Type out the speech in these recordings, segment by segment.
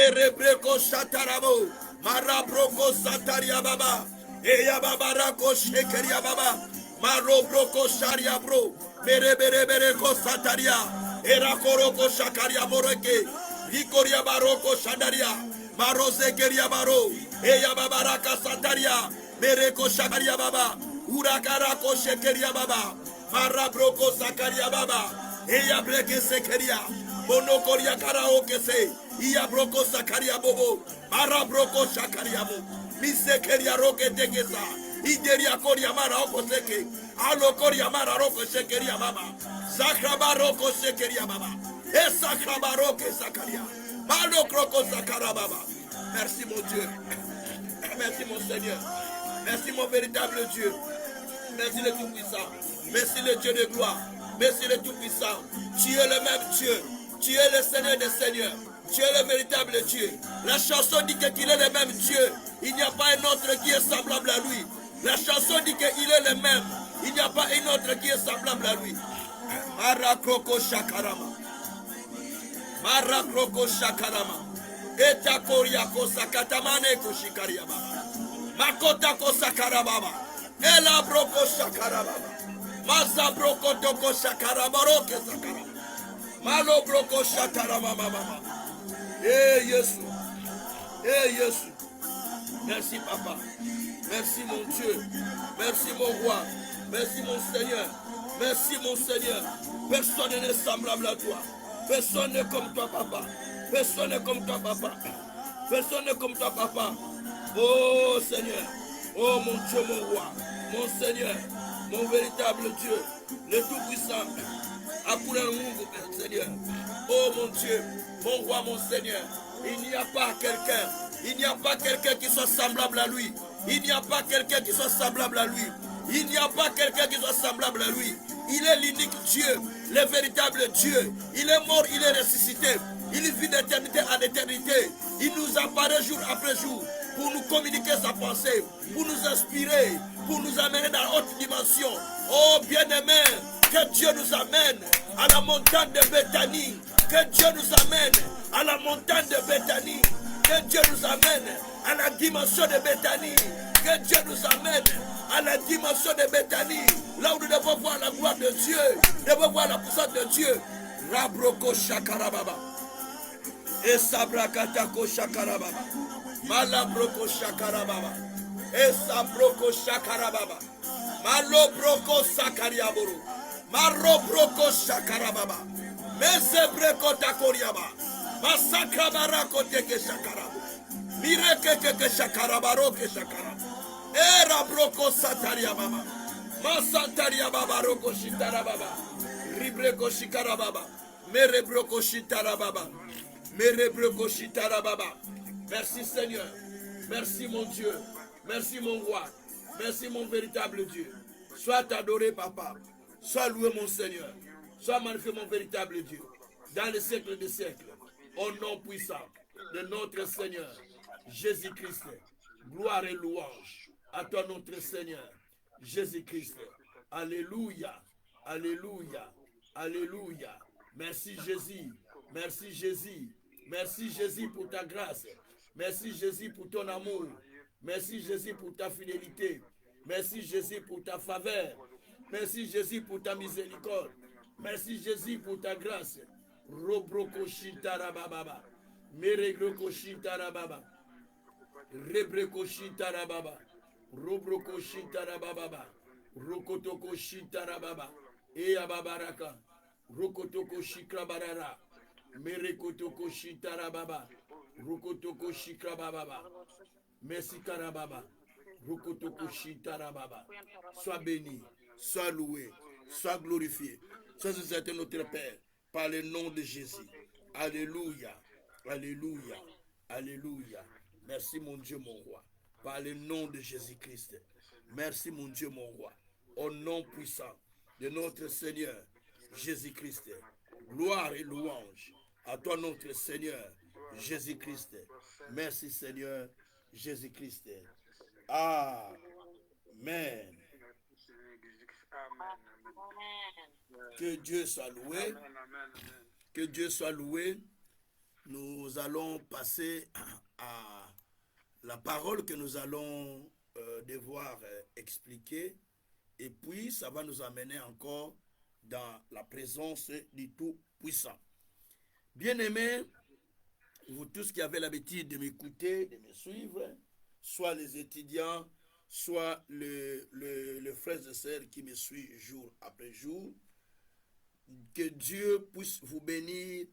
Merebreko Shatarabo, Marabroko Sataria Baba, Eya Babarako Shekeria Baba, Marobroko Sharia Bro, Merebereko Sataria, Erakoroko Shakaria Boreke, Rikoria Baroko Shadaria, Marose Keria Baro, Eya Babaraka Sataria, Mereko Shakaria Baba, Urakarako Shekeria Baba, Marabroko Sakaria Baba, Eya Breke Sekeria, Monokoria Karaoke Se, Iya Broko Sakaria Bobo, Marabroko Shakaria Bo, Misekeria Roke Tegesa, Ideria Koria Mara Okoseke, Alo Koria Mara Roko Shekeria Baba, Sakrabaroko Shekeria Baba, Esakrabaroke Sakaria, Malo Kroko Sakara Baba. Merci mon Dieu, merci mon Seigneur, merci mon véritable Dieu, merci le Tout-Puissant, merci le Dieu de gloire, merci le Tout-Puissant. Tu es le même Dieu, tu es le Seigneur des Seigneurs, tu es le véritable Dieu. La chanson dit qu'il est le même Dieu, il n'y a pas un autre qui est semblable à lui. La chanson dit qu'il est le même, il n'y a pas un autre qui est semblable à lui. Marakroko Shakarama, Marakroko Shakarama, Eta Koriako Sakatamane Koshikariaba, Makota Kosakarababa, Ela Broko Shakarababa, Masa Broko Toko Shakarabaroke Sakara, Malo Broko Shakarababa. Eh Yesu, eh Yesu. Merci Papa, merci mon Dieu, merci mon roi, merci mon Seigneur, merci mon Seigneur. Personne n'est semblable à toi, personne n'est comme toi Papa, personne n'est comme toi Papa, personne n'est comme toi Papa. Oh Seigneur, oh mon Dieu, mon roi, mon Seigneur, mon véritable Dieu, le Tout-Puissant. Seigneur. Oh mon Dieu, mon roi, mon Seigneur, il n'y a pas quelqu'un, il n'y a pas quelqu'un qui soit semblable à lui. Il n'y a pas quelqu'un qui soit semblable à lui. Il n'y a pas quelqu'un qui soit semblable à lui. Il est l'unique Dieu, le véritable Dieu. Il est mort, il est ressuscité. Il vit d'éternité en éternité. Il nous apparaît jour après jour pour nous communiquer sa pensée, pour nous inspirer, pour nous amener dans haute dimension. Oh bien-aimé, que Dieu nous amène à la montagne de Béthanie. Que Dieu nous amène à la montagne de Béthanie. Que Dieu nous amène à la dimension de Béthanie. Que Dieu nous amène à la dimension de Béthanie. Là où nous devons voir la gloire de Dieu. Nous devons voir la puissance de Dieu. Rabroko Shakarababa. Esabrakatako Shakarababa. Malabroko Shakarababa. Esabroko Shakarababa. Malobroko Sakariaboro. Marobroko Shakarababa. Mesebreko Takoriaba. Masakrabarako Teke Shakarabo. Mirekeke Shakarabaro ke Shakara. Era broko Sataria Baba. Masataria Baba Roko Shitara Baba. Ribreko Shikara Baba. Merebroko Shitara Baba. Merebroko Shitara Baba. Merci Seigneur. Merci mon Dieu. Merci mon roi. Merci mon véritable Dieu. Sois adoré Papa. Sois loué mon Seigneur. Sois magnifié mon véritable Dieu. Dans les siècles des siècles. Au nom puissant de notre Seigneur Jésus-Christ. Gloire et louange à toi notre Seigneur Jésus-Christ. Alléluia. Alléluia. Alléluia. Merci Jésus. Merci Jésus. Merci Jésus pour ta grâce. Merci Jésus pour ton amour. Merci Jésus pour ta fidélité. Merci Jésus pour ta faveur. Merci Jésus pour ta miséricorde. Merci Jésus pour ta grâce. Robroko shintara baba. Meregroko shintara baba. Rebreko shintara baba. Robroko shintara baba. Rokotoko shintara baba. Eya babaraka. Rokotoko shikra barara. Merekotoko shintara baba. Rokotoko shikra baba. Merci karababa. Rokotoko shintara baba. Sois béni, sois loué, sois glorifié. Sois exalté notre Père. Par le nom de Jésus. Alléluia. Alléluia. Alléluia. Merci mon Dieu, mon roi. Par le nom de Jésus-Christ. Merci mon Dieu, mon roi. Au nom puissant de notre Seigneur Jésus-Christ. Gloire et louange à toi notre Seigneur Jésus-Christ. Merci Seigneur Jésus-Christ. Amen. Que Dieu soit loué. Que Dieu soit loué. nous allons passer à la parole que nous allons devoir expliquer. Et puis, ça va nous amener encore dans la présence du Tout-Puissant. Bien-aimés, vous tous qui avez l'habitude de m'écouter, de me suivre, soit les étudiants, soit le frères et sœurs qui me suivent jour après jour, que Dieu puisse vous bénir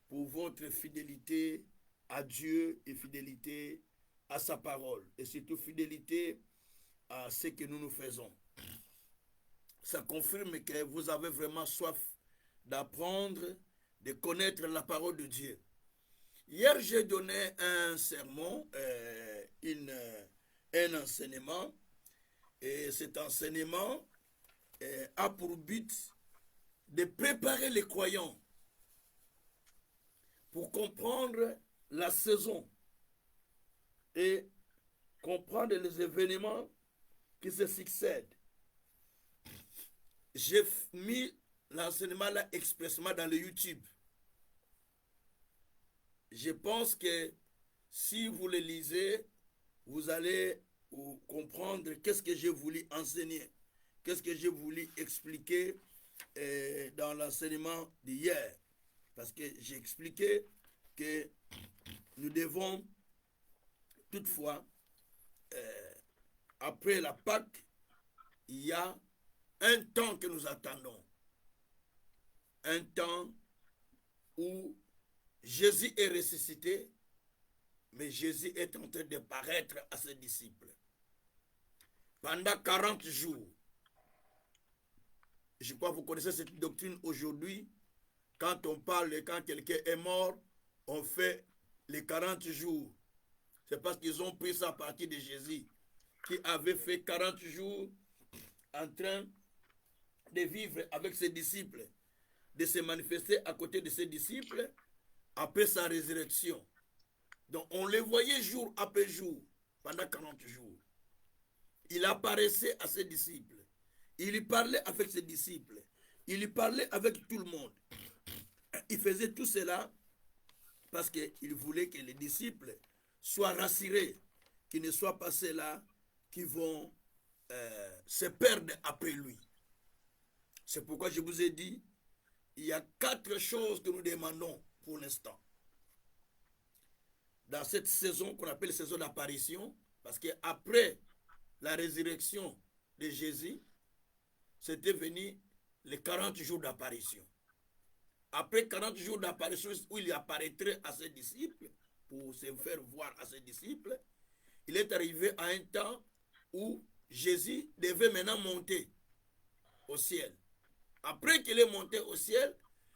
pour votre fidélité à Dieu et fidélité à sa parole. Et surtout fidélité à ce que nous faisons. Ça confirme que vous avez vraiment soif d'apprendre, de connaître la parole de Dieu. Hier, j'ai donné un sermon, un enseignement, et cet enseignement a pour but de préparer les croyants pour comprendre la saison et comprendre les événements qui se succèdent. J'ai mis l'enseignement là expressément dans le YouTube. Je pense que si vous le lisez, vous allez comprendre qu'est-ce que j'ai voulu enseigner, qu'est-ce que j'ai voulu expliquer dans l'enseignement d'hier. Parce que j'ai expliqué que nous devons toutefois, après la Pâque, il y a un temps que nous attendons. Un temps où Jésus est ressuscité, mais Jésus est en train de paraître à ses disciples. Pendant 40 jours, je crois que vous connaissez cette doctrine aujourd'hui, quand on parle, quand quelqu'un est mort, on fait les 40 jours. C'est parce qu'ils ont pris ça à partir de Jésus, qui avait fait 40 jours en train de vivre avec ses disciples, de se manifester à côté de ses disciples après sa résurrection. Donc on les voyait jour après jour, pendant 40 jours. Il apparaissait à ses disciples. Il y parlait avec ses disciples. Il y parlait avec tout le monde. Il faisait tout cela parce qu'il voulait que les disciples soient rassurés, qu'ils ne soient pas ceux-là qui vont se perdre après lui. C'est pourquoi je vous ai dit, il y a 4 choses que nous demandons pour l'instant. Dans cette saison qu'on appelle saison d'apparition, parce qu'après la résurrection de Jésus, c'était venu les 40 jours d'apparition. Après 40 jours d'apparition où il apparaîtrait à ses disciples, pour se faire voir à ses disciples, il est arrivé à un temps où Jésus devait maintenant monter au ciel. Après qu'il est monté au ciel,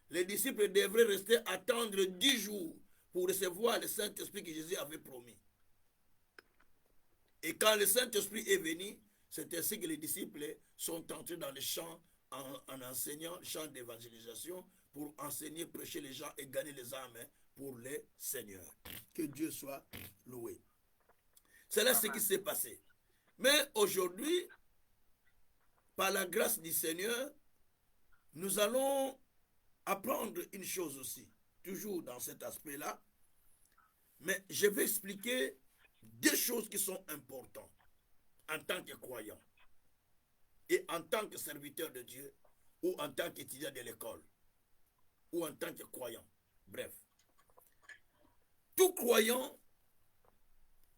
les disciples devraient rester attendre 10 jours pour recevoir le Saint-Esprit que Jésus avait promis. Et quand le Saint-Esprit est venu, c'est ainsi que les disciples sont entrés dans les champs en enseignant, champs d'évangélisation, pour enseigner, prêcher les gens et gagner les âmes pour les seigneurs. Que Dieu soit loué. C'est là ce qui s'est passé. Mais aujourd'hui, par la grâce du Seigneur, nous allons apprendre une chose aussi, toujours dans cet aspect-là, mais je vais expliquer 2 choses qui sont importantes en tant que croyant et en tant que serviteur de Dieu ou en tant qu'étudiant de l'école ou en tant que croyant. Bref, tout croyant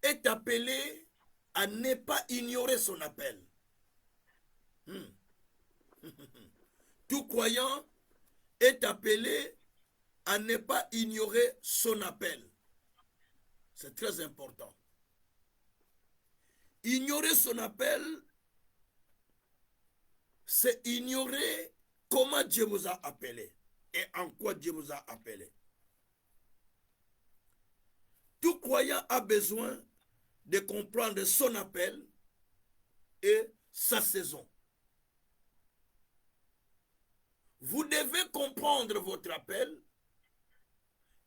est appelé à ne pas ignorer son appel. Tout croyant est appelé à ne pas ignorer son appel. C'est très important. Ignorer son appel, c'est ignorer comment Dieu vous a appelé et en quoi Dieu vous a appelé. Tout croyant a besoin de comprendre son appel et sa saison. Vous devez comprendre votre appel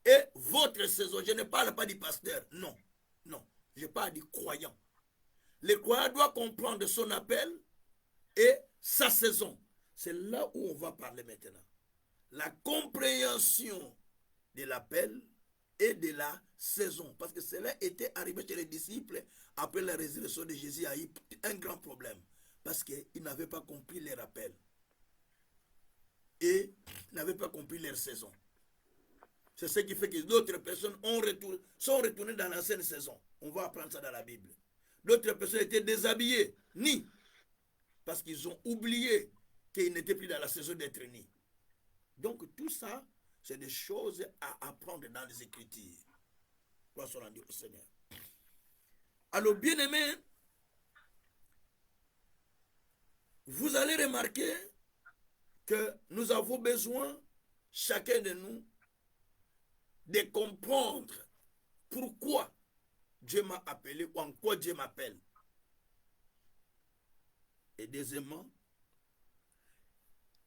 et votre saison. Je ne parle pas du pasteur, non, non, je parle du croyant. Le croyant doit comprendre son appel et sa saison. C'est là où on va parler maintenant. La compréhension de l'appel et de la saison. Parce que cela était arrivé chez les disciples après la résurrection de Jésus. Il y a eu un grand problème. Parce qu'ils n'avaient pas compris les rappels. Et n'avaient pas compris leur saison. C'est ce qui fait que d'autres personnes sont retournées dans l'ancienne saison. On va apprendre ça dans la Bible. D'autres personnes étaient déshabillées, ni parce qu'ils ont oublié qu'ils n'étaient plus dans la saison d'être nés. Donc tout ça, c'est des choses à apprendre dans les Écritures. Gloire soit rendue au Seigneur. Alors, bien-aimés, vous allez remarquer que nous avons besoin, chacun de nous, de comprendre pourquoi Dieu m'a appelé ou en quoi Dieu m'appelle. Et deuxièmement,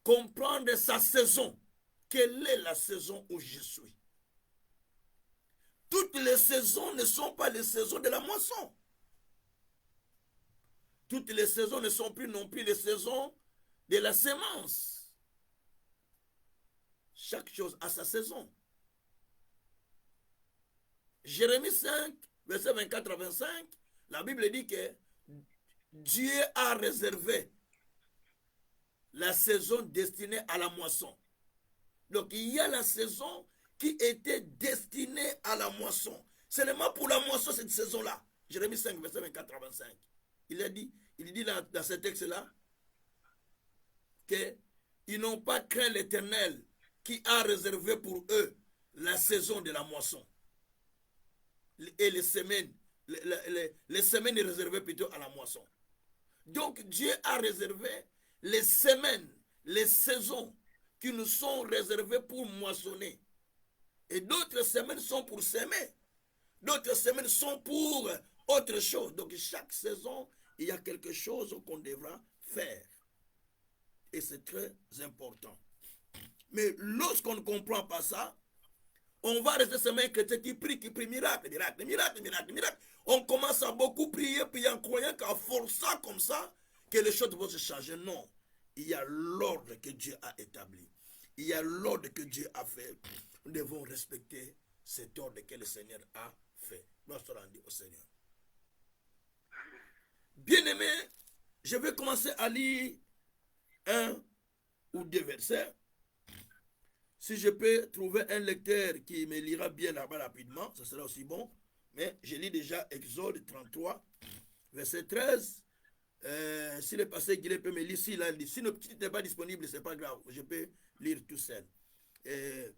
comprendre sa saison. Quelle est la saison où je suis? Toutes les saisons ne sont pas les saisons de la moisson. Toutes les saisons ne sont plus non plus les saisons de la semence. Chaque chose a sa saison. Jérémie 5, verset 24 à 25, la Bible dit que Dieu a réservé la saison destinée à la moisson. Donc il y a la saison qui était destinée à la moisson. Seulement pour la moisson cette saison-là. Jérémie 5, verset 24 à 25. Il dit dans ce texte-là qu'ils n'ont pas craint l'Éternel qui a réservé pour eux la saison de la moisson. Et les semaines réservées plutôt à la moisson. Donc Dieu a réservé les semaines, les saisons qui nous sont réservées pour moissonner. Et d'autres semaines sont pour semer. D'autres semaines sont pour autre chose. Donc chaque saison, il y a quelque chose qu'on devra faire. Et c'est très important. Mais lorsqu'on ne comprend pas ça, on va rester seulement un chrétien qui prie, miracle. On commence à beaucoup prier, puis en croyant qu'en forçant comme ça, que les choses vont se changer. Non. Il y a l'ordre que Dieu a établi. Il y a l'ordre que Dieu a fait. Nous devons respecter cet ordre que le Seigneur a fait. Gloire soit rendue au Seigneur. Bien-aimé, je vais commencer à lire un ou deux versets. Si je peux trouver un lecteur qui me lira bien là-bas rapidement, ça sera aussi bon. Mais je lis déjà Exode 33, verset 13. Si le pasteur Guillet peut me lire, si le petit n'est pas disponible, ce n'est pas grave. Je peux lire tout seul.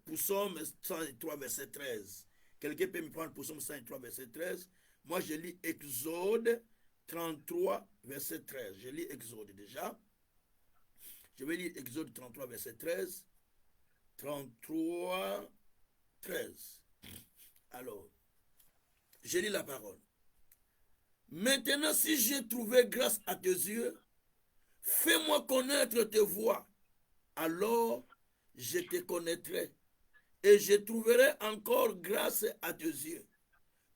Pour Psaume 103, verset 13. Quelqu'un peut me prendre pour Psaume 103, verset 13. Moi, je lis Exode 33, verset 13. Je lis Exode déjà. Je vais lire Exode 33, verset 13. 33, 13. Alors, je lis la parole. Maintenant, si j'ai trouvé grâce à tes yeux, fais-moi connaître tes voies. Alors, je te connaîtrai et je trouverai encore grâce à tes yeux.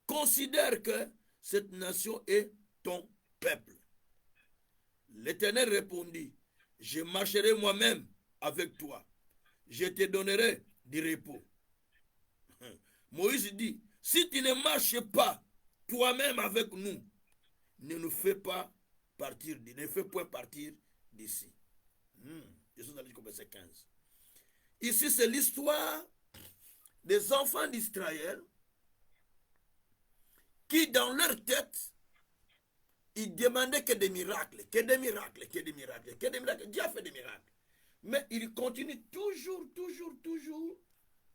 Considère que cette nation est ton peuple. L'Éternel répondit, je marcherai moi-même avec toi. Je te donnerai du repos. Moïse dit, si tu ne marches pas toi-même avec nous, ne nous fais pas partir, ne fais point partir d'ici. Je suis dans le verset 15. Ici, c'est l'histoire des enfants d'Israël qui, dans leur tête, ils demandaient que des miracles, que des miracles, que des miracles, que des miracles. Dieu a fait des miracles. Mais ils continuent toujours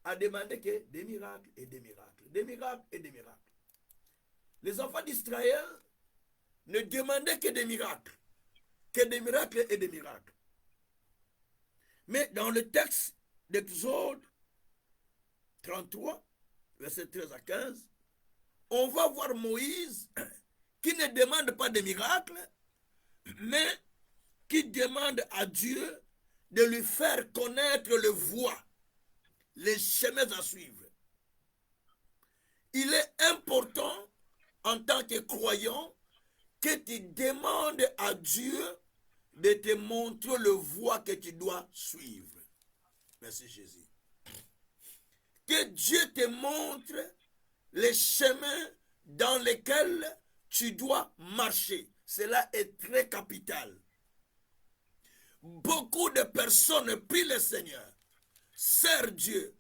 à demander que des miracles et des miracles, des miracles et des miracles. Les enfants d'Israël ne demandaient que des miracles et des miracles. Mais dans le texte d'Exode 33, verset 13 à 15, on va voir Moïse qui ne demande pas de miracles, mais qui demande à Dieu de lui faire connaître les voies, les chemins à suivre. Il est important en tant que croyant que tu demandes à Dieu de te montrer le voie que tu dois suivre. Merci Jésus. que Dieu te montre les chemins dans lesquels tu dois marcher. Cela est très capital. Beaucoup de personnes prient le Seigneur, servent Dieu,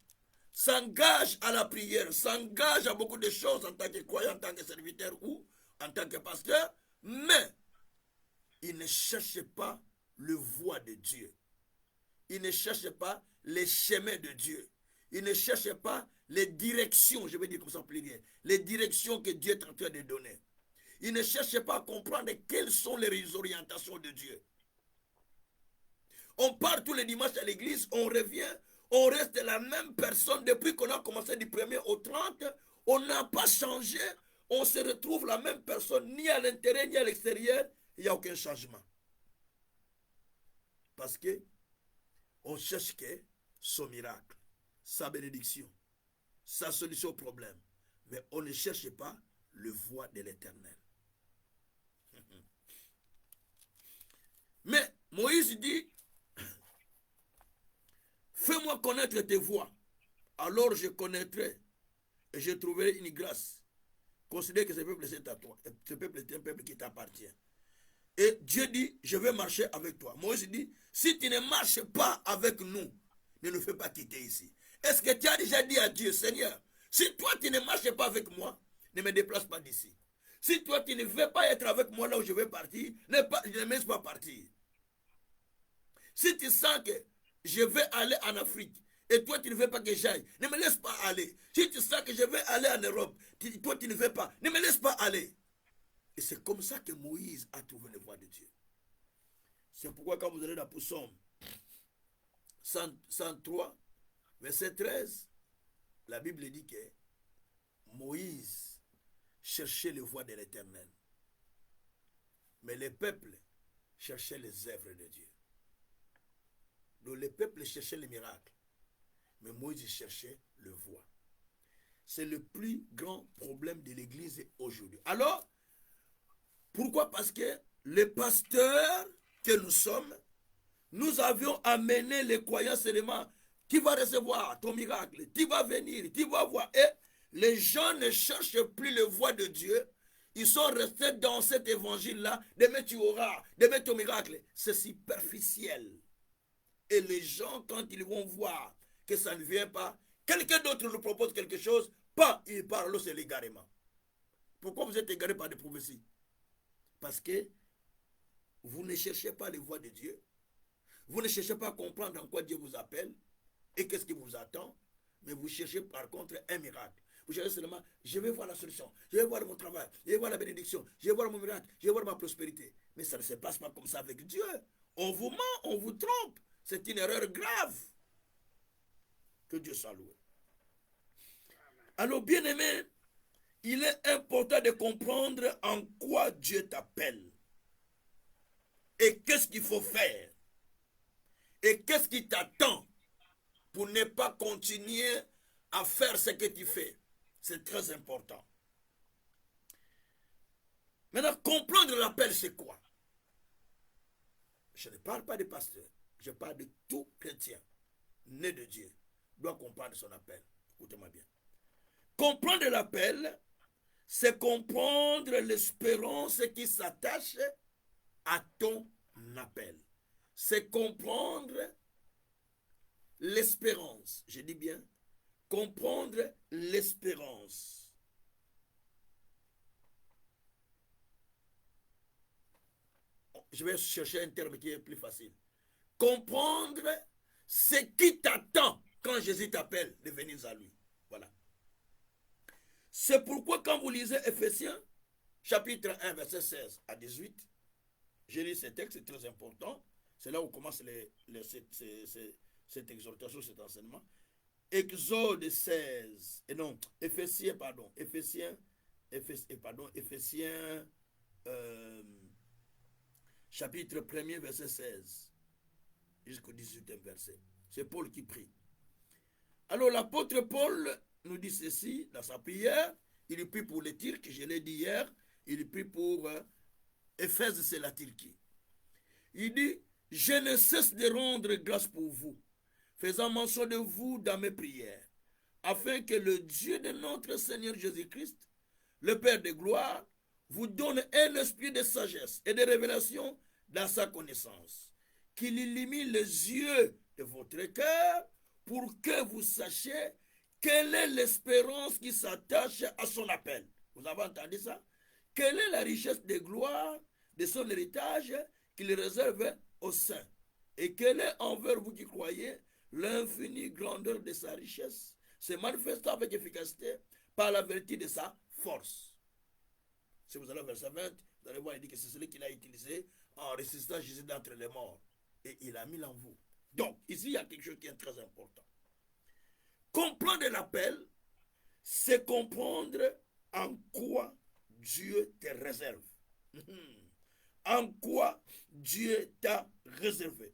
s'engagent à la prière, s'engagent à beaucoup de choses en tant que croyant, en tant que serviteur ou en tant que pasteur, mais ils ne cherchent pas le voie de Dieu. Ils ne cherchent pas les chemins de Dieu. Ils ne cherchent pas les directions, je vais dire comme ça plus bien, les directions que Dieu est en train de donner. Ils ne cherchent pas à comprendre quelles sont les orientations de Dieu. On part tous les dimanches à l'église, on revient, on reste la même personne depuis qu'on a commencé du 1er au 30. On n'a pas changé, on se retrouve la même personne, ni à l'intérieur ni à l'extérieur, il n'y a aucun changement. Parce que on cherche que son miracle, sa bénédiction, sa solution au problème. Mais on ne cherche pas le voie de l'Éternel. Mais Moïse dit, fais-moi connaître tes voies, alors je connaîtrai et je trouverai une grâce. Considère que ce peuple c'est à toi, ce peuple est un peuple qui t'appartient. Et Dieu dit, je vais marcher avec toi. Moïse dit, si tu ne marches pas avec nous, ne nous fais pas quitter ici. Est-ce que tu as déjà dit à Dieu, Seigneur, si toi tu ne marches pas avec moi, ne me déplace pas d'ici. Si toi tu ne veux pas être avec moi là où je vais partir, ne me laisse pas partir. Si tu sens que je vais aller en Afrique et toi tu ne veux pas que j'aille, ne me laisse pas aller. Si tu sens que je vais aller en Europe, toi tu ne veux pas, ne me laisse pas aller. Et c'est comme ça que Moïse a trouvé la voie de Dieu. C'est pourquoi quand vous allez dans Psaume 103, verset 13, la Bible dit que Moïse cherchait les voies de l'Éternel. Mais le peuple cherchait les œuvres de Dieu. Donc le peuple cherchait les miracles. Mais Moïse cherchait le voie. C'est le plus grand problème de l'Église aujourd'hui. Alors, pourquoi? Parce que les pasteurs que nous sommes, nous avions amené les croyants seulement. Tu vas recevoir ton miracle, tu vas venir, tu vas voir. Et les gens ne cherchent plus les voies de Dieu. Ils sont restés dans cet évangile-là. Demain tu auras, demain ton miracle. C'est superficiel. Et les gens, quand ils vont voir que ça ne vient pas, quelqu'un d'autre nous propose quelque chose, pas, ils parlent, c'est l'égarement. Pourquoi vous êtes égaré par des prophéties? Parce que vous ne cherchez pas les voies de Dieu. Vous ne cherchez pas à comprendre en quoi Dieu vous appelle et qu'est-ce qui vous attend. Mais vous cherchez par contre un miracle. Vous cherchez seulement, je vais voir la solution, je vais voir mon travail, je vais voir la bénédiction, je vais voir mon miracle, je vais voir ma prospérité. Mais ça ne se passe pas comme ça avec Dieu. On vous ment, on vous trompe. C'est une erreur grave. Que Dieu soit loué. Alors, bien-aimé, il est important de comprendre en quoi Dieu t'appelle. Et qu'est-ce qu'il faut faire. Et qu'est-ce qui t'attend pour ne pas continuer à faire ce que tu fais. C'est très important. Maintenant, comprendre l'appel, c'est quoi? Je ne parle pas des pasteurs. Je parle de tout chrétien né de Dieu. Doit comprendre son appel. Écoutez-moi bien. Comprendre l'appel, c'est comprendre l'espérance qui s'attache à ton appel. C'est comprendre l'espérance. Je dis bien, comprendre l'espérance. Je vais chercher un terme qui est plus facile. Comprendre ce qui t'attend quand Jésus t'appelle de venir à lui. Voilà. C'est pourquoi quand vous lisez Ephésiens, chapitre 1, verset 16 à 18, j'ai lu ce texte, c'est très important. C'est là où commence cette exhortation, cet enseignement. Exode 16, et non, Ephésiens, chapitre 1er, verset 16, jusqu'au 18e verset. C'est Paul qui prie. Alors l'apôtre Paul nous dit ceci dans sa prière. Il prie pour les Turcs, je l'ai dit hier. Il prie pour Éphèse, c'est la Turquie. Il dit, je ne cesse de rendre grâce pour vous, faisant mention de vous dans mes prières, afin que le Dieu de notre Seigneur Jésus-Christ, le Père de gloire, vous donne un esprit de sagesse et de révélation dans sa connaissance, qu'il illumine les yeux de votre cœur pour que vous sachiez quelle est l'espérance qui s'attache à son appel. Vous avez entendu ça? Quelle est la richesse de gloire de son héritage qu'il réserve aux saints? Et quelle est envers vous qui croyez l'infinie grandeur de sa richesse, se manifestant avec efficacité par la vertu de sa force. Si vous allez au verset 20, vous allez voir, il dit que c'est celui qu'il a utilisé en ressuscitant Jésus d'entre les morts. Et il a mis en vous. Donc, ici, il y a quelque chose qui est très important. Comprendre l'appel, c'est comprendre en quoi Dieu te réserve. En quoi Dieu t'a réservé.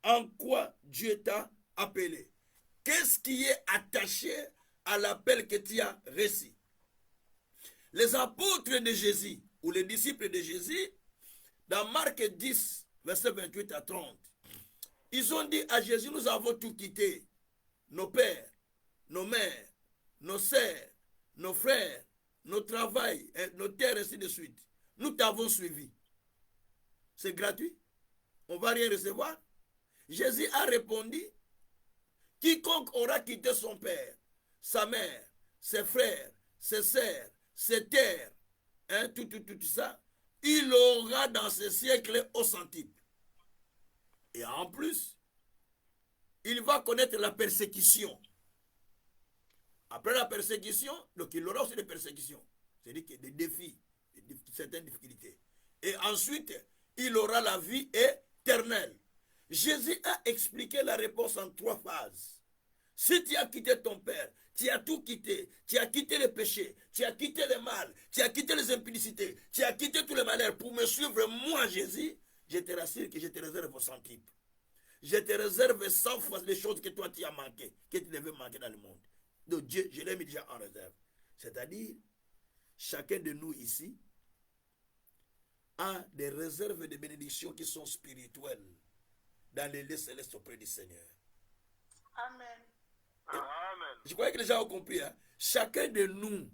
En quoi Dieu t'a appelé. Qu'est-ce qui est attaché à l'appel que tu as reçu? Les apôtres de Jésus, ou les disciples de Jésus, dans Marc 10, verset 28 à 30, ils ont dit à Jésus, nous avons tout quitté. Nos pères, nos mères, nos sœurs, nos frères, nos travails, nos terres, ainsi de suite. Nous t'avons suivi. C'est gratuit. On ne va rien recevoir. Jésus a répondu, quiconque aura quitté son père, sa mère, ses frères, ses sœurs, ses terres, tout ça, il aura dans ce siècle au centuple. Et en plus, il va connaître la persécution. Après la persécution, donc il aura aussi des persécutions. C'est-à-dire qu'il y a des défis, certaines difficultés. Et ensuite, il aura la vie éternelle. Jésus a expliqué la réponse en 3 phases. Si tu as quitté ton père, tu as tout quitté, tu as quitté les péchés, tu as quitté le mal, tu as quitté les impudicités, tu as quitté tous les malheurs pour me suivre, moi Jésus, je te rassure que je te réserve au centuple. Je te réserve 100 fois les choses que toi tu as manquées, que tu devais manquer dans le monde. Donc Dieu, je l'ai mis déjà en réserve. C'est-à-dire, chacun de nous ici a des réserves de bénédictions qui sont spirituelles dans les lieux célestes auprès du Seigneur. Amen. Amen. Je croyais que les gens ont compris. Hein? Chacun de nous,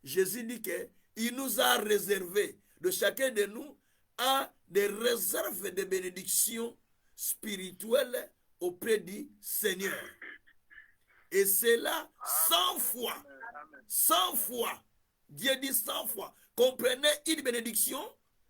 Jésus dit qu'il nous a réservé. De chacun de nous a des réserves de bénédictions spirituelles auprès du Seigneur. Et c'est là 100 fois. 100 fois. Dieu dit 100 fois. Comprenez une bénédiction,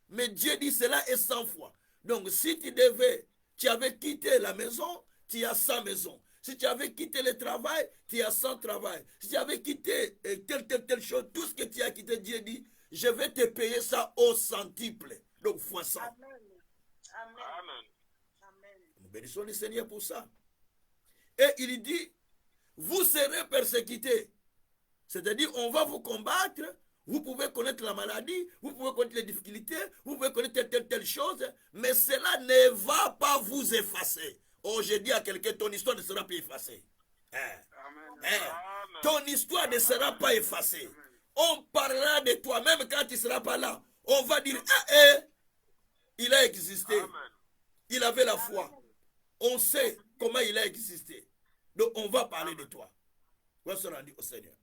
mais Dieu dit cela est 100 fois. Donc si tu avais quitté la maison, tu as 100 maisons. Si tu avais quitté le travail, tu as 100 travail. Si tu avais quitté telle chose, tout ce que tu as quitté, Dieu dit, je vais te payer ça au centuple. Donc fois 100. Amen. Amen. Nous bénissons le Seigneur pour ça. Et il dit, vous serez persécutés. C'est-à-dire, on va vous combattre. Vous pouvez connaître la maladie, vous pouvez connaître les difficultés, vous pouvez connaître telle chose, mais cela ne va pas vous effacer. Oh, j'ai dit à quelqu'un, ton histoire ne sera pas effacée. Ton histoire ne sera pas effacée. On parlera de toi, même quand tu ne seras pas là. On va dire, il a existé. Il avait la foi. On sait comment il a existé. Donc, on va parler de toi. On va se rendre au Seigneur.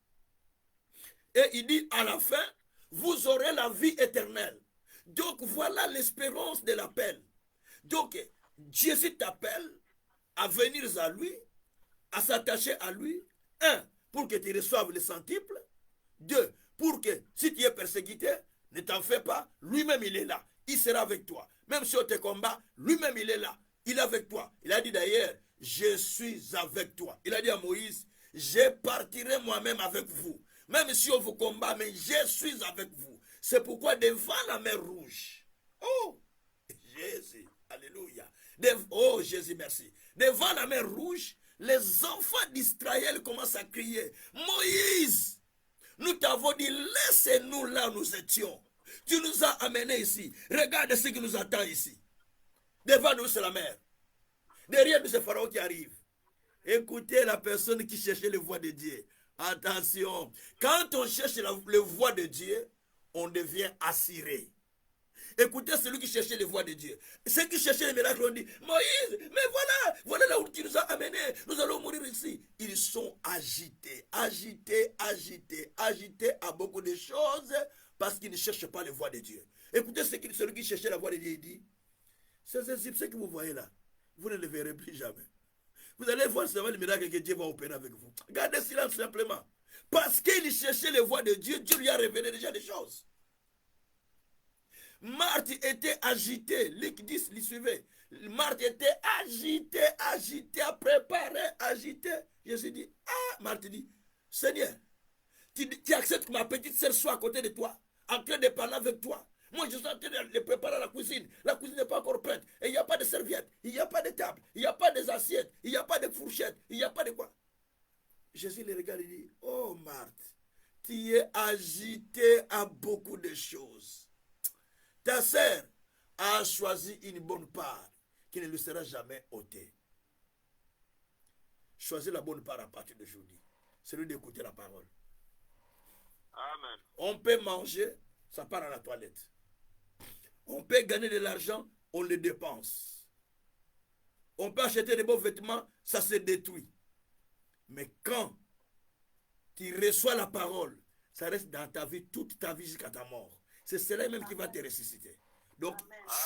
Et il dit, à la fin, vous aurez la vie éternelle. Donc, voilà l'espérance de l'appel. Donc, Jésus t'appelle à venir à lui, à s'attacher à lui. 1, pour que tu reçoives le centuple. 2, pour que si tu es persécuté, ne t'en fais pas. Lui-même, il est là. Il sera avec toi. Même si on te combat, lui-même, il est là. Il est avec toi. Il a dit d'ailleurs, je suis avec toi. Il a dit à Moïse, je partirai moi-même avec vous. Même si on vous combat, mais je suis avec vous. C'est pourquoi devant la mer rouge, oh, Jésus, alléluia. Oh, Jésus, merci. Devant la mer rouge, les enfants d'Israël commencent à crier, Moïse, nous t'avons dit, laissez-nous là où nous étions. Tu nous as amenés ici. Regarde ce qui nous attend ici. Devant nous, c'est la mer. Derrière nous, c'est Pharaon qui arrive. Écoutez la personne qui cherchait les voies de Dieu. Attention, quand on cherche les voies de Dieu, on devient assuré. Écoutez celui qui cherchait les voies de Dieu. Ceux qui cherchaient les miracles ont dit, Moïse, mais voilà là où tu nous as amenés, nous allons mourir ici. Ils sont agités à beaucoup de choses parce qu'ils ne cherchent pas les voies de Dieu. Écoutez celui qui cherchait la voie de Dieu, il dit, ces Égyptiens que vous voyez là, vous ne les verrez plus jamais. Vous allez voir seulement le miracle que Dieu va opérer avec vous. Gardez silence simplement. Parce qu'il cherchait les voies de Dieu, Dieu lui a révélé déjà des choses. Marthe était agitée. Luc 10 lui suivait. Marthe était agitée, à préparer, agitée. Jésus dit, Marthe dit, Seigneur, tu acceptes que ma petite sœur soit à côté de toi, en train de parler avec toi. Moi, je suis en train de préparer la cuisine. La cuisine n'est pas encore prête. Et il n'y a pas de serviettes, il n'y a pas de table, il n'y a pas d'assiettes, il n'y a pas de fourchettes, il n'y a pas de quoi. Jésus les regarde et dit, oh Marthe, tu es agitée à beaucoup de choses. Ta sœur a choisi une bonne part qui ne lui sera jamais ôtée. Choisis la bonne part à partir d'aujourd'hui. C'est lui d'écouter la parole. Amen. On peut manger, ça part à la toilette. On peut gagner de l'argent, on le dépense. On peut acheter de beaux vêtements, ça se détruit. Mais quand tu reçois la parole, ça reste dans ta vie, toute ta vie jusqu'à ta mort. C'est cela même qui va te ressusciter. Donc,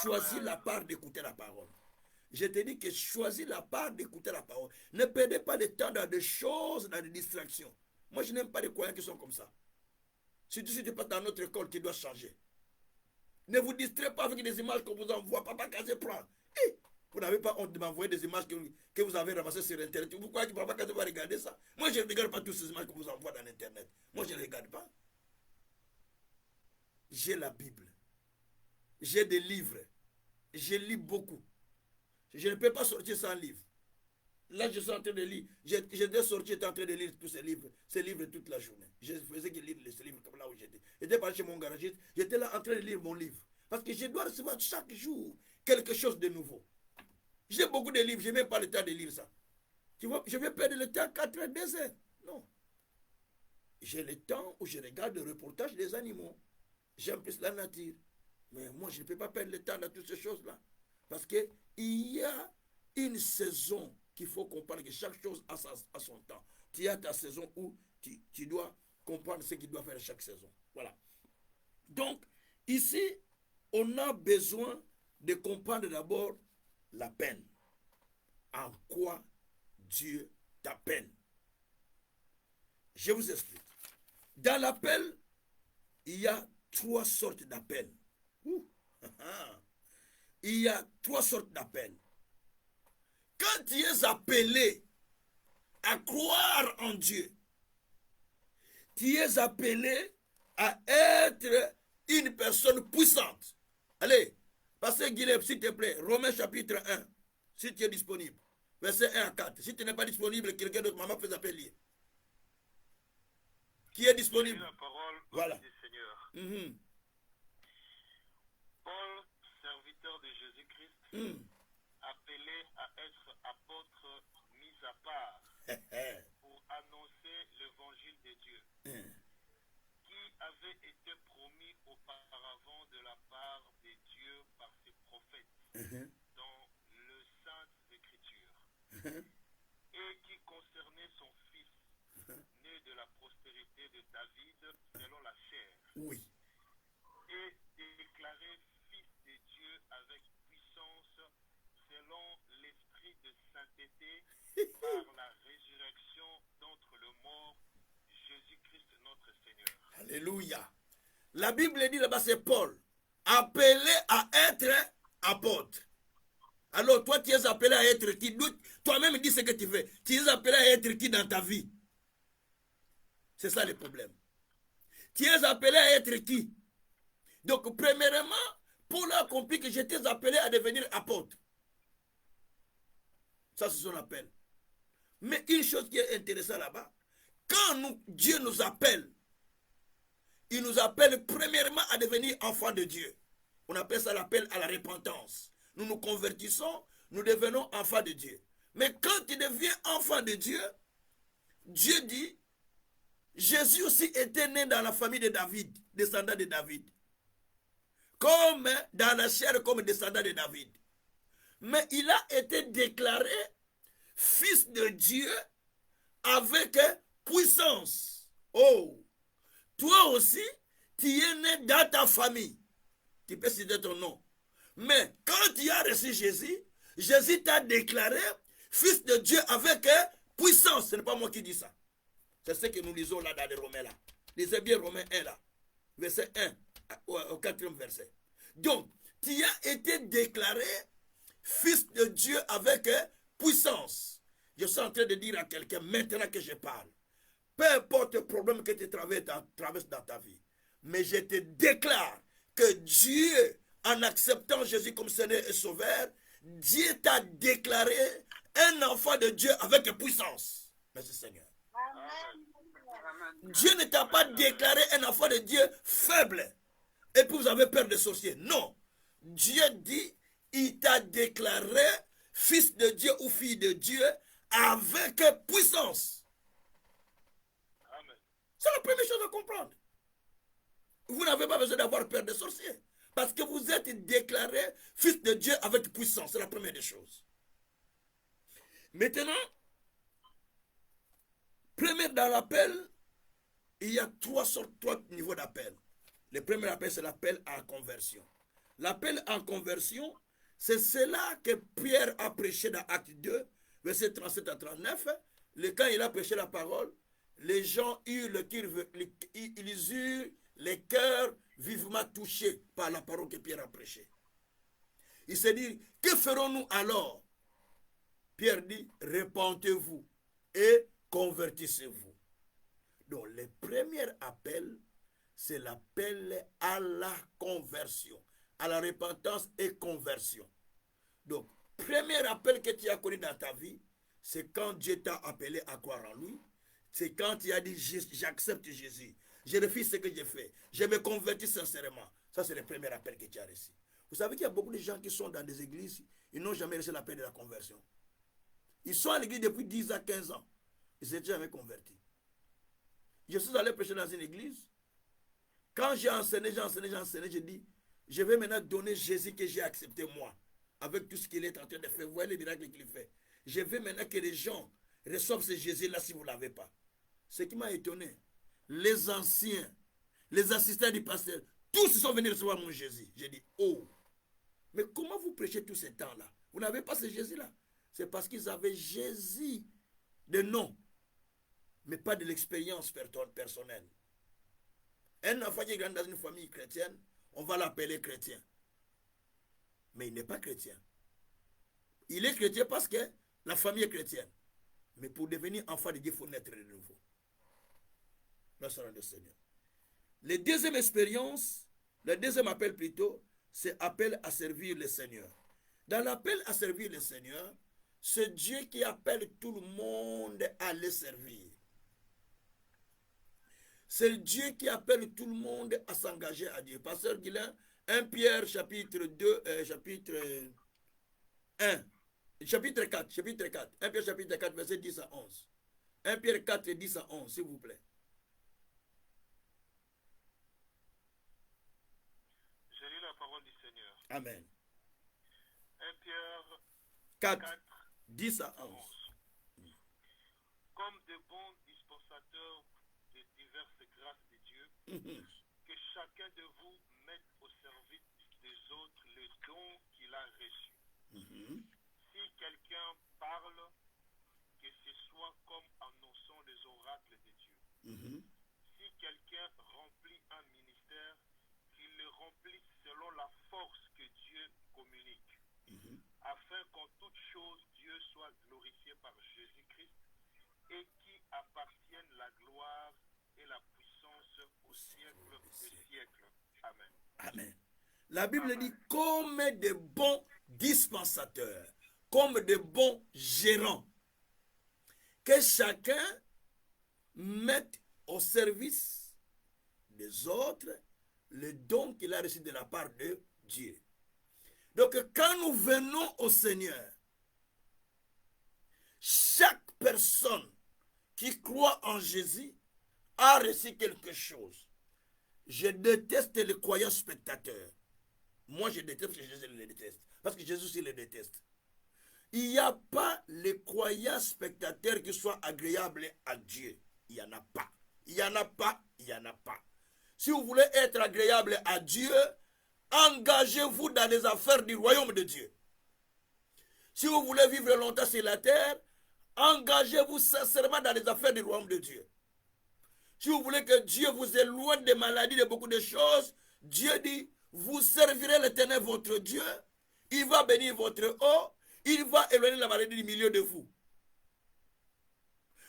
choisis la part d'écouter la parole. Je te dis que choisis la part d'écouter la parole. Ne perdez pas de temps dans des choses, dans des distractions. Moi, je n'aime pas les croyants qui sont comme ça. Si tu n'es pas dans notre école, tu dois changer. Ne vous distrayez pas avec des images qu'on vous envoie. Papa Kazé prend. Vous n'avez pas honte de m'envoyer des images que vous avez ramassées sur Internet. Vous croyez que Papa Kazé va regarder ça? Moi, je ne regarde pas toutes ces images qu'on vous envoie dans Internet. Moi, je ne les regarde pas. J'ai la Bible. J'ai des livres. Je lis beaucoup. Je ne peux pas sortir sans livre. Là, je suis en train de lire. J'étais sorti, j'étais en train de lire tous ces livres toute la journée. Je faisais que lire ces livres comme là où j'étais. J'étais parti chez mon garagiste, j'étais là en train de lire mon livre. Parce que je dois recevoir chaque jour quelque chose de nouveau. J'ai beaucoup de livres, je n'ai même pas le temps de lire ça. Tu vois, je vais perdre le temps 4 heures, 2 heures. Non. J'ai le temps où je regarde le reportage des animaux. J'aime plus la nature. Mais moi, je ne peux pas perdre le temps dans toutes ces choses-là. Parce qu'il y a une saison qu'il faut comprendre, que chaque chose a son temps. Tu as ta saison où tu dois comprendre ce qu'il doit faire chaque saison. Voilà. Donc, ici, on a besoin de comprendre d'abord l'appel. En quoi Dieu t'appelle. Je vous explique. Dans l'appel, il y a 3 sortes d'appels. Il y a 3 sortes d'appels. Quand tu es appelé à croire en Dieu, tu es appelé à être une personne puissante. Allez, Pasteur Guilhem, s'il te plaît, Romains chapitre 1, si tu es disponible. Verset 1 à 4. Si tu n'es pas disponible, quelqu'un d'autre, maman fait appeler lire. Qui est disponible? La parole voilà. Du Seigneur. Paul, serviteur de Jésus-Christ, appelé à être apôtre mis à part pour annoncer l'évangile de Dieu, qui avait été promis auparavant de la part de Dieu par ses prophètes dans le Saintes Écritures, et qui concernait son fils, né de la postérité de David selon la chair, oui, et déclaré fils de Dieu avec puissance selon l'esprit de sainteté par la résurrection d'entre le mort, Jésus-Christ notre Seigneur. Alléluia. La Bible dit là-bas, c'est Paul, appelé à être apôtre. Alors toi, tu es appelé à être qui? Toi-même, dis ce que tu veux. Tu es appelé à être qui dans ta vie? C'est ça le problème. Tu es appelé à être qui? Donc, premièrement, Paul a compris que j'étais appelé à devenir apôtre. Ça, c'est son appel. Mais une chose qui est intéressante là-bas, quand Dieu nous appelle, il nous appelle premièrement à devenir enfants de Dieu. On appelle ça l'appel à la repentance. Nous nous convertissons, nous devenons enfants de Dieu. Mais quand tu deviens enfant de Dieu, Dieu dit, Jésus aussi était né dans la famille de David, descendant de David. comme dans la chair, comme descendant de David. Mais il a été déclaré fils de Dieu avec puissance. Oh, toi aussi, tu es né dans ta famille. Tu peux citer ton nom. Mais quand tu as reçu Jésus, Jésus t'a déclaré fils de Dieu avec puissance. Ce n'est pas moi qui dis ça. C'est ce que nous lisons là dans les Romains là. Lisez bien Romains 1 là. Verset 1 au 4e verset. Donc, tu as été déclaré fils de Dieu avec puissance. Je suis en train de dire à quelqu'un maintenant que je parle. Peu importe le problème que tu traverses dans ta vie. Mais je te déclare que Dieu, en acceptant Jésus comme Seigneur et Sauveur, Dieu t'a déclaré un enfant de Dieu avec puissance. Merci Seigneur. Dieu ne t'a pas déclaré un enfant de Dieu faible. Et puis vous avez peur des sorciers. Non. Dieu dit, il t'a déclaré fils de Dieu ou fille de Dieu avec puissance. Amen. C'est la première chose à comprendre. Vous n'avez pas besoin d'avoir peur des sorciers. Parce que vous êtes déclaré fils de Dieu avec puissance. C'est la première des choses. Maintenant, premier dans l'appel, il y a trois niveaux d'appel. Le premier appel, c'est l'appel à conversion. L'appel en conversion, c'est cela que Pierre a prêché dans Acte 2, versets 37 à 39. Quand il a prêché la parole, les gens eurent les cœurs vivement touchés par la parole que Pierre a prêchée. Il s'est dit, que ferons-nous alors? Pierre dit, repentez-vous et convertissez-vous. Donc, le premier appel, c'est l'appel à la conversion, à la repentance et conversion. Donc, premier appel que tu as connu dans ta vie, c'est quand Dieu t'a appelé à croire en lui. C'est quand tu as dit, j'accepte Jésus. Je refuse ce que j'ai fait. Je me convertis sincèrement. Ça, c'est le premier appel que tu as reçu. Vous savez qu'il y a beaucoup de gens qui sont dans des églises, ils n'ont jamais reçu l'appel de la conversion. Ils sont à l'église depuis 10 à 15 ans. Ils ne s'étaient jamais convertis. Je suis allé prêcher dans une église. Quand j'ai enseigné, j'ai dit, je vais maintenant donner Jésus que j'ai accepté moi, avec tout ce qu'il est en train de faire. Vous voyez les miracles qu'il fait. Je veux maintenant que les gens reçoivent ce Jésus-là si vous ne l'avez pas. Ce qui m'a étonné, les anciens, les assistants du pasteur, tous sont venus recevoir mon Jésus. J'ai dit, oh, mais comment vous prêchez tout ce temps-là? Vous n'avez pas ce Jésus-là. C'est parce qu'ils avaient Jésus de nom, mais pas de l'expérience personnelle. Un enfant qui est grand dans une famille chrétienne, on va l'appeler chrétien. Mais il n'est pas chrétien. Il est chrétien parce que la famille est chrétienne. Mais pour devenir enfant de Dieu, il faut naître de nouveau. Merci à Dieu Seigneur. La deuxième expérience, le deuxième appel plutôt, c'est appel à servir le Seigneur. Dans l'appel à servir le Seigneur, c'est Dieu qui appelle tout le monde à le servir. C'est Dieu qui appelle tout le monde à s'engager à Dieu. Pasteur Guilain, 1 Pierre chapitre 2, chapitre 1, chapitre 4, 1 Pierre chapitre 4, verset 10 à 11. 1 Pierre 4, 10 à 11, s'il vous plaît. Je lis la parole du Seigneur. Amen. 1 Pierre 4, 4, 10 à 11. 11. Comme de bons dispensateurs des diverses grâces de Dieu, que chacun de vous mette au service des autres les dons qu'il a reçus. Si quelqu'un parle, que ce soit comme annonçant les oracles de Dieu. Si quelqu'un remplit un ministère, qu'il le remplisse selon la force que Dieu communique, afin qu'en toute chose Dieu soit glorifié par Jésus-Christ, et qui appartienne la gloire et la puissance au siècle des siècles. Amen. Amen. La Bible dit comme de bons dispensateurs, comme de bons gérants, que chacun mette au service des autres le don qu'il a reçu de la part de Dieu. Donc quand nous venons au Seigneur, chaque personne qui croit en Jésus a reçu quelque chose. Je déteste les croyants spectateurs. Moi, je déteste parce que Jésus le déteste. Parce que Jésus aussi le déteste. Il n'y a pas les croyants spectateurs qui soient agréables à Dieu. Il n'y en a pas. Il n'y en a pas. Il n'y en a pas. Si vous voulez être agréable à Dieu, engagez-vous dans les affaires du royaume de Dieu. Si vous voulez vivre longtemps sur la terre, engagez-vous sincèrement dans les affaires du royaume de Dieu. Si vous voulez que Dieu vous éloigne des maladies, de beaucoup de choses, Dieu dit, vous servirez l'Éternel votre Dieu, il va bénir votre eau, il va éloigner la maladie du milieu de vous.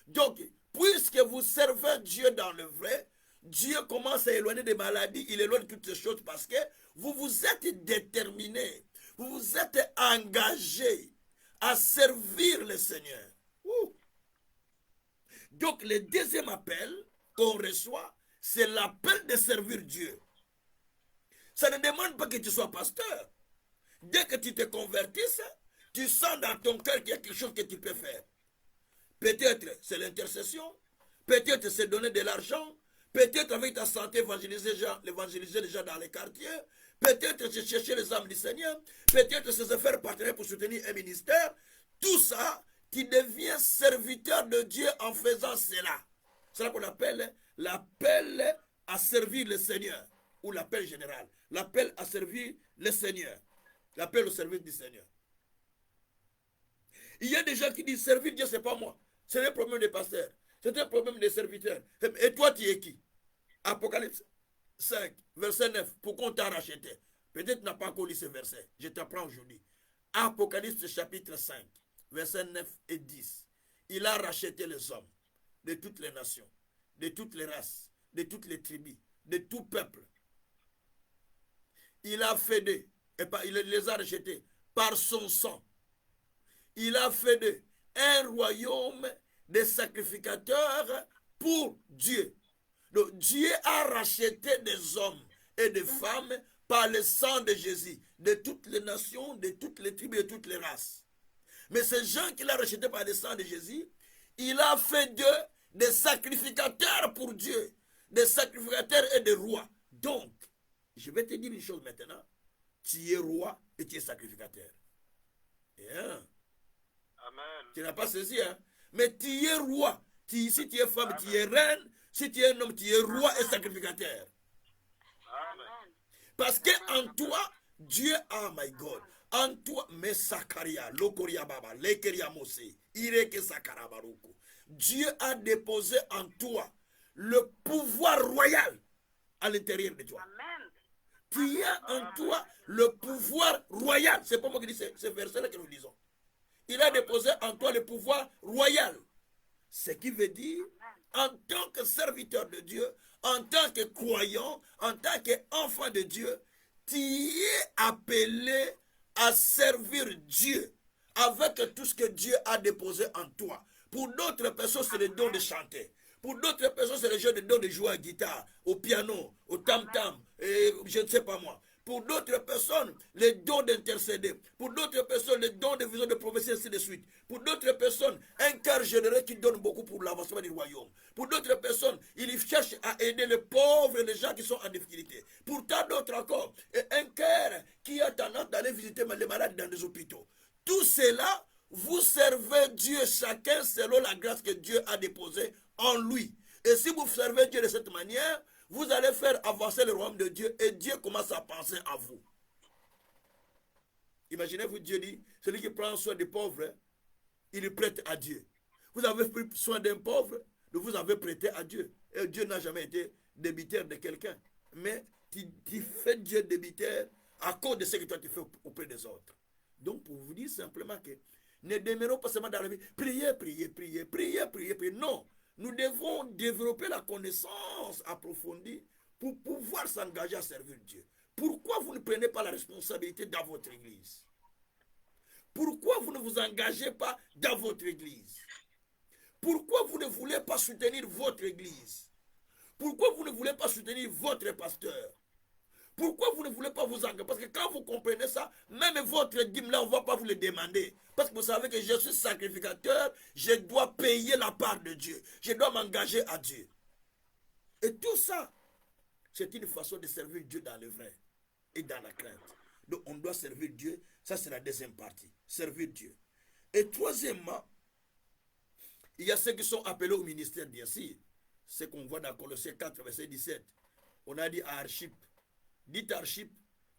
Donc, puisque vous servez Dieu dans le vrai, Dieu commence à éloigner des maladies, il éloigne toutes ces choses parce que vous vous êtes déterminé, vous vous êtes engagé à servir le Seigneur. Ouh. Donc, le deuxième appel qu'on reçoit, c'est l'appel de servir Dieu. Ça ne demande pas que tu sois pasteur. Dès que tu te convertisses, tu sens dans ton cœur qu'il y a quelque chose que tu peux faire. Peut-être c'est l'intercession, peut-être c'est donner de l'argent, peut-être avec ta santé évangéliser les gens dans les quartiers, peut-être c'est chercher les âmes du Seigneur, peut-être c'est se faire partenaire pour soutenir un ministère. Tout ça, tu deviens serviteur de Dieu en faisant cela. C'est ça qu'on appelle l'appel à servir le Seigneur, ou l'appel général. L'appel à servir le Seigneur. L'appel au service du Seigneur. Il y a des gens qui disent servir Dieu, ce n'est pas moi. C'est un problème des pasteurs. C'est un problème des serviteurs. Et toi, tu es qui? Apocalypse 5, verset 9. Pourquoi on t'a racheté? Peut-être tu n'as pas encore lu ce verset. Je t'apprends aujourd'hui. Apocalypse chapitre 5, verset 9 et 10. Il a racheté les hommes de toutes les nations, de toutes les races, de toutes les tribus, de tout peuple. Il a fait d'eux, il les a rachetés par son sang. Il a fait d'eux un royaume de sacrificateurs pour Dieu. Donc Dieu a racheté des hommes et des femmes par le sang de Jésus, de toutes les nations, de toutes les tribus, de toutes les races. Mais ces gens qu'il a rachetés par le sang de Jésus, il a fait d'eux des sacrificateurs pour Dieu, des sacrificateurs et des rois. Donc, je vais te dire une chose maintenant. Tu es roi et tu es sacrificateur. Yeah. Amen. Tu n'as pas saisi, hein? Mais tu es roi. Si tu es femme, tu es reine. Si tu es un homme, tu es roi et sacrificateur. Amen. Parce que en toi, Dieu, oh my God, en toi, mais Sakaria, Lokoria Baba, Lekeria Mose, Ireke Sakarabaruko. Dieu a déposé en toi le pouvoir royal à l'intérieur de toi. Amen. Tu as en toi le pouvoir royal. C'est pas moi qui dis ce verset-là que nous lisons. Il a déposé en toi le pouvoir royal. Ce qui veut dire, en tant que serviteur de Dieu, en tant que croyant, en tant qu'enfant de Dieu, tu es appelé à servir Dieu avec tout ce que Dieu a déposé en toi. Pour d'autres personnes, c'est le don de chanter. Pour d'autres personnes, c'est le don de jouer à guitare, au piano, au tam-tam, et je ne sais pas moi. Pour d'autres personnes, le don d'intercéder. Pour d'autres personnes, le don de vision de prophétie, ainsi de suite. Pour d'autres personnes, un cœur généreux qui donne beaucoup pour l'avancement du royaume. Pour d'autres personnes, il cherche à aider les pauvres et les gens qui sont en difficulté. Pour tant d'autres encore, un cœur qui a tendance d'aller visiter les malades dans des hôpitaux. Tout cela, vous servez Dieu chacun selon la grâce que Dieu a déposée en lui. Et si vous servez Dieu de cette manière, vous allez faire avancer le royaume de Dieu et Dieu commence à penser à vous. Imaginez-vous, Dieu dit, celui qui prend soin des pauvres, il est prête à Dieu. Vous avez pris soin d'un pauvre, donc vous avez prêté à Dieu. Et Dieu n'a jamais été débiteur de quelqu'un. Mais tu fais Dieu débiteur à cause de ce que toi tu fais auprès des autres. Donc pour vous dire simplement que ne demeurons pas seulement dans la vie, priez, priez, priez, priez, priez, priez. Non. Nous devons développer la connaissance approfondie pour pouvoir s'engager à servir Dieu. Pourquoi vous ne prenez pas la responsabilité dans votre église? Pourquoi vous ne vous engagez pas dans votre église? Pourquoi vous ne voulez pas soutenir votre église? Pourquoi vous ne voulez pas soutenir votre pasteur? Pourquoi vous ne voulez pas vous engager? Parce que quand vous comprenez ça, même votre dîme là, on ne va pas vous le demander. Parce que vous savez que je suis sacrificateur, je dois payer la part de Dieu. Je dois m'engager à Dieu. Et tout ça, c'est une façon de servir Dieu dans le vrai et dans la crainte. Donc on doit servir Dieu. Ça, c'est la deuxième partie. Servir Dieu. Et troisièmement, il y a ceux qui sont appelés au ministère, bien sûr. Ce qu'on voit dans Colossiens 4, verset 17. On a dit à Archip, dites Archip,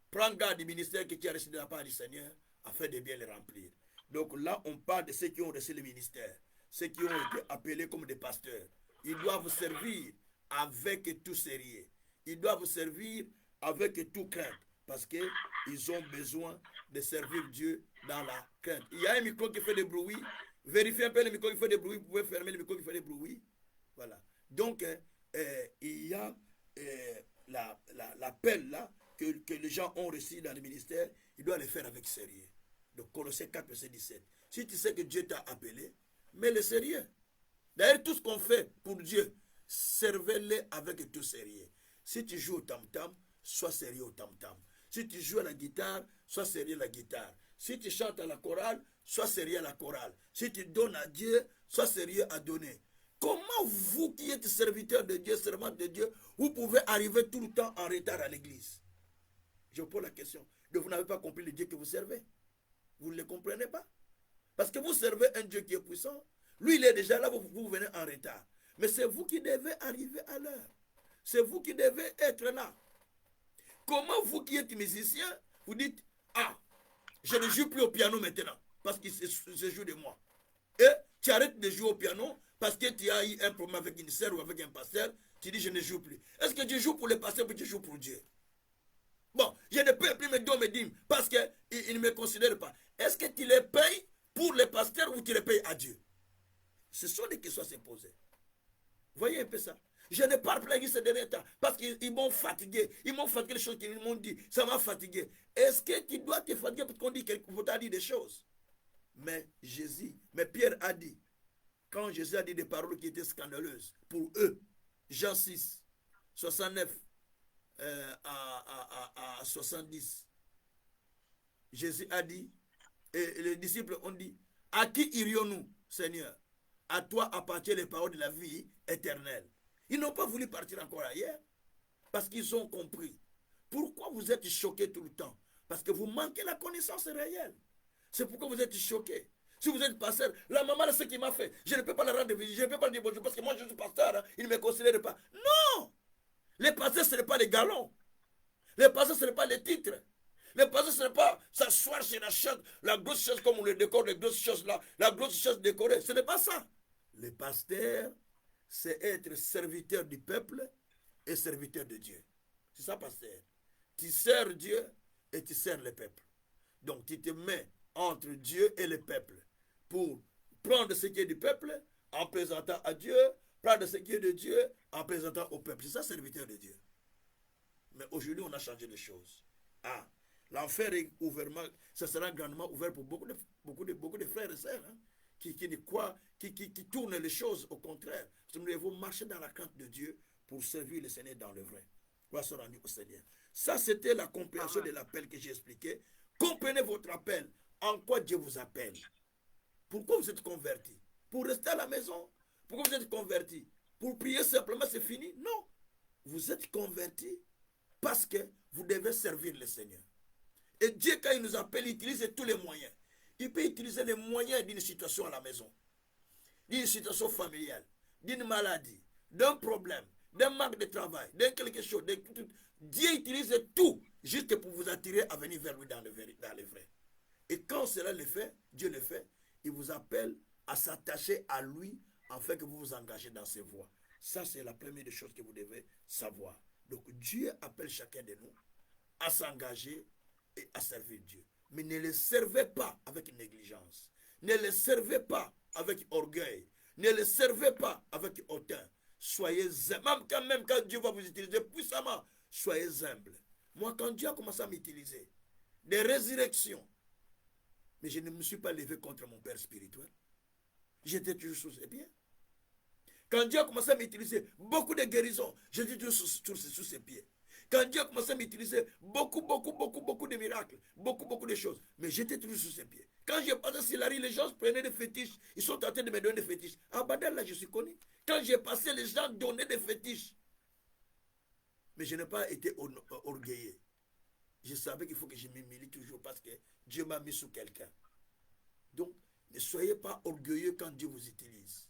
prends garde du ministère qui a reçu de la part du Seigneur, afin de bien le remplir. Donc là, on parle de ceux qui ont reçu le ministère, ceux qui ont été appelés comme des pasteurs. Ils doivent servir avec tout sérieux. Ils doivent servir avec tout crainte, parce qu'ils ont besoin de servir Dieu dans la crainte. Il y a un micro qui fait des bruits. Vérifiez un peu le micro qui fait des bruits. Vous pouvez fermer le micro qui fait des bruits. Voilà. Donc, il y a l'appel là que les gens ont reçu dans le ministère. Ils doivent le faire avec sérieux. Donc, Colossiens 4, verset 17. Si tu sais que Dieu t'a appelé, mets le sérieux. D'ailleurs, tout ce qu'on fait pour Dieu, servez-le avec tout sérieux. Si tu joues au tam-tam, sois sérieux au tam-tam. Si tu joues à la guitare, sois sérieux à la guitare. Si tu chantes à la chorale, sois sérieux à la chorale. Si tu donnes à Dieu, sois sérieux à donner. Comment vous qui êtes serviteur de Dieu, servant de Dieu, vous pouvez arriver tout le temps en retard à l'église? Je vous pose la question. Donc vous n'avez pas compris le Dieu que vous servez. Vous ne le comprenez pas. Parce que vous servez un Dieu qui est puissant. Lui, il est déjà là, vous venez en retard. Mais c'est vous qui devez arriver à l'heure. C'est vous qui devez être là. Comment vous qui êtes musicien, vous dites, ah, je ne joue plus au piano maintenant, parce qu'il se joue de moi. Et tu arrêtes de jouer au piano, parce que tu as eu un problème avec une sœur ou avec un pasteur, tu dis, je ne joue plus. Est-ce que tu joues pour le pasteur ou tu joues pour Dieu? Bon, je ne paye plus mes dons, mes dîmes, parce qu'ils ne me considèrent pas. Est-ce que tu les payes pour le pasteur ou tu les payes à Dieu? Ce sont des questions à se poser. Voyez un peu ça. Je ne parle plus avec ces derniers temps parce qu'ils m'ont fatigué. Ils m'ont fatigué les choses qu'ils m'ont dit. Ça m'a fatigué. Est-ce que tu dois te fatiguer parce qu'on t'a dit des choses? Mais Pierre a dit, quand Jésus a dit des paroles qui étaient scandaleuses pour eux, Jean 6, 69 à 70, Jésus a dit, et les disciples ont dit, à qui irions-nous, Seigneur? À toi appartiennent les paroles de la vie éternelle. Ils n'ont pas voulu partir encore ailleurs parce qu'ils ont compris. Pourquoi vous êtes choqués tout le temps? Parce que vous manquez la connaissance réelle. C'est pourquoi vous êtes choqués. Si vous êtes pasteur, la maman, ce qu'il m'a fait, je ne peux pas la rendre visite, je ne peux pas lui dire bonjour parce que moi je suis pasteur, hein, il ne me considère pas. Non! Les pasteurs, ce n'est pas les galons. Les pasteurs, ce n'est pas les titres. Les pasteurs, ce n'est pas s'asseoir sur la chaise, la grosse chaise comme on le décore, les grosses choses là, la grosse chaise décorée. Ce n'est pas ça. Le pasteur, c'est être serviteur du peuple et serviteur de Dieu. C'est ça, pasteur. Tu sers Dieu et tu sers le peuple. Donc, tu te mets entre Dieu et le peuple pour prendre ce qui est du peuple en présentant à Dieu, prendre ce qui est de Dieu en présentant au peuple. C'est ça, serviteur de Dieu. Mais aujourd'hui, on a changé les choses. Ah, l'enfer est ouvertement, ça sera grandement ouvert pour beaucoup de frères et sœurs, hein, qui croient, qui tournent les choses au contraire. Nous devons marcher dans la crainte de Dieu pour servir le Seigneur dans le vrai. On va se rendre au Seigneur. Ça, c'était la compréhension de l'appel que j'ai expliqué. Comprenez votre appel. En quoi Dieu vous appelle? Pourquoi vous êtes convertis? Pour rester à la maison? Pourquoi vous êtes convertis? Pour prier simplement, c'est fini? Non. Vous êtes convertis parce que vous devez servir le Seigneur. Et Dieu, quand il nous appelle, il utilise tous les moyens. Il peut utiliser les moyens d'une situation à la maison, d'une situation familiale, d'une maladie, d'un problème, d'un manque de travail, d'un quelque chose. Dieu utilise tout juste pour vous attirer à venir vers lui dans le vrai. Et quand cela le fait, Dieu le fait, il vous appelle à s'attacher à lui afin que vous vous engagez dans ses voies. Ça, c'est la première des choses que vous devez savoir. Donc, Dieu appelle chacun de nous à s'engager et à servir Dieu. Mais ne le servez pas avec négligence. Ne le servez pas avec orgueil. Ne le servez pas avec hautain. Soyez humble. Même quand Dieu va vous utiliser puissamment, soyez humble. Moi, quand Dieu a commencé à m'utiliser, des résurrections, mais je ne me suis pas levé contre mon père spirituel. J'étais toujours sous ses pieds. Quand Dieu a commencé à m'utiliser, beaucoup de guérisons, j'étais toujours sous ses pieds. Quand Dieu a commencé à m'utiliser, beaucoup de miracles, beaucoup de choses. Mais j'étais toujours sous ses pieds. Quand j'ai passé sur la rue, les gens prenaient des fétiches. Ils sont en train de me donner des fétiches. À Badal, là, je suis connu. Quand j'ai passé, les gens donnaient des fétiches. Mais je n'ai pas été orgueilleux. je savais qu'il faut que je m'humilie toujours parce que Dieu m'a mis sous quelqu'un. Donc, ne soyez pas orgueilleux quand Dieu vous utilise.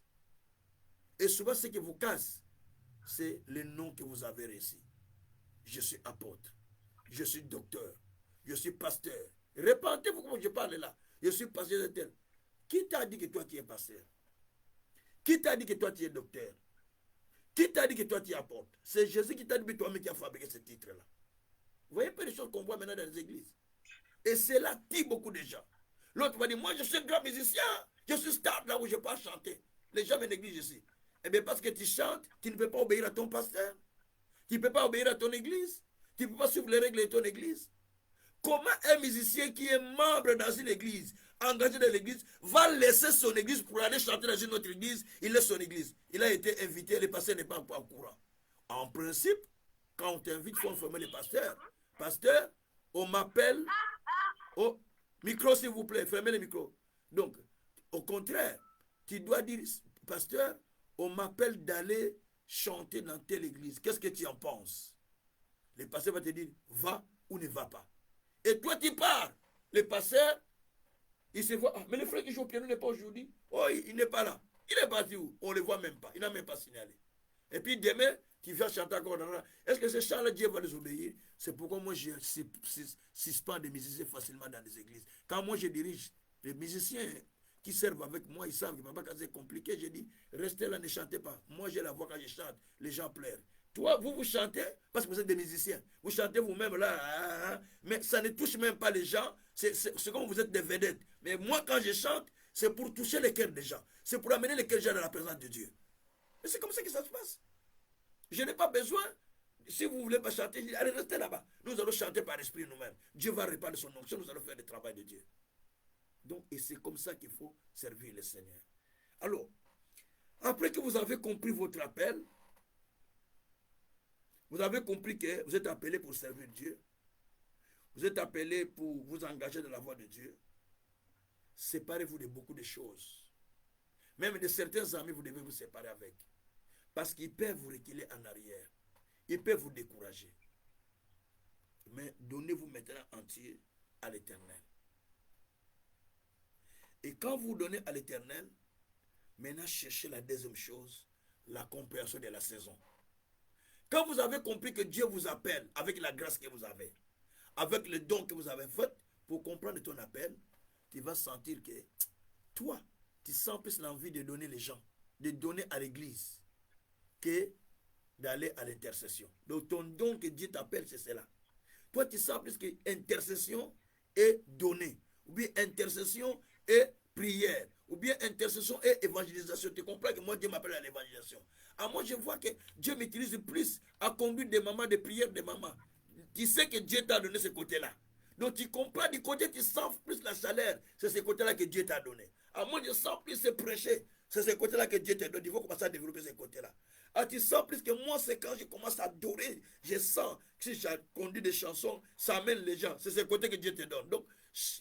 Et souvent, ce qui vous casse, c'est le nom que vous avez reçu. Je suis apôtre, je suis docteur, je suis pasteur. Répentez-vous comme je parle là. Je suis pasteur de tel. Qui t'a dit que toi tu es pasteur? Qui t'a dit que toi tu es docteur? Qui t'a dit que toi tu es apôtre? C'est Jésus qui t'a dit que toi-même qui a fabriqué ce titre-là. Vous voyez pas les choses qu'on voit maintenant dans les églises. Et cela tue beaucoup de gens. L'autre va dire, moi je suis un grand musicien, je suis star là où je peux chanter. Les gens me négligent ici. Eh bien parce que tu chantes, tu ne peux pas obéir à ton pasteur. Tu ne peux pas obéir à ton église. Tu ne peux pas suivre les règles de ton église. Comment un musicien qui est membre dans une église, engagé dans l'église, va laisser son église pour aller chanter dans une autre église? Il laisse son église. Il a été invité, le pasteur n'est pas encore au courant. En principe, quand on t'invite, il faut informer le pasteur. Pasteur, on m'appelle. Oh, micro s'il vous plaît, fermez le micro. Donc, au contraire, tu dois dire, pasteur, on m'appelle d'aller chanter dans telle église. Qu'est-ce que tu en penses? Le pasteur va te dire, va ou ne va pas. Et toi, tu pars. Le pasteur, il se voit, ah, mais le frère qui joue au piano n'est pas aujourd'hui. Oh, il n'est pas là. Il est parti où? On ne le voit même pas. Il n'a même pas signalé. Et puis demain, tu viens chanter encore. Est-ce que ces chants-là, Dieu va les obéir? C'est pourquoi moi, je suspends des musiciens facilement dans les églises. Quand moi, je dirige les musiciens qui servent avec moi, ils savent que quand c'est compliqué, je dis, restez là, ne chantez pas. Moi, j'ai la voix quand je chante, les gens pleurent. Toi, vous chantez parce que vous êtes des musiciens. Vous chantez vous-même là, mais ça ne touche même pas les gens. C'est comme vous êtes des vedettes. Mais moi, quand je chante, c'est pour toucher les cœurs des gens. C'est pour amener les cœurs des gens dans la présence de Dieu. Et c'est comme ça que ça se passe. Je n'ai pas besoin. Si vous ne voulez pas chanter, allez, restez là-bas. Nous allons chanter par esprit nous-mêmes. Dieu va répandre son onction, nous allons faire le travail de Dieu. Donc, et c'est comme ça qu'il faut servir le Seigneur. Alors, après que vous avez compris votre appel, vous avez compris que vous êtes appelé pour servir Dieu. Vous êtes appelé pour vous engager dans la voie de Dieu. Séparez-vous de beaucoup de choses. Même de certains amis, vous devez vous séparer avec. Parce qu'ils peuvent vous reculer en arrière. Ils peuvent vous décourager. Mais donnez-vous maintenant entier à l'Éternel. Et quand vous donnez à l'Éternel, maintenant cherchez la deuxième chose, la compréhension de la saison. Quand vous avez compris que Dieu vous appelle avec la grâce que vous avez, avec le don que vous avez fait, pour comprendre ton appel, tu vas sentir que toi, tu sens plus l'envie de donner les gens, de donner à l'église, que d'aller à l'intercession. Donc ton don que Dieu t'appelle, c'est cela. Toi, tu sens plus que intercession et donner, ou bien intercession et prière, ou bien intercession et évangélisation. Tu comprends que moi, Dieu m'appelle à l'évangélisation. À moi, je vois que Dieu m'utilise plus à conduire des mamans, des prières des mamans. Tu sais que Dieu t'a donné ce côté-là. Donc tu comprends du côté, tu sens plus la chaleur. C'est ce côté-là que Dieu t'a donné. À moi, je sens plus se prêcher. C'est ce côté-là que Dieu t'a donné. Il faut commencer à développer ce côté-là. Ah, tu sens plus que moi, c'est quand je commence à adorer. Je sens que si je conduis des chansons, ça amène les gens. C'est ce côté que Dieu te donne. Donc,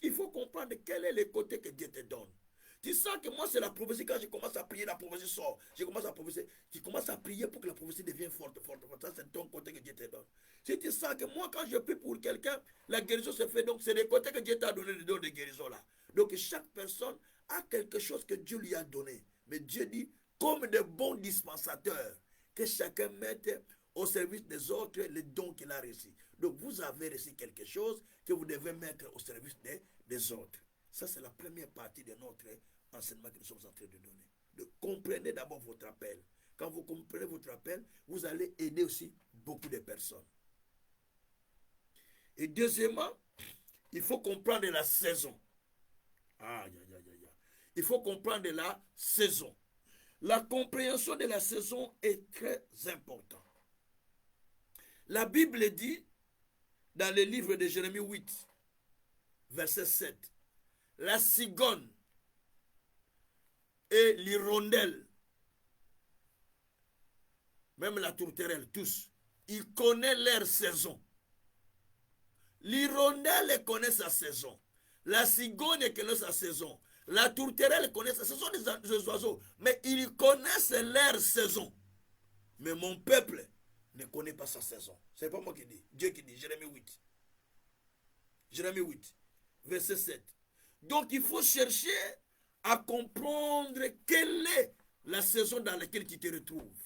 il faut comprendre quel est le côté que Dieu te donne. Tu sens que moi, c'est la prophétie. Quand je commence à prier, la prophétie sort. Je commence à prophétiser. Tu commences à prier pour que la prophétie devienne forte, forte, forte. Ça, c'est ton côté que Dieu te donne. Si tu sens que moi, quand je prie pour quelqu'un, la guérison se fait. Donc, c'est le côté que Dieu t'a donné, le don de guérison là. Donc, chaque personne a quelque chose que Dieu lui a donné. Mais Dieu dit, comme de bons dispensateurs, que chacun mette au service des autres les dons qu'il a reçus. Donc, vous avez reçu quelque chose que vous devez mettre au service des autres. Ça, c'est la première partie de notre enseignement que nous sommes en train de donner. Donc, comprenez d'abord votre appel. Quand vous comprenez votre appel, vous allez aider aussi beaucoup de personnes. Et deuxièmement, il faut comprendre la saison. Il faut comprendre la saison. La compréhension de la saison est très importante. La Bible dit, dans le livre de Jérémie 8, verset 7, la cigogne et l'hirondelle, même la tourterelle, tous, ils connaissent leur saison. L'hirondelle connaît sa saison. La cigogne connaît sa saison. La tourterelle connaît sa saison. Ce sont des oiseaux. Mais ils connaissent leur saison. Mais mon peuple ne connaît pas sa saison. Ce n'est pas moi qui dis. Dieu qui dit. Jérémie 8. Jérémie 8, verset 7. Donc il faut chercher à comprendre quelle est la saison dans laquelle tu te retrouves.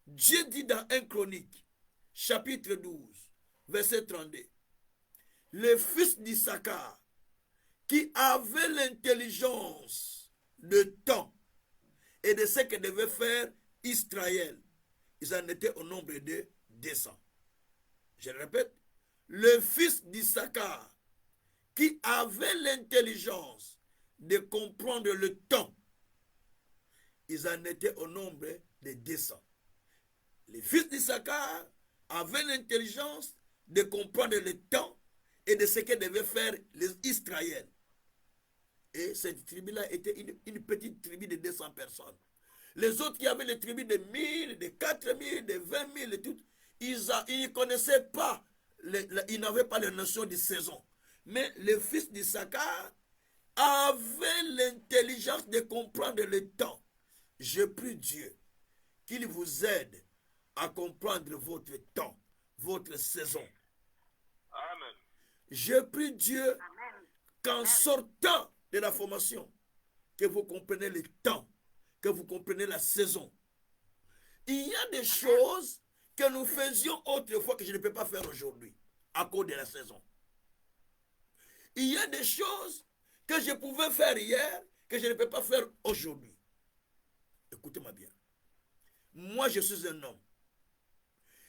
Dieu dit dans 1 Chronique, chapitre 12, verset 32, les fils d'Issachar qui avaient l'intelligence de temps et de ce que devait faire Israël, ils en étaient au nombre de 200. Je répète, le fils d'Issachar qui avaient l'intelligence de comprendre le temps, ils en étaient au nombre de 200. Les fils d'Issachar avaient l'intelligence de comprendre le temps et de ce que devaient faire les Israël. Et cette tribu-là était une petite tribu de 200 personnes. Les autres qui avaient les tribus de 1000, de 4000, de 20 000 et tout, ils ne connaissaient pas, ils n'avaient pas la notion de saison. Mais les fils d'Issachar avaient l'intelligence de comprendre le temps. Je prie Dieu qu'il vous aide à comprendre votre temps, votre saison. Amen. Je prie Dieu qu'en sortant de la formation, que vous compreniez le temps, que vous compreniez la saison. Il y a des choses que nous faisions autrefois que je ne peux pas faire aujourd'hui à cause de la saison. Il y a des choses que je pouvais faire hier que je ne peux pas faire aujourd'hui. Écoutez-moi bien. Moi, je suis un homme.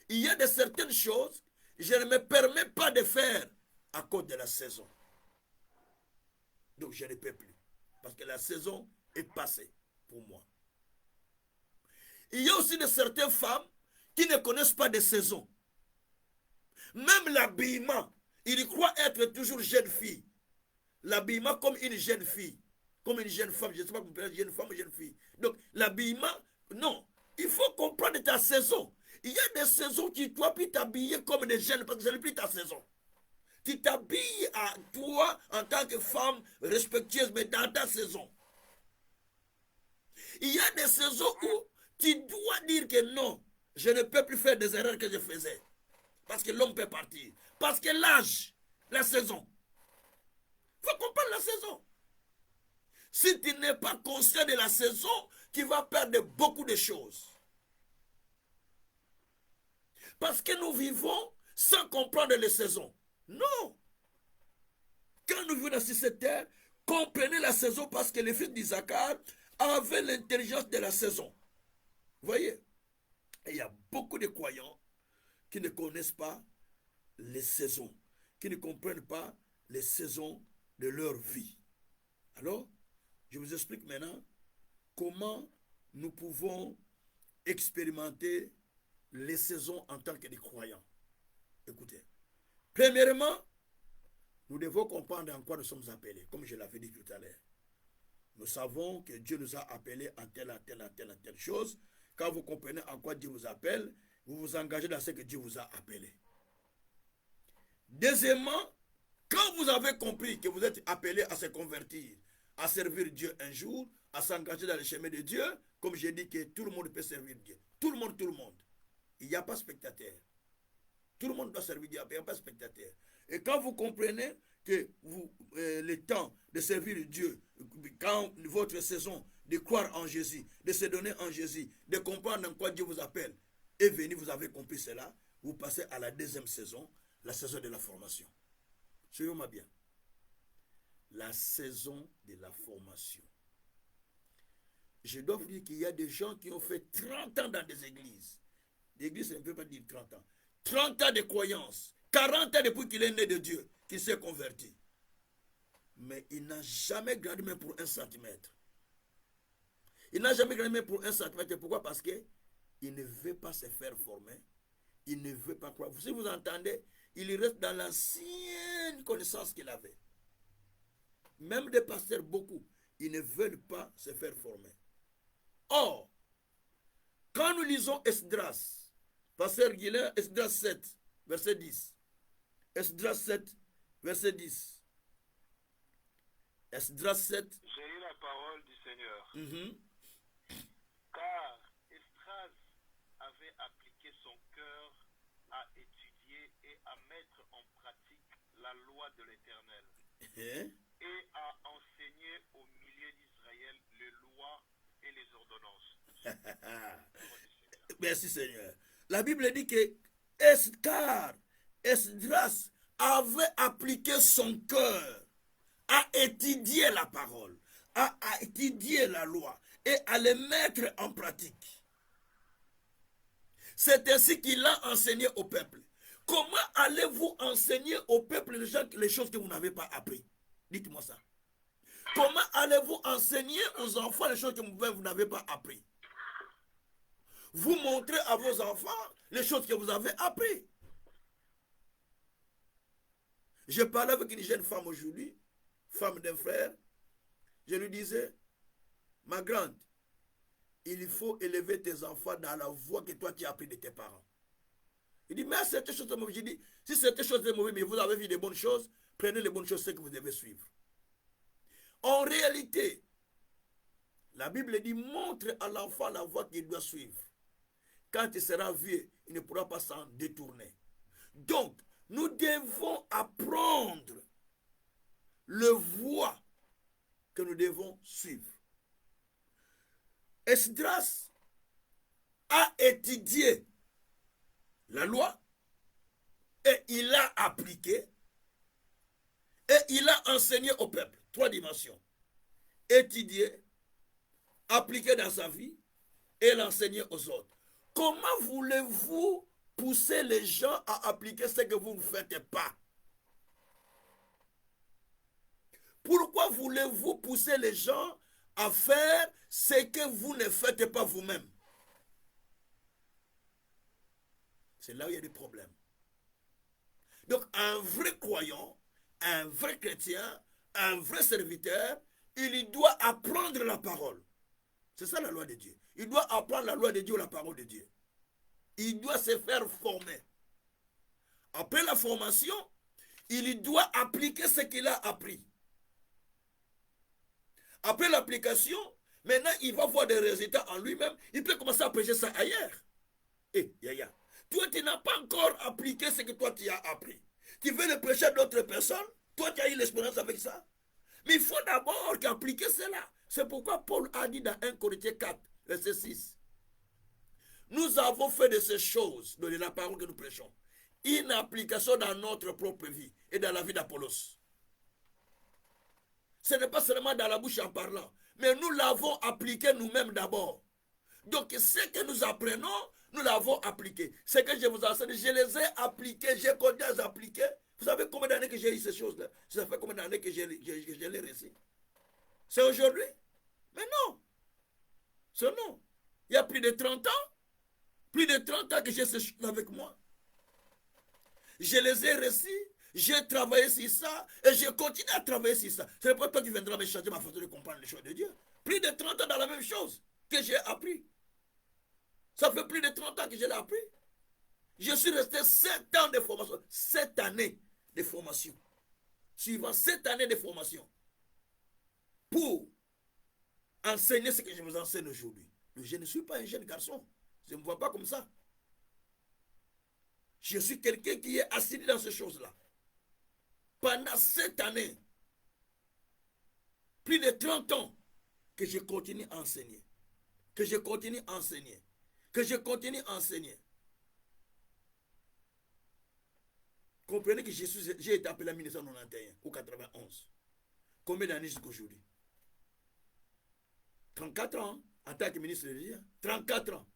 Il y a de certaines choses que je ne me permets pas de faire à cause de la saison. Donc, je ne peux plus. Parce que la saison est passée pour moi. Il y a aussi de certaines femmes qui ne connaissent pas de saison. Même l'habillement, ils croient être toujours jeune fille. L'habillement comme une jeune fille, comme une jeune femme. Je ne sais pas comment on peut dire jeune femme ou jeune fille. Donc, l'habillement, non. Il faut comprendre ta saison. Il y a des saisons qui doivent plus t'habiller comme des jeunes parce que ce n'est plus ta saison. Tu t'habilles à toi en tant que femme respectueuse, mais dans ta saison. Il y a des saisons où tu dois dire que non, je ne peux plus faire des erreurs que je faisais. Parce que l'homme peut partir. Parce que l'âge, la saison. Il faut comprendre la saison. Si tu n'es pas conscient de la saison, tu vas perdre beaucoup de choses. Parce que nous vivons sans comprendre les saisons. Non. Quand nous vivons dans cette terre, comprenez la saison parce que les fils d'Issachar avaient l'intelligence de la saison. Vous voyez? Et il y a beaucoup de croyants qui ne connaissent pas les saisons, qui ne comprennent pas les saisons de leur vie. Alors, je vous explique maintenant comment nous pouvons expérimenter les saisons en tant que des croyants. Écoutez, premièrement, nous devons comprendre en quoi nous sommes appelés, comme je l'avais dit tout à l'heure. Nous savons que Dieu nous a appelés en telle chose. Quand vous comprenez en quoi Dieu vous appelle, vous vous engagez dans ce que Dieu vous a appelé. Deuxièmement, quand vous avez compris que vous êtes appelé à se convertir, à servir Dieu un jour, à s'engager dans le chemin de Dieu, comme j'ai dit que tout le monde peut servir Dieu. Tout le monde. Il n'y a pas spectateur. Tout le monde doit servir Dieu, il n'y a pas spectateur. Et quand vous comprenez que le temps de servir Dieu, quand votre saison de croire en Jésus, de se donner en Jésus, de comprendre en quoi Dieu vous appelle, est venu, vous avez compris cela, vous passez à la deuxième saison, la saison de la formation. Suivez-moi bien. La saison de la formation. Je dois vous dire qu'il y a des gens qui ont fait 30 ans dans des églises. L'église, ça ne peut pas dire 30 ans. 30 ans de croyance. 40 ans depuis qu'il est né de Dieu, qu'il s'est converti. Mais il n'a jamais gradé même pour 1 centimètre. Il n'a jamais gradé même pour 1 centimètre. Pourquoi? Parce qu'il ne veut pas se faire former. Il ne veut pas croire. Si vous entendez, il reste dans l'ancienne connaissance qu'il avait. Même des pasteurs, beaucoup, ils ne veulent pas se faire former. Or, quand nous lisons Esdras, pasteur Guilain, Esdras 7, verset 10. Esdras 7, verset 10. Esdras 7. J'ai eu la parole du Seigneur. Car Esdras avait appliqué son cœur à étudier et à mettre en pratique la loi loi de l'Éternel Hein? et a enseigné au milieu d'Israël les lois et les ordonnances. Merci Seigneur. La Bible dit que Esdras avait appliqué son cœur à étudier la parole, à étudier la loi et à les mettre en pratique. C'est ainsi qu'il a enseigné au peuple. Comment allez-vous enseigner au peuple les choses que vous n'avez pas appris? Dites-moi ça. Comment allez-vous enseigner aux enfants les choses que vous n'avez pas appris? Vous montrez à vos enfants les choses que vous avez appris. Je parlais avec une jeune femme aujourd'hui, femme d'un frère. Je lui disais, ma grande, il faut élever tes enfants dans la voie que toi tu as appris de tes parents. Il dit, mais cette chose est mauvaise. Je dis, si cette chose est mauvaise, mais vous avez vu des bonnes choses, prenez les bonnes choses, c'est que vous devez suivre. En réalité, la Bible dit, montre à l'enfant la voie qu'il doit suivre. Quand il sera vieux, il ne pourra pas s'en détourner. Donc, nous devons apprendre le voie que nous devons suivre. Esdras a étudié la loi et il l'a appliquée et il a enseigné au peuple. 3 dimensions. Étudier, appliquer dans sa vie et l'enseigner aux autres. Comment voulez-vous pousser les gens à appliquer ce que vous ne faites pas? Pourquoi voulez-vous pousser les gens à faire ce que vous ne faites pas vous-même? C'est là où il y a des problèmes. Donc un vrai croyant, un vrai chrétien, un vrai serviteur, il doit apprendre la parole. C'est ça la loi de Dieu. Il doit apprendre la loi de Dieu, la parole de Dieu. Il doit se faire former. Après la formation, il doit appliquer ce qu'il a appris. Après l'application, maintenant il va voir des résultats en lui-même. Il peut commencer à prêcher ça ailleurs. Yaya, toi tu n'as pas encore appliqué ce que toi tu as appris. Tu veux le prêcher à d'autres personnes. Toi tu as eu l'expérience avec ça. Mais il faut d'abord qu'appliquer cela. C'est pourquoi Paul a dit dans 1 Corinthiens 4, verset 6. Nous avons fait de ces choses, de la parole que nous prêchons, une application dans notre propre vie et dans la vie d'Apollos. Ce n'est pas seulement dans la bouche en parlant, mais nous l'avons appliqué nous-mêmes d'abord. Donc ce que nous apprenons, nous l'avons appliqué. Ce que je vous enseigne, je les ai appliqués, j'ai continué à les appliquer. Vous savez combien d'années que j'ai eu ces choses-là? Ça fait combien d'années que je les réussi? C'est aujourd'hui? Mais non. C'est non. Il y a plus de 30 ans. Plus de 30 ans que j'ai ces choses avec moi. Je les ai réussis. J'ai travaillé sur ça. Et je continue à travailler sur ça. Ce n'est pas toi qui viendras me changer ma façon de comprendre les choses de Dieu. Plus de 30 ans dans la même chose que j'ai appris. Ça fait plus de 30 ans que je l'ai appris. Je suis resté 7 ans de formation. 7 années de formation. Suivant 7 années de formation. Pour enseigner ce que je vous enseigne aujourd'hui. Je ne suis pas un jeune garçon. Je ne me vois pas comme ça. Je suis quelqu'un qui est assis dans ces choses-là. Pendant 7 années, plus de 30 ans, que je continue à enseigner. Que je continue à enseigner. Que je continue à enseigner. Comprenez que j'ai été appelé en 1991 ou 91. Combien d'années jusqu'à aujourd'hui? 34 ans en tant que ministre de Dieu. 34 ans.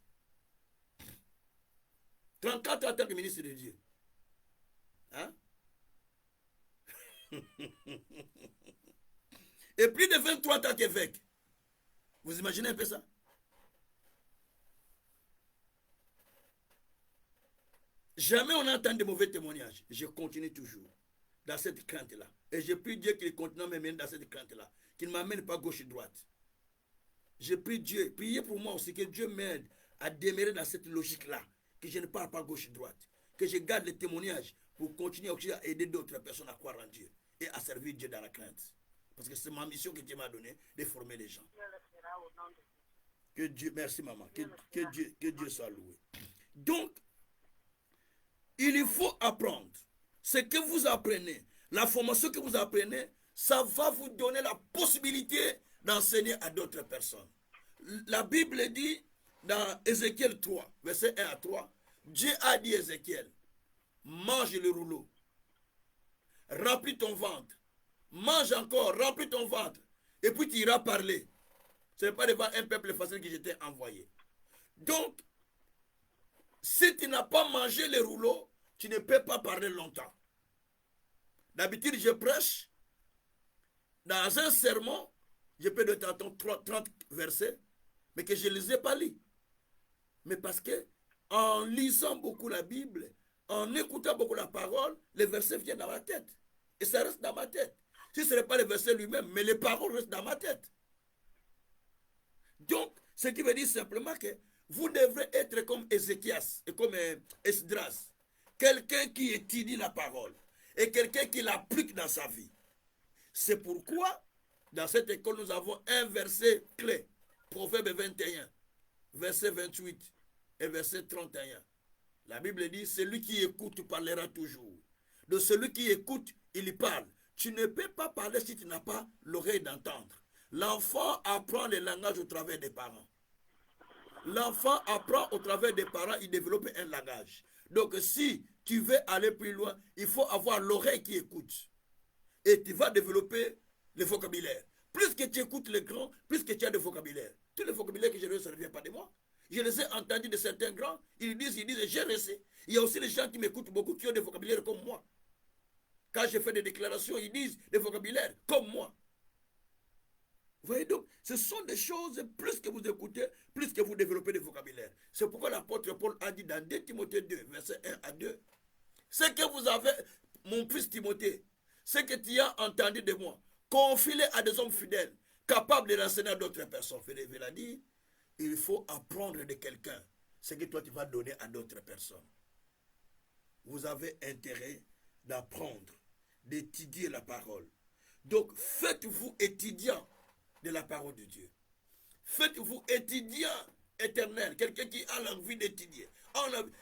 34 ans en tant que ministre de Dieu. Hein? Et plus de 23 ans qu'évêque. Vous imaginez un peu ça? Jamais on entend de mauvais témoignages. Je continue toujours dans cette crainte-là. Et je prie Dieu qu'il continue à me mener dans cette crainte-là. Qu'il ne m'amène pas gauche et droite. Je prie Dieu, priez pour moi aussi, que Dieu m'aide à demeurer dans cette logique-là. Que je ne parle pas gauche et droite. Que je garde les témoignages pour continuer aussi à aider d'autres personnes à croire en Dieu. Et à servir Dieu dans la crainte. Parce que c'est ma mission que Dieu m'a donnée, de former les gens. Que Dieu, merci maman, que Dieu soit loué. Donc, il faut apprendre. Ce que vous apprenez, La formation que vous apprenez, ça va vous donner la possibilité d'enseigner à d'autres personnes. La Bible dit dans Ézéchiel 3, verset 1 à 3, Dieu a dit à Ézéchiel, mange le rouleau, remplis ton ventre, mange encore, remplis ton ventre, et puis tu iras parler. Ce n'est pas devant un peuple facile que je t'ai envoyé. Donc, si tu n'as pas mangé le rouleau, tu ne peux pas parler longtemps. D'habitude, je prêche. Dans un sermon, je peux donner 30 versets, mais que je ne les ai pas lus. Mais parce que, en lisant beaucoup la Bible, en écoutant beaucoup la parole, les versets viennent dans ma tête. Et ça reste dans ma tête. Si ce n'est pas le verset lui-même, mais les paroles restent dans ma tête. Donc, ce qui veut dire simplement que vous devrez être comme Ézéchias et comme Esdras. Quelqu'un qui étudie la parole et quelqu'un qui l'applique dans sa vie. C'est pourquoi, dans cette école, nous avons un verset clé. Proverbe 21, verset 28 et verset 31. La Bible dit, celui qui écoute parlera toujours. De celui qui écoute, il y parle. Tu ne peux pas parler si tu n'as pas l'oreille d'entendre. L'enfant apprend le langage au travers des parents. L'enfant apprend au travers des parents, il développe un langage. Donc si tu veux aller plus loin, il faut avoir l'oreille qui écoute. Et tu vas développer le vocabulaire. Plus que tu écoutes les grands, plus que tu as de vocabulaire. Tous les vocabulaires que je reçois, ça ne vient pas de moi. Je les ai entendus de certains grands, ils disent, j'ai reçu. Il y a aussi les gens qui m'écoutent beaucoup, qui ont des vocabulaires comme moi. Quand je fais des déclarations, ils disent des vocabulaires comme moi. Vous voyez donc, ce sont des choses, plus que vous écoutez, plus que vous développez des vocabulaires. C'est pourquoi l'apôtre Paul a dit dans 2 Timothée 2, verset 1 à 2, ce que vous avez, mon fils Timothée, ce que tu as entendu de moi, confie-le à des hommes fidèles, capables de l'enseigner à d'autres personnes. Philippe l'a dit, il faut apprendre de quelqu'un ce que toi tu vas donner à d'autres personnes. Vous avez intérêt d'apprendre, d'étudier la parole. Donc, faites-vous étudiant de la parole de Dieu. Faites-vous étudiant éternel, quelqu'un qui a l'envie d'étudier.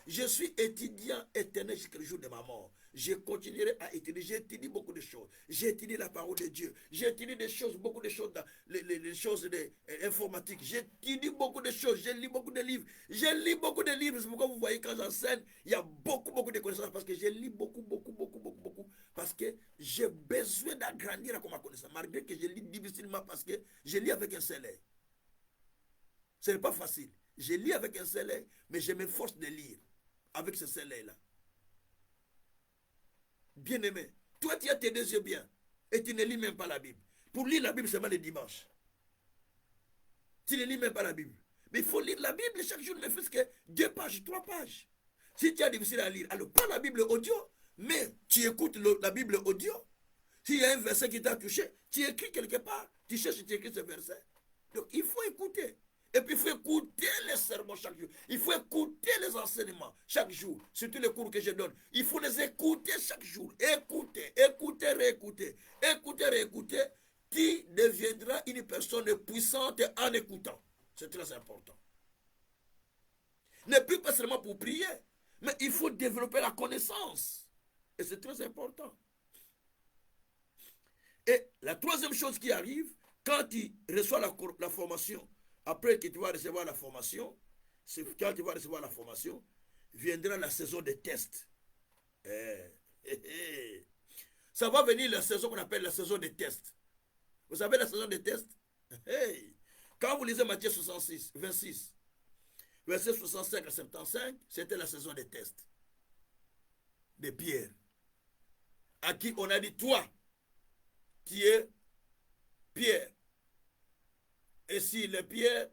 Je suis étudiant éternel jusqu'au jour de ma mort. Je continuerai à étudier. J'étudie beaucoup de choses. J'étudie la parole de Dieu. J'étudie des choses, beaucoup de choses dans les choses informatiques. J'étudie beaucoup de choses. Je lis beaucoup de livres. Je lis beaucoup de livres. C'est pourquoi vous voyez quand j'enseigne, il y a beaucoup de connaissances parce que je lis beaucoup. Parce que j'ai besoin d'agrandir ma connaissance. Malgré que je lis difficilement parce que je lis avec un seul œil. Ce n'est pas facile. Je lis avec un seul œil, mais je m'efforce de lire avec ce seul œil-là. Bien-aimé, toi tu as tes deux yeux bien et tu ne lis même pas la Bible. Pour lire la Bible seulement le dimanche. Tu ne lis même pas la Bible. Mais il faut lire la Bible chaque jour, ne fût-ce que 2 pages, 3 pages. Si tu as difficile à lire, alors prends la Bible audio, mais tu écoutes la Bible audio. S'il y a un verset qui t'a touché, tu écris quelque part, tu cherches, tu écris ce verset. Donc il faut écouter. Et puis il faut écouter les sermons chaque jour. Il faut écouter les enseignements chaque jour. Surtout les cours que je donne. Il faut les écouter chaque jour. Écouter, réécouter. Écouter, réécouter. Tu deviendras une personne puissante en écoutant. C'est très important. Ne plus pas seulement pour prier, mais il faut développer la connaissance. Et c'est très important. Et la troisième chose qui arrive, quand tu reçois la formation, après que tu vas recevoir la formation, quand tu vas recevoir la formation, viendra la saison des tests. Ça va venir la saison qu'on appelle la saison des tests. Vous savez la saison des tests? Quand vous lisez Matthieu 26, verset 65 à 75, c'était la saison des tests. De Pierre. À qui on a dit, toi, qui es Pierre. Et si les pierres,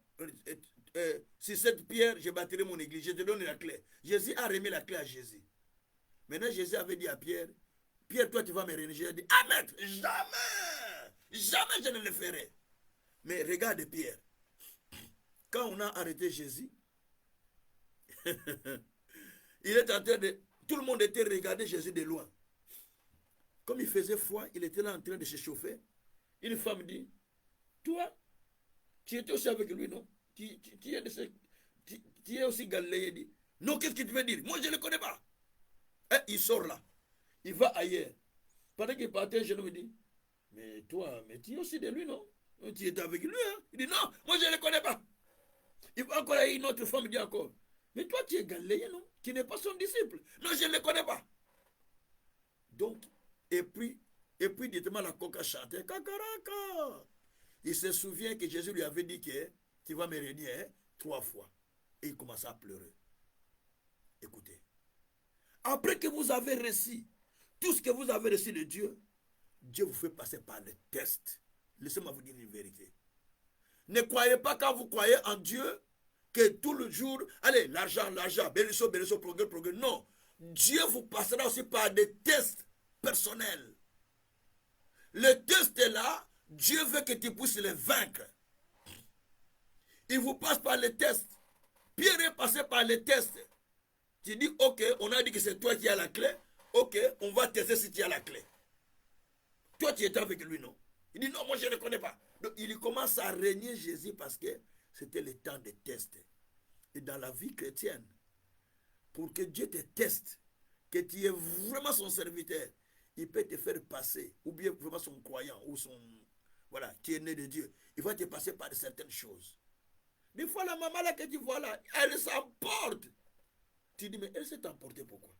si cette pierre, je bâtirai mon église, je te donne la clé. Jésus a remis la clé à Jésus. Maintenant, Jésus avait dit à Pierre, Pierre, toi, tu vas me réunir. Jésus a dit, ah, maître, jamais je ne le ferai. Mais regarde Pierre. Quand on a arrêté Jésus, il est en train de... Tout le monde était regardé Jésus de loin. Comme il faisait froid, il était là en train de se chauffer. Une femme dit, toi, tu étais aussi avec lui, non? Tu es aussi galiléen, dit. Non, qu'est-ce que tu veux dire? Moi, je ne le connais pas. Et il sort là. Il va ailleurs. Pendant qu'il partait, je me dis, mais toi, mais tu es aussi de lui, non? Tu es avec lui, hein? Il dit, non, moi je ne le connais pas. Il va encore une autre femme, il dit encore, mais toi tu es galiléen, non? Tu n'es pas son disciple. Non, je ne le connais pas. Donc, et puis, dites-moi, la coca chantait, Kakaraka. Il se souvient que Jésus lui avait dit que tu vas me renier, hein, 3 fois. Et il commença à pleurer. Écoutez. Après que vous avez reçu tout ce que vous avez reçu de Dieu, Dieu vous fait passer par les tests. Laissez-moi vous dire une vérité. Ne croyez pas quand vous croyez en Dieu que tout le jour, allez, l'argent, bénédiction, progrès. Non. Dieu vous passera aussi par des tests personnels. Les tests là, Dieu veut que tu puisses les vaincre. Il vous passe par les tests. Pierre est passé par les tests. Tu dis, ok, on a dit que c'est toi qui as la clé. Ok, on va tester si tu as la clé. Toi, tu étais avec lui, non? Il dit, non, moi, je ne connais pas. Donc, il commence à régner Jésus parce que c'était le temps des tests. Et dans la vie chrétienne, pour que Dieu te teste, que tu es vraiment son serviteur, il peut te faire passer, ou bien vraiment son croyant, ou son, voilà, qui est né de Dieu. Il va te passer par certaines choses. Des fois, la maman là que tu vois là, elle s'emporte. Tu dis, mais elle s'est emportée pourquoi?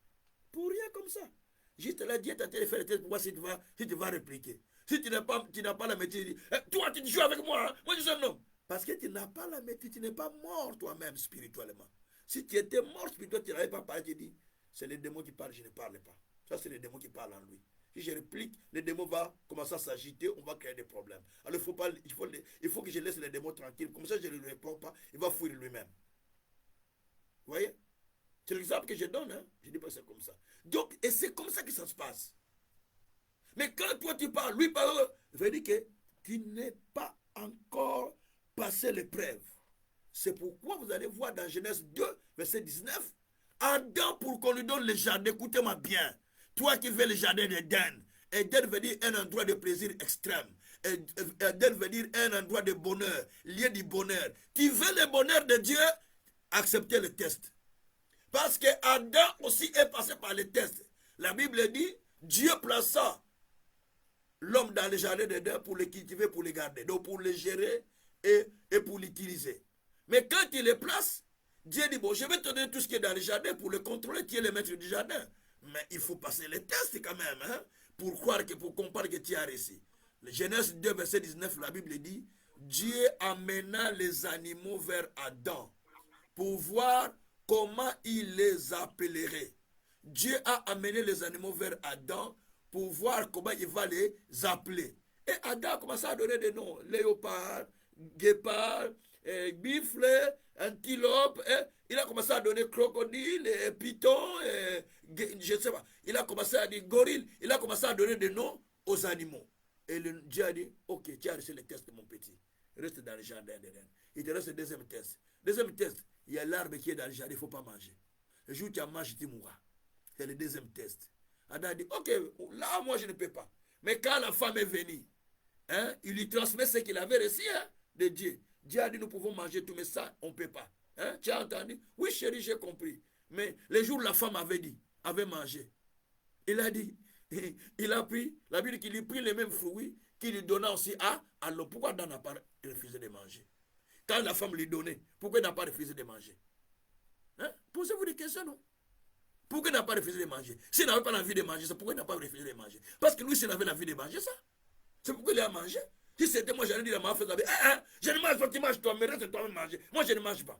Pour rien comme ça. Juste la diète a été faire pour voir si tu vas répliquer. Si tu n'as pas la maîtrise, toi tu joues avec moi, hein? Moi je suis un homme. Parce que tu n'as pas la maîtrise, tu n'es pas mort toi-même spirituellement. Si tu étais mort spirituellement, tu n'avais pas parlé, tu dis, c'est les démons qui parlent, je ne parle pas. Ça c'est les démons qui parlent en lui. Si je réplique, les démons vont commencer à s'agiter, on va créer des problèmes. Alors il faut que je laisse les démons tranquilles, comme ça je ne lui réponds pas, il va fuir lui-même. Vous voyez? C'est l'exemple que je donne, hein? Je ne dis pas c'est comme ça. Donc, et c'est comme ça que ça se passe. Mais quand toi tu parles, lui parle, il veut dire que tu n'es pas encore passé l'épreuve. C'est pourquoi vous allez voir dans Genèse 2, verset 19, Adam pour qu'on lui donne le jardin, écoutez-moi bien, toi qui veux le jardin d'Éden, Éden veut dire un endroit de plaisir extrême. Éden veut dire un endroit de bonheur, lieu du bonheur. Tu veux le bonheur de Dieu, acceptez le test. Parce que Adam aussi est passé par les tests. La Bible dit, Dieu plaça l'homme dans le jardin d'Éden pour le cultiver, pour le garder. Donc pour le gérer et pour l'utiliser. Mais quand il les place, Dieu dit, bon, je vais te donner tout ce qui est dans le jardin pour le contrôler, tu es le maître du jardin. Mais il faut passer les tests quand même, hein, pour comprendre que tu as réussi. Le Genèse 2, verset 19, la Bible dit, Dieu amena les animaux vers Adam pour voir comment il les appellerait. Dieu a amené les animaux vers Adam pour voir comment il va les appeler. Et Adam a commencé à donner des noms. Léopard, guépard, buffle, antilope. Il a commencé à donner crocodile, python, je ne sais pas. Il a commencé à dire gorille. Il a commencé à donner des noms aux animaux. Et Dieu a dit, ok, tu as reçu le test, mon petit. Reste dans le jardin d'Éden. Il te reste le deuxième test. Deuxième test, il y a l'arbre qui est dans le jardin, il ne faut pas manger. Le jour où tu as mangé, tu mourras. C'est le deuxième test. Adam a dit, ok, là, moi, je ne peux pas. Mais quand la femme est venue, hein, il lui transmet ce qu'il avait reçu, hein, de Dieu. Dieu a dit, nous pouvons manger tout, mais ça, on ne peut pas. Hein? Tu as entendu? Oui, chérie, j'ai compris. Mais le jour où la femme avait mangé, il a dit, il a pris, la Bible qu'il lui prit les mêmes fruits qu'il lui donna aussi à l'homme. Pourquoi Adam n'a pas refusé de manger? Quand la femme lui donnait, pourquoi il n'a pas refusé de manger? Hein? Posez-vous des questions, non? Pourquoi il n'a pas refusé de manger? S'il n'avait pas l'envie de manger, c'est pourquoi il n'a pas refusé de manger? Parce que lui, s'il avait l'envie de manger, ça. C'est pourquoi il a mangé. Si c'était moi, j'allais dire à ma femme, je ne mange pas, tu manges toi, mais reste toi-même manger. Moi, je ne mange pas.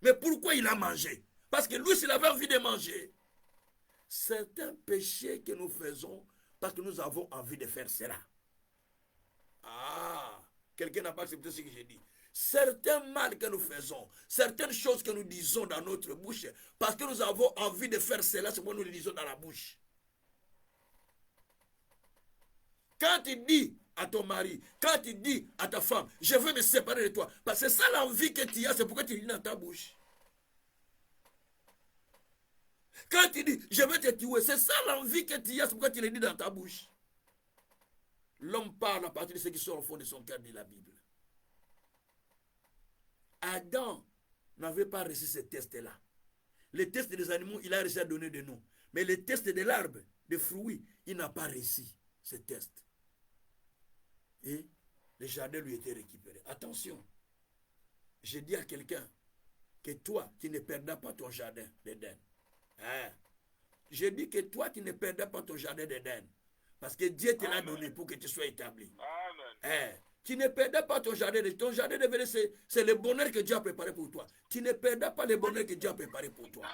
Mais pourquoi il a mangé? Parce que lui, s'il avait envie de manger, certains péchés que nous faisons, parce que nous avons envie de faire cela. Ah, quelqu'un n'a pas accepté ce que j'ai dit. Certains mal que nous faisons, certaines choses que nous disons dans notre bouche, parce que nous avons envie de faire cela, c'est pourquoi nous le disons dans la bouche. Quand tu dis à ton mari, quand tu dis à ta femme, je veux me séparer de toi, parce que c'est ça l'envie que tu as, c'est pourquoi tu le dis dans ta bouche. Quand tu dis, je veux te tuer, c'est ça l'envie que tu as, c'est pourquoi tu le dis dans ta bouche. L'homme parle à partir de ce qui sort au fond de son cœur, dit la Bible. Adam n'avait pas reçu ce test-là. Le test des animaux, il a réussi à donner des noms. Mais le test de l'arbre, des fruits, il n'a pas réussi. ce test. Et le jardin lui était récupéré. Attention, je dis à quelqu'un que toi, tu ne perdras pas ton jardin d'Éden. Hein? Je dis que toi, tu ne perdras pas ton jardin d'Éden. Parce que Dieu te l'a donné pour que tu sois établi. Amen. Tu ne perdras pas ton jardin. Ton jardin de c'est le bonheur que Dieu a préparé pour toi. Tu ne perdras pas le bonheur que Dieu a préparé pour toi.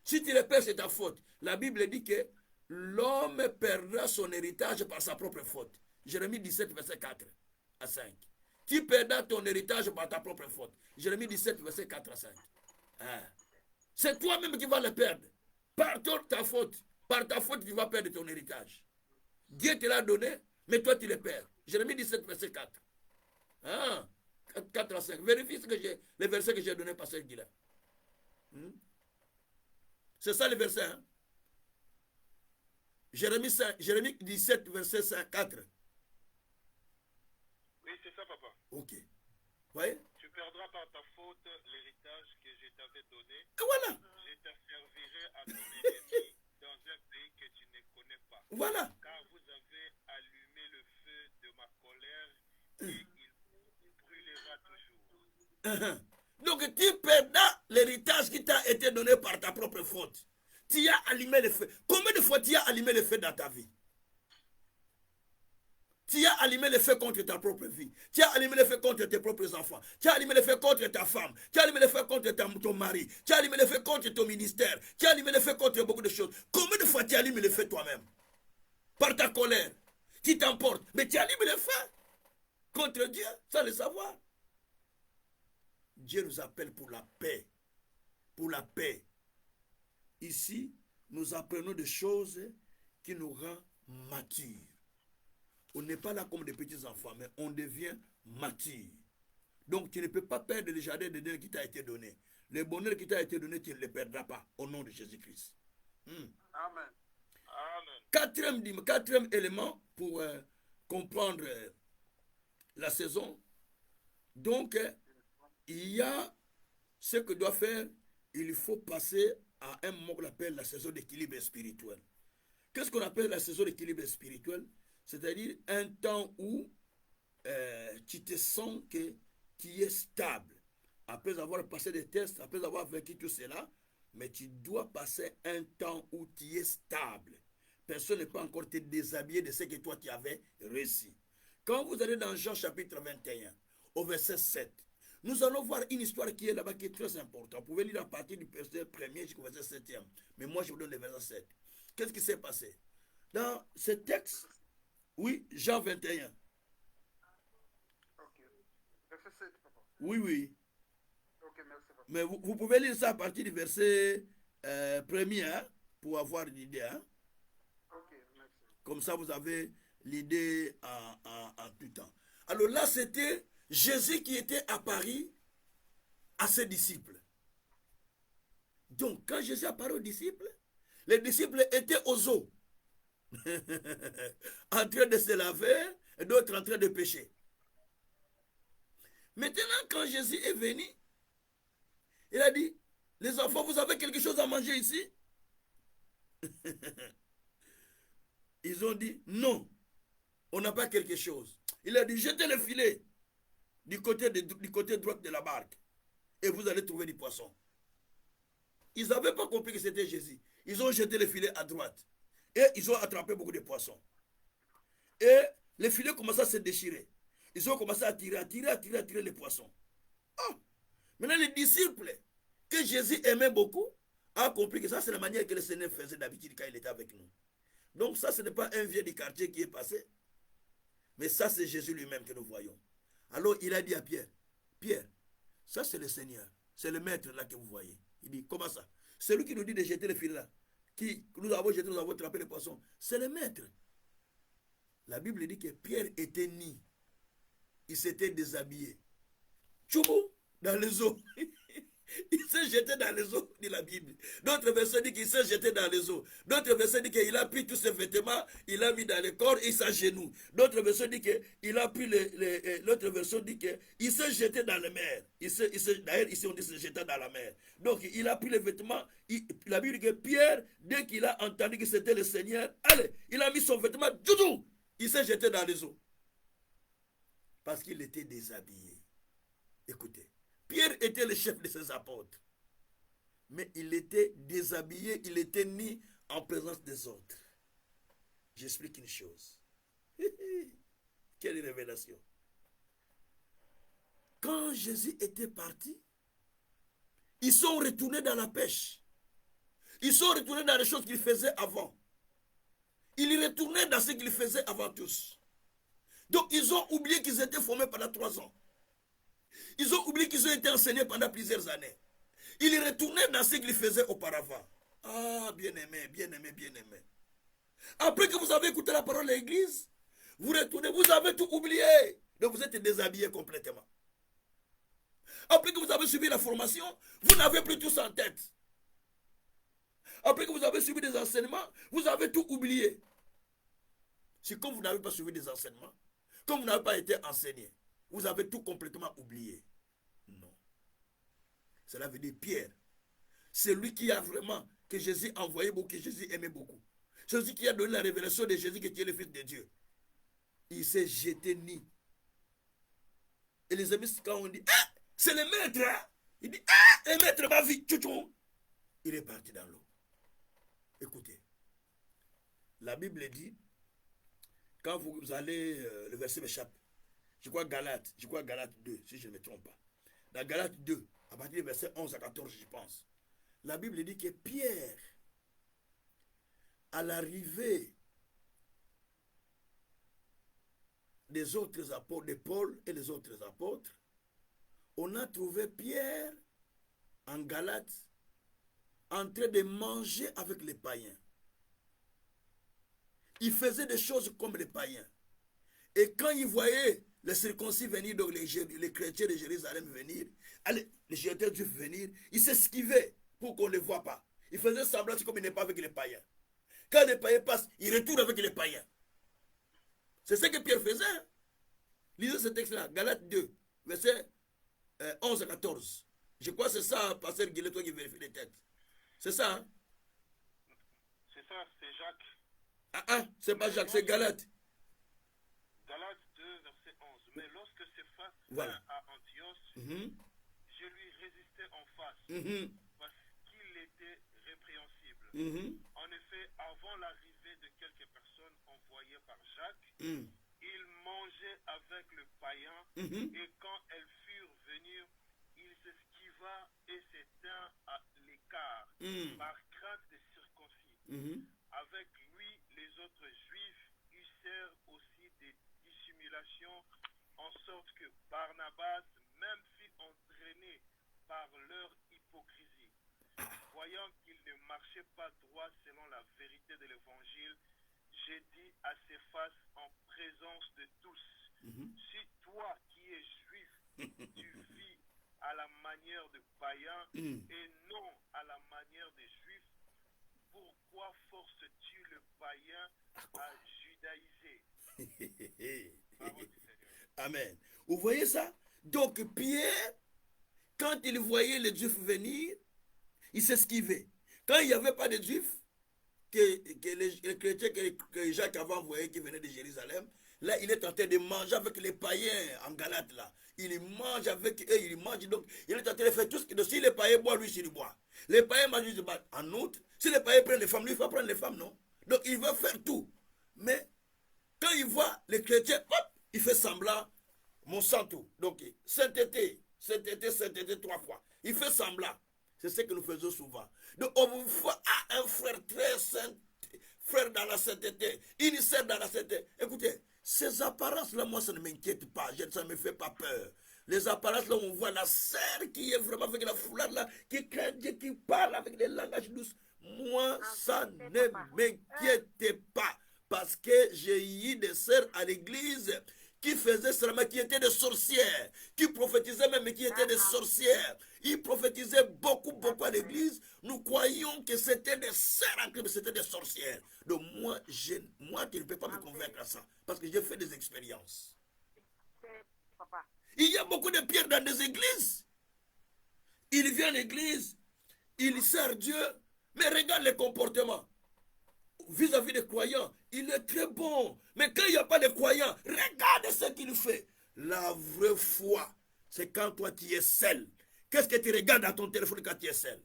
Si tu le perds, c'est ta faute. La Bible dit que l'homme perdra son héritage par sa propre faute. Jérémie 17, verset 4 à 5. Tu perdras ton héritage par ta propre faute. Jérémie 17, verset 4 à 5. C'est toi-même qui vas le perdre. Par ta faute. Par ta faute, tu vas perdre ton héritage. Dieu te l'a donné, mais toi, tu le perds. Jérémie 17, verset 4. 4 à 5. Vérifie les versets que j'ai donnés par Pasteur Guilain. C'est ça le verset. Hein? Jérémie 17, verset 4. Oui, c'est ça, papa. Ok. Voyez? Tu perdras par ta faute l'héritage que je t'avais donné. Et voilà. Je t'asservirai à ton ennemi dans un pays que tu ne connais pas. Voilà. Car vous avez allumé le feu de ma colère et il brûlera toujours. Donc tu perdras l'héritage qui t'a été donné par ta propre faute. Tu as allumé le feu. Combien de fois tu as allumé le feu dans ta vie? Tu as allumé le feu contre ta propre vie. Tu as allumé le feu contre tes propres enfants. Tu as allumé le feu contre ta femme. Tu as allumé le feu contre ton mari. Tu as allumé le feu contre ton ministère. Tu as allumé le feu contre beaucoup de choses. Combien de fois tu as allumé le feu toi-même? Par ta colère. Qui t'emporte. Mais tu as allumé le feu contre Dieu sans le savoir. Dieu nous appelle pour la paix. Pour la paix. Ici, nous apprenons des choses qui nous rendent matures. On n'est pas là comme des petits enfants, mais on devient mature. Donc, tu ne peux pas perdre le jardin d'Éden qui t'a été donné. Le bonheur qui t'a été donné, tu ne le perdras pas, au nom de Jésus-Christ. Amen. Amen. Quatrième élément pour comprendre la saison. Donc, il y a ce que doit faire, il faut passer à un moment qu'on appelle la saison d'équilibre spirituel. Qu'est-ce qu'on appelle la saison d'équilibre spirituel? C'est-à-dire un temps où tu te sens que tu es stable. Après avoir passé des tests, après avoir vécu tout cela, mais tu dois passer un temps où tu es stable. Personne ne peut encore te déshabiller de ce que toi tu avais réussi. Quand vous allez dans Jean chapitre 21, au verset 7, nous allons voir une histoire qui est là-bas qui est très importante. Vous pouvez lire à partir du verset 1er jusqu'au verset 7e. Mais moi, je vous donne le verset 7. Qu'est-ce qui s'est passé? Dans ce texte, oui, Jean 21. Ok. Verset 7, papa. Oui. Ok, merci, papa. Mais vous pouvez lire ça à partir du verset 1er, hein, pour avoir une idée. Hein. Ok, merci. Comme ça, vous avez l'idée en tout temps. Alors là, c'était Jésus qui était apparu à ses disciples. Donc, quand Jésus apparut aux disciples, les disciples étaient aux eaux, en train de se laver, et d'autres en train de pêcher. Maintenant, quand Jésus est venu, il a dit, les enfants, vous avez quelque chose à manger ici? Ils ont dit, non, on n'a pas quelque chose. Il a dit, jetez le filet du côté droit de la barque et vous allez trouver du poisson. Ils n'avaient pas compris que c'était Jésus. Ils ont jeté le filet à droite et ils ont attrapé beaucoup de poissons. Et le filet commençait à se déchirer. Ils ont commencé à tirer les poissons. Oh. Maintenant, les disciples que Jésus aimait beaucoup ont compris que ça, c'est la manière que le Seigneur faisait d'habitude quand il était avec nous. Donc ça, ce n'est pas un vieux du quartier qui est passé, mais ça, c'est Jésus lui-même que nous voyons. Alors, il a dit à Pierre, Pierre, ça, c'est le Seigneur, c'est le maître là que vous voyez. Il dit, comment ça? C'est lui qui nous dit de jeter le filet là. Nous avons jeté, nous avons attrapé les poissons. C'est le maître. La Bible dit que Pierre était nu. Il s'était déshabillé. Tchoubou, dans les eaux. Il s'est jeté dans les eaux, dit la Bible. D'autres versets disent qu'il s'est jeté dans les eaux. D'autres versets disent qu'il a pris tous ses vêtements, il a mis dans le corps et s'agenouille. D'autres versets disent qu'il a pris l'autre verset dit qu'il s'est jeté dans la mer. D'ailleurs, ici on dit qu'il s'est jeté dans la mer. Donc il a pris les vêtements. La Bible dit que Pierre, dès qu'il a entendu que c'était le Seigneur, allez, il a mis son vêtement, doudou, il s'est jeté dans les eaux. Parce qu'il était déshabillé. Écoutez. Pierre était le chef de ses apôtres. Mais il était déshabillé, il était mis en présence des autres. J'explique une chose. Quelle révélation. Quand Jésus était parti, ils sont retournés dans la pêche. Ils sont retournés dans les choses qu'ils faisaient avant. Ils retournaient dans ce qu'ils faisaient avant tous. Donc ils ont oublié qu'ils étaient formés pendant 3 ans. Ils ont oublié qu'ils ont été enseignés pendant plusieurs années. Ils retournaient dans ce qu'ils faisaient auparavant. Ah, bien-aimé, bien-aimé, bien-aimé. Après que vous avez écouté la parole de l'église, vous retournez, vous avez tout oublié. Donc vous êtes déshabillé complètement. Après que vous avez suivi la formation, vous n'avez plus tout ça en tête. Après que vous avez suivi des enseignements, vous avez tout oublié. Si comme vous n'avez pas suivi des enseignements, comme vous n'avez pas été enseigné, vous avez tout complètement oublié. Non. Cela veut dire Pierre. C'est lui qui a vraiment, que Jésus envoyé beaucoup, que Jésus aimait beaucoup. C'est lui qui a donné la révélation de Jésus que tu es le Fils de Dieu. Il s'est jeté nu. Et les amis, quand on dit, ah, c'est le maître, hein? Il dit, ah, le maître m'a vu, tchouchou. Il est parti dans l'eau. Écoutez, la Bible dit, quand vous allez, le verset m'échappe, je crois Galates 2, si je ne me trompe pas. Dans Galates 2, à partir du verset 11 à 14, je pense, la Bible dit que Pierre, à l'arrivée des autres apôtres, de Paul et des autres apôtres, on a trouvé Pierre en Galates en train de manger avec les païens. Il faisait des choses comme les païens. Et quand il voyait les circoncis venir, donc les chrétiens de Jérusalem venir, allez, les chrétiens juifs venir, il s'esquivait pour qu'on ne les voit pas. Il faisait semblant comme il n'est pas avec les païens. Quand les païens passent, il retourne avec les païens. C'est ce que Pierre faisait. Hein? Lisez ce texte-là, Galates 2, verset 11 à 14. Je crois que c'est ça, pasteur Guillet, toi qui vérifie les textes. C'est ça, hein? C'est ça, c'est Jacques. Ah, c'est pas Jacques, c'est Galates. Galates 2, verset 11. Mais lorsque Céphas Voilà. à Antioche, je lui résistais en face, parce qu'il était répréhensible. En effet, avant l'arrivée de quelques personnes envoyées par Jacques, il mangeait avec le païen, et quand elles furent venues, il s'esquiva et s'éteint à l'écart, par crainte des circoncis. Avec lui, les autres juifs usèrent aussi des dissimulations, en sorte que Barnabas même fut entraîné par leur hypocrisie. Voyant qu'il ne marchait pas droit selon la vérité de l'évangile, j'ai dit à Céphas en présence de tous, si toi qui es juif, tu vis à la manière de païens et non à la manière des juifs, pourquoi forces-tu le païen à judaïser? Amen. Vous voyez ça? Donc Pierre, quand il voyait les juifs venir, il s'esquivait. Quand il n'y avait pas de juifs, que les chrétiens que Jacques avait envoyés qui venaient de Jérusalem, là il est en train de manger avec les païens en Galate là. Il mange avec eux, il mange, donc il est en train de faire tout ce que si les païens boivent, lui il boit. Les païens mangent, lui il boit. En outre, si les païens prennent les femmes, lui il va prendre les femmes, non? Donc il veut faire tout. Mais quand il voit les chrétiens, hop, il fait semblant, mon sang tout. Donc sainteté, 3 fois. Il fait semblant. C'est ce que nous faisons souvent. Donc on vous voit un frère très saint, frère dans la sainteté, une sœur dans la sainteté. Écoutez, ces apparences-là, moi, ça ne m'inquiète pas. Ça ne me fait pas peur. Les apparences-là, on voit la sœur qui est vraiment avec la foulade là, qui craint Dieu, qui parle avec des langages douces. Moi, ça ne m'inquiète pas. Parce que j'ai eu des sœurs à l'église qui faisaient seulement, qui étaient des sorcières, qui prophétisaient même, mais qui étaient des sorcières. Ils prophétisaient beaucoup à l'église. Nous croyions que c'était des sœurs en Christ, mais c'était des sorcières. Donc moi, tu ne peux pas me convaincre à ça, parce que j'ai fait des expériences. Il y a beaucoup de pierres dans des églises. Il vient à l'église, il sert Dieu, mais regarde les comportements. Vis-à-vis des croyants, il est très bon. Mais quand il n'y a pas de croyants, regarde ce qu'il fait. La vraie foi, c'est quand toi tu es seul. Qu'est-ce que tu regardes dans ton téléphone quand tu es seul?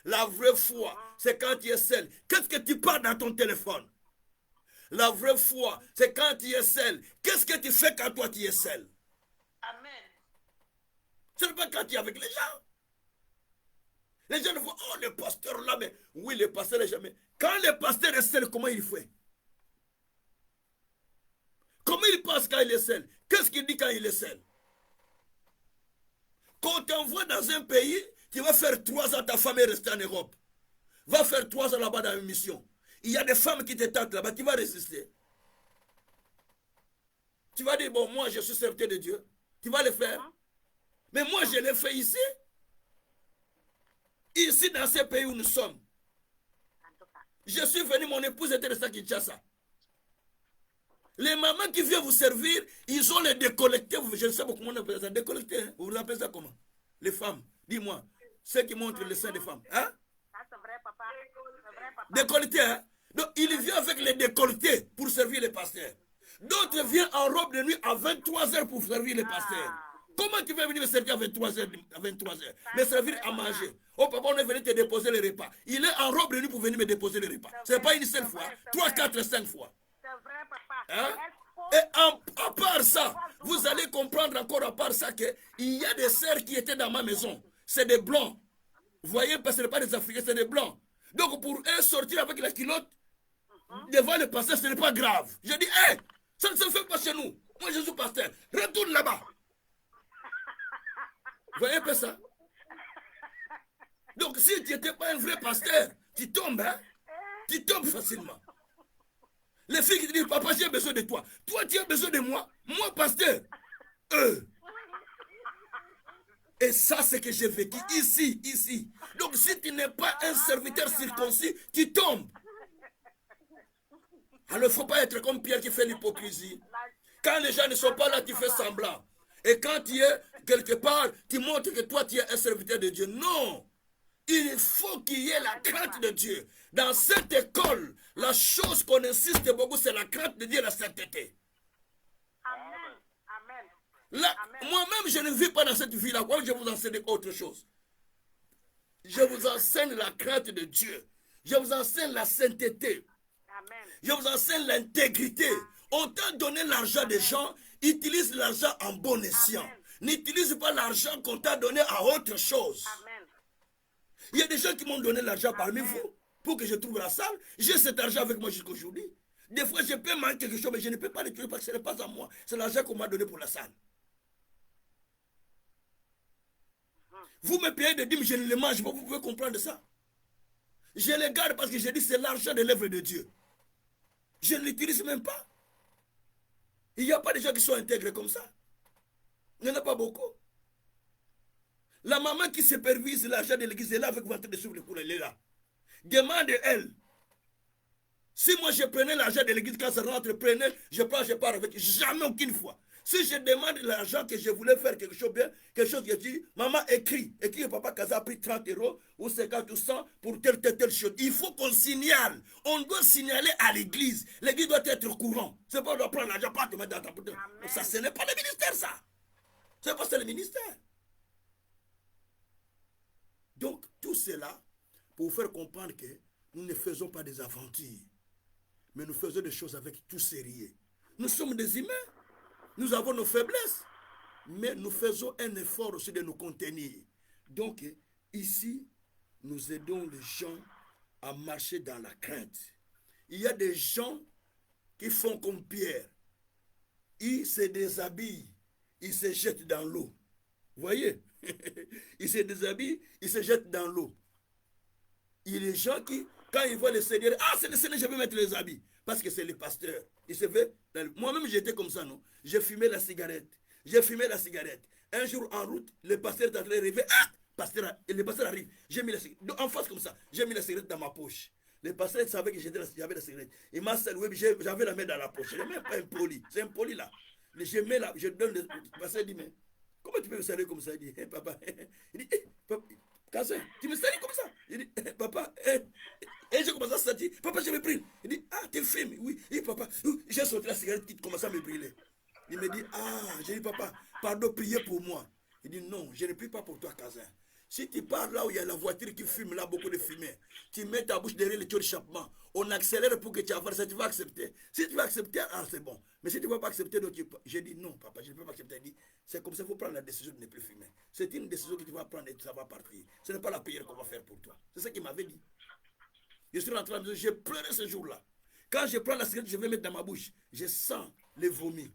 La vraie foi, c'est quand tu es seul. Qu'est-ce que tu parles dans ton téléphone? La vraie foi, c'est quand tu es seul. Qu'est-ce que tu fais quand toi tu es seul? Amen. Ce n'est pas quand tu es avec les gens. Les gens voient, oh, le pasteur là, mais oui, le pasteur est jamais. Quand le pasteur est seul, comment il fait? Comment il pense quand il est seul? Qu'est-ce qu'il dit quand il est seul? Quand on t'envoie dans un pays, tu vas faire 3 ans, ta femme est restée en Europe. Va faire 3 ans là-bas dans une mission. Il y a des femmes qui te tentent là-bas, tu vas résister. Tu vas dire, bon, moi je suis serviteur de Dieu. Tu vas le faire. Mais moi je l'ai fait ici. Ici, dans ce pays où nous sommes. Je suis venu, mon épouse était restée à Kinshasa. Les mamans qui viennent vous servir, ils ont les décollectés. Je ne sais pas comment on appelle ça. Décollectés, hein? Vous appelez ça comment? Les femmes, dis-moi. Ceux qui montrent le sein des femmes. Hein? C'est vrai, papa. C'est vrai, papa. Décolletés, hein? Donc, il vient avec les décolletés pour servir les pasteurs. D'autres viennent en robe de nuit à 23h pour servir les pasteurs. Comment tu vas venir me servir à 23h, me servir à manger? Oh papa, on est venu te déposer le repas. Il est en robe de nuit pour venir me déposer le repas. Ce n'est pas une seule fois, 3, 4, 5 fois. C'est vrai, papa. Hein? Et à part ça, vous allez comprendre encore à part ça qu'il y a des sœurs qui étaient dans ma maison. C'est des blancs. Vous voyez, parce que ce n'est pas des Africains, c'est des blancs. Donc pour eux, sortir avec la culotte devant le pasteur, ce n'est pas grave. Je dis, hé, ça ne se fait pas chez nous. Moi, je suis pasteur. Retourne là-bas. Vous voyez un peu ça? Donc, si tu n'étais pas un vrai pasteur, tu tombes, hein? Tu tombes facilement. Les filles qui te disent, papa, j'ai besoin de toi. Toi, tu as besoin de moi. Moi, pasteur. Et ça, c'est que j'ai vécu ici. Donc, si tu n'es pas un serviteur circoncis, tu tombes. Alors, il ne faut pas être comme Pierre qui fait l'hypocrisie. Quand les gens ne sont pas là, tu fais semblant. Et quand tu es quelque part, tu montres que toi, tu es un serviteur de Dieu. Non. Il faut qu'il y ait la crainte de Dieu. Dans cette école, la chose qu'on insiste beaucoup, c'est la crainte de Dieu et la sainteté. Amen. Amen. Là, moi-même, je ne vis pas dans cette vie-là. Moi, je vous enseigne autre chose. Je vous enseigne la crainte de Dieu. Je vous enseigne la sainteté. Amen. Je vous enseigne l'intégrité. On t'a donné l'argent des gens, utilise l'argent en bon escient. N'utilise pas l'argent qu'on t'a donné à autre chose. Amen. Il y a des gens qui m'ont donné l'argent parmi vous pour que je trouve la salle. J'ai cet argent avec moi jusqu'à aujourd'hui. Des fois, je peux manquer quelque chose, mais je ne peux pas l'utiliser parce que ce n'est pas à moi. C'est l'argent qu'on m'a donné pour la salle. Vous me payez des dîmes, je ne les mange pas. Vous pouvez comprendre ça. Je les garde parce que je dis c'est l'argent de l'œuvre de Dieu. Je ne l'utilise même pas. Il n'y a pas de gens qui sont intègres comme ça. Il n'y en a pas beaucoup. La maman qui supervise l'argent de l'église est là avec vous en train de suivre le cours, elle est là. Demande-elle. Si moi je prenais l'argent de l'église, quand ça rentre, prenez, je prends, je pars avec. Jamais aucune fois. Si je demande l'argent que je voulais faire quelque chose bien, quelque chose que je dis, maman écrit que papa Kaza a pris 30 € ou 50 ou 100 pour telle chose. Il faut qu'on signale. On doit signaler à l'église. L'église doit être au courant. C'est pas on doit prendre l'argent, pas te mettre dans ta bouteille. Ça, ce n'est pas le ministère, ça. C'est pas ça le ministère. Donc, tout cela, pour vous faire comprendre que nous ne faisons pas des aventures, mais nous faisons des choses avec tout sérieux. Nous sommes des humains, nous avons nos faiblesses, mais nous faisons un effort aussi de nous contenir. Donc, ici, nous aidons les gens à marcher dans la crainte. Il y a des gens qui font comme Pierre. Ils se déshabillent, ils se jettent dans l'eau. Vous voyez? Ils se déshabillent, ils se jettent dans l'eau. Il y a des gens qui, quand ils voient le Seigneur, ah c'est le Seigneur, je vais mettre les habits. parce que c'est le pasteur. Il se fait. Moi-même, j'étais comme ça, non? J'ai fumé la cigarette. J'ai fumé la cigarette. Un jour, en route, le pasteur est en train d'arriver. Ah! Le pasteur arrive. J'ai mis la cigarette. En face, comme ça. J'ai mis la cigarette dans ma poche. Le pasteur savait que j'avais la cigarette. Il m'a salué, j'avais la main dans la poche. Je n'ai même pas impoli. C'est impoli là. Je mets là, je donne le pasteur dit, mais comment tu peux me saluer comme ça? Il dit, hey, papa. Il dit, hey, papa, Cassin, tu me salues comme ça? Il dit, hey, papa, hey. Et j'ai commencé à sentir, papa, je me brûle. Il dit, ah, tu filmes? Oui, il dit, papa, j'ai sorti la cigarette qui commençait à me brûler. Il me dit, ah, j'ai dit, papa, pardon, priez pour moi. Il dit, non, je ne prie pas pour toi, Cassin. Si tu pars là où il y a la voiture qui fume, là, beaucoup de fumée, tu mets ta bouche derrière le tuyau d'échappement, on accélère pour que tu avances, tu vas accepter. Si tu vas accepter, ah, c'est bon. Mais si tu ne vas pas accepter, donc j'ai dit non, papa, je ne peux pas accepter. Il dit, c'est comme ça, il faut prendre la décision de ne plus fumer. C'est une décision que tu vas prendre et ça va partir. Ce n'est pas la prière qu'on va faire pour toi. C'est ça qu'il m'avait dit. Je suis rentré à la maison, j'ai pleuré ce jour-là. Quand je prends la cigarette, je vais mettre dans ma bouche, je sens les vomis.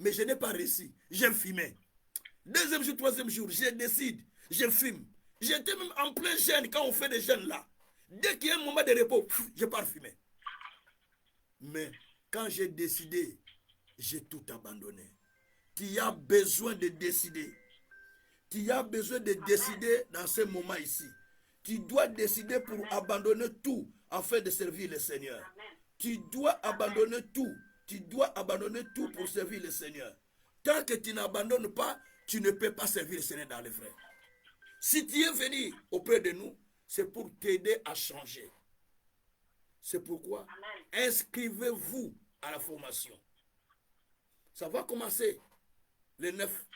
Mais je n'ai pas réussi. J'ai fumé. Deuxième jour, troisième jour, je décide. Je fume. J'étais même en plein jeûne quand on fait des jeûnes là. Dès qu'il y a un moment de repos, je pars fumer. Mais quand j'ai décidé, j'ai tout abandonné. Tu as besoin de décider. Tu as besoin de décider dans ce moment ici. Tu dois décider pour abandonner tout afin de servir le Seigneur. Tu dois abandonner tout. Tu dois abandonner tout pour servir le Seigneur. Tant que tu n'abandonnes pas, tu ne peux pas servir le Seigneur dans les frères. Si tu es venu auprès de nous, c'est pour t'aider à changer. C'est pourquoi inscrivez-vous à la formation. Ça va commencer le 9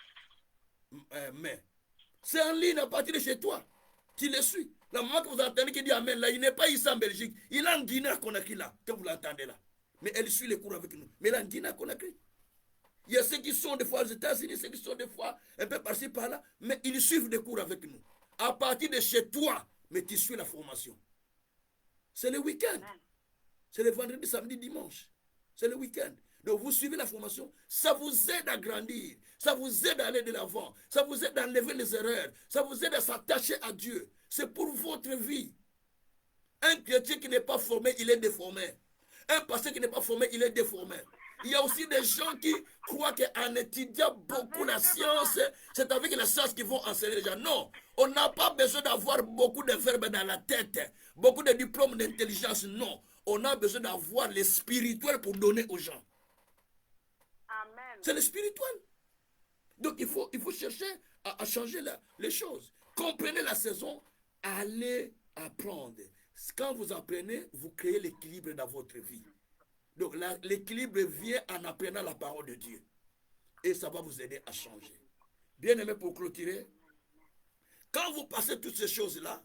mai. C'est en ligne à partir de chez toi. Tu le suis. La maman que vous entendez qui dit Amen, là, il n'est pas ici en Belgique. Il est en Guinée à Conakry là, que vous l'entendez là. Mais elle suit les cours avec nous. Mais il est en Guinée à Conakry. Il y a ceux qui sont des fois aux États-Unis, ceux qui sont des fois un peu par-ci, par-là, mais ils suivent des cours avec nous. À partir de chez toi, mais tu suis la formation. C'est le week-end. C'est le vendredi, samedi, dimanche. C'est le week-end. Donc vous suivez la formation, ça vous aide à grandir, ça vous aide à aller de l'avant, ça vous aide à enlever les erreurs, ça vous aide à s'attacher à Dieu. C'est pour votre vie. Un chrétien qui n'est pas formé, il est déformé. Un pasteur qui n'est pas formé, il est déformé. Il y a aussi des gens qui croient qu'en étudiant beaucoup la science, c'est avec la science qu'ils vont enseigner les gens. Non, on n'a pas besoin d'avoir beaucoup de verbes dans la tête, beaucoup de diplômes d'intelligence. Non, on a besoin d'avoir le spirituel pour donner aux gens. Amen. C'est le spirituel. Donc il faut chercher à changer les choses. Comprenez la saison, allez apprendre. Quand vous apprenez, vous créez l'équilibre dans votre vie. Donc l'équilibre vient en apprenant la parole de Dieu. Et ça va vous aider à changer. Bien aimé, pour clôturer, quand vous passez toutes ces choses-là,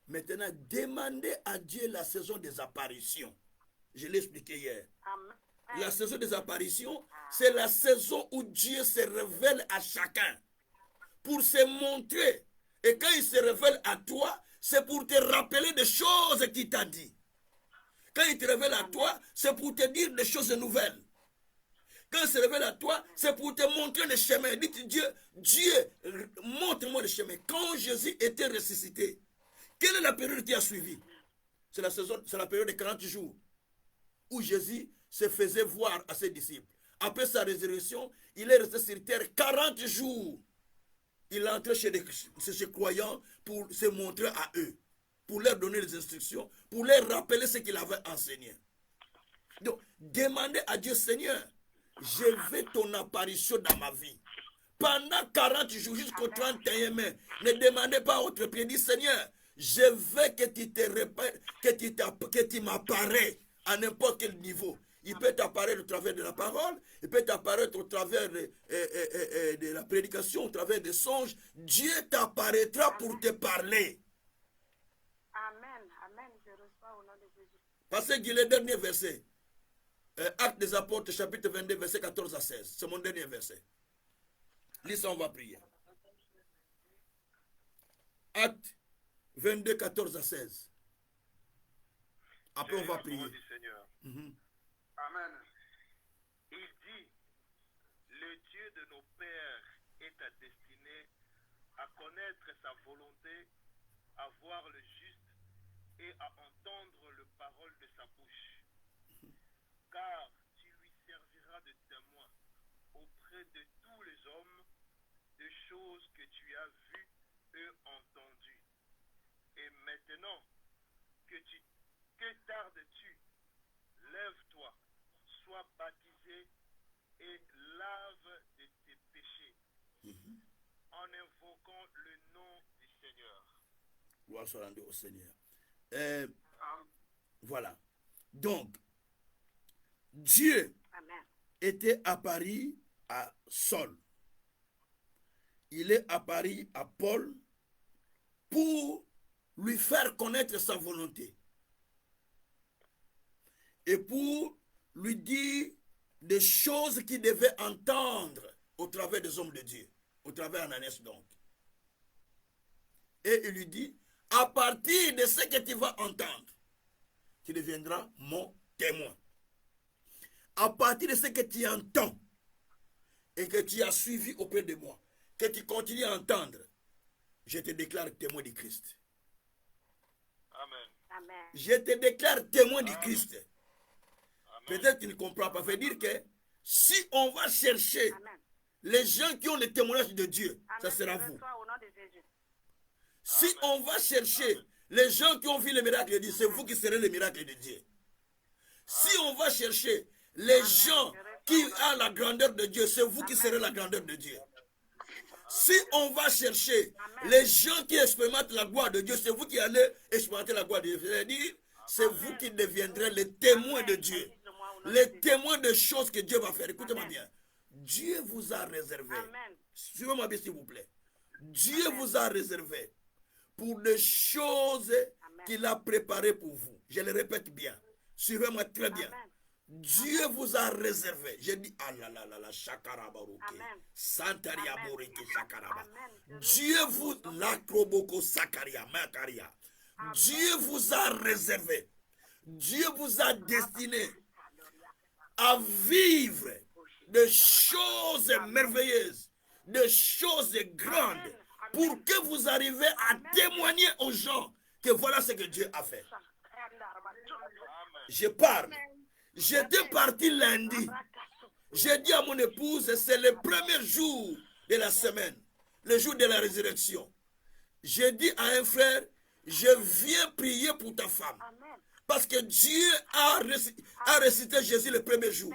maintenant demandez à Dieu la saison des apparitions. Je l'ai expliqué hier. Amen. La saison des apparitions, c'est la saison où Dieu se révèle à chacun pour se montrer. Et quand il se révèle à toi, c'est pour te rappeler des choses qu'il t'a dit. Quand il te révèle à toi, c'est pour te dire des choses nouvelles. Quand il se révèle à toi, c'est pour te montrer le chemin. Dites Dieu, montre-moi le chemin. Quand Jésus était ressuscité, quelle est la période qui a suivi? C'est la période de 40 jours où Jésus se faisait voir à ses disciples. Après sa résurrection, il est resté sur terre 40 jours. Il est entré chez ses croyants pour se montrer à eux, pour leur donner les instructions, pour leur rappeler ce qu'il avait enseigné. Donc, demandez à Dieu, Seigneur, je veux ton apparition dans ma vie. Pendant 40 jours jusqu'au 31 mai, ne demandez pas à autre prière. Dis, Seigneur, je veux que tu m'apparais à n'importe quel niveau. Il peut t'apparaître au travers de la parole, il peut t'apparaître au travers de la prédication, au travers des songes. Dieu t'apparaîtra pour te parler. Amen. Amen. Je reçois au nom de Jésus. Passez le dernier verset. Actes des Apôtres, chapitre 22, verset 14 à 16. C'est mon dernier verset. Lis ça, on va prier. Actes 22, 14 à 16. Après, on va prier. Amen. Il dit, le Dieu de nos pères est à destiné à connaître sa volonté, à voir le juste et à entendre les paroles de sa bouche. choses que tu as vues et entendues. Et maintenant, que tardes-tu? Lève-toi, sois baptisé et lave de tes péchés en invoquant le nom du Seigneur. Gloire soit rendue au Seigneur. Voilà. Donc, Dieu Amen. était apparu à Saul. Il est apparu à Paul pour lui faire connaître sa volonté et pour lui dire des choses qu'il devait entendre au travers des hommes de Dieu, au travers d'Ananias donc. Et il lui dit, à partir de ce que tu vas entendre, tu deviendras mon témoin. À partir de ce que tu entends et que tu as suivi auprès de moi, que tu continues à entendre, je te déclare témoin du Christ. Amen. Amen. Je te déclare témoin du Christ. Amen. Peut-être que tu ne comprends pas. Ça veut dire que si on va chercher Amen. les gens qui ont le témoignage de Dieu, ça Amen. sera Je vous. reçois au nom de Jésus. Si on va chercher les gens qui ont vu le miracle de Dieu, c'est vous qui serez le miracle de Dieu. Si on va chercher les gens qui ont la grandeur de Dieu, c'est vous qui serez la grandeur de Dieu. Si on va chercher les gens qui expérimentent la gloire de Dieu, c'est vous qui allez expérimenter la gloire de Dieu. C'est-à-dire, c'est vous qui deviendrez les témoins de Dieu. Les témoins de choses que Dieu va faire. Écoutez-moi bien. Dieu vous a réservé. Amen. Suivez-moi bien s'il vous plaît. Dieu vous a réservé pour des choses qu'il a préparées pour vous. Je le répète bien. Suivez-moi très bien. Amen. Dieu vous a réservé. J'ai dit, ah là là là là, Shakarabaruke. Amen. Santaria Amen. Boreke Shakaraba. Amen. Dieu vous, Lakroboko Sakaria, Makaria. Dieu vous a réservé. Dieu vous a destiné à vivre des choses merveilleuses, des choses grandes, pour que vous arriviez à témoigner aux gens que voilà ce que Dieu a fait. Je parle. J'étais parti lundi. J'ai dit à mon épouse, c'est le premier jour de la semaine, le jour de la résurrection. J'ai dit à un frère, je viens prier pour ta femme. Amen. Parce que Dieu a récité Jésus le premier jour.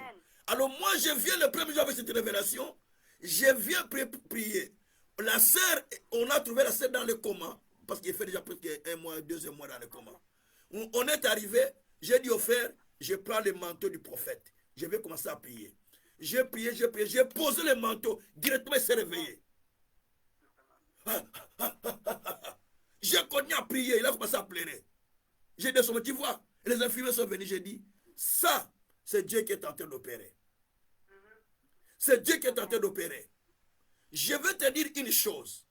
Alors moi, je viens le premier jour avec cette révélation. Je viens prier. La sœur, on a trouvé la sœur dans le coma. Parce qu'il fait déjà presque 1 mois, 2 mois dans le coma. On est arrivé, j'ai dit au frère, je prends le manteau du prophète. Je vais commencer à prier. J'ai prié, j'ai posé le manteau. Directement, il s'est réveillé. J'ai continué à prier. Il a commencé à pleurer. J'ai descendu, tu vois. Les infirmiers sont venus. J'ai dit, ça, c'est Dieu qui est en train d'opérer. C'est Dieu qui est en train d'opérer. Je vais te dire une chose.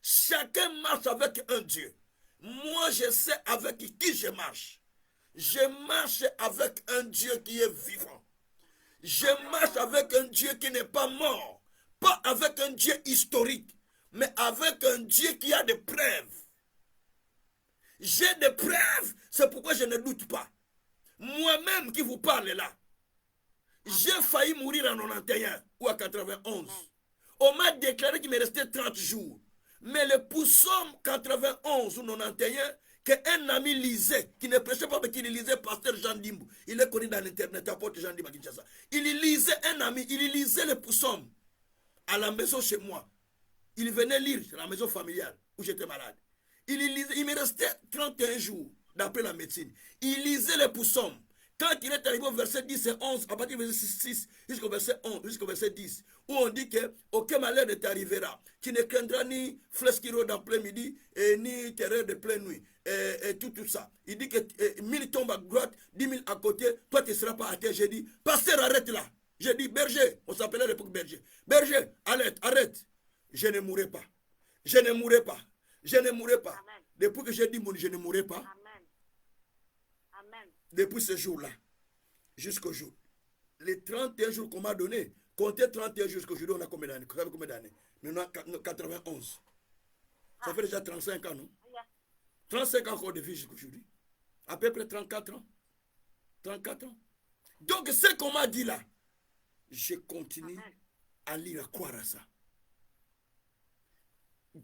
Chacun marche avec un Dieu. Moi, je sais avec qui je marche. Je marche avec un Dieu qui est vivant. Je marche avec un Dieu qui n'est pas mort. Pas avec un Dieu historique, mais avec un Dieu qui a des preuves. J'ai des preuves, c'est pourquoi je ne doute pas. Moi-même qui vous parle là, j'ai failli mourir en 91 ou à 91. On m'a déclaré qu'il me restait 30 jours. Mais le psaume 91 ou 91, qu'un ami lisait, qui ne prêchait pas, mais qui lisait Pasteur Jean Dimbo. Il est connu dans l'internet, apôtre Jean Dimbo à Kinshasa. Il lisait un ami, il lisait le psaume à la maison chez moi. Il venait lire à la maison familiale où j'étais malade. Il me restait 31 jours d'après la médecine. Il lisait les psaumes. Quand il est arrivé au verset 10 et 11, à partir du verset 6 jusqu'au verset 11, jusqu'au verset 10, où on dit que aucun malheur ne t'arrivera. Tu ne craindras ni flèche qui rôde en plein midi, ni terreur de pleine nuit, et tout ça. Il dit que 1000 tombent à droite, 10 000 à côté, toi tu ne seras pas à terre. J'ai dit, pasteur, arrête là. J'ai dit, berger, on s'appelait à l'époque berger. Berger, arrête. Je ne mourrai pas. Je ne mourrai pas. Je ne mourrai pas. Amen. Depuis que j'ai dit, je ne mourrai pas. Amen. Amen. Depuis ce jour-là, jusqu'au jour, les 31 jours qu'on m'a donné, comptez 31 jours jusqu'au jour, on a combien d'années? Maintenant, 91. Ça fait déjà 35 ans, non? 35 ans encore de vie jusqu'aujourd'hui. À peu près 34 ans. 34 ans. Donc, ce qu'on m'a dit là, je continue à lire, à croire à ça.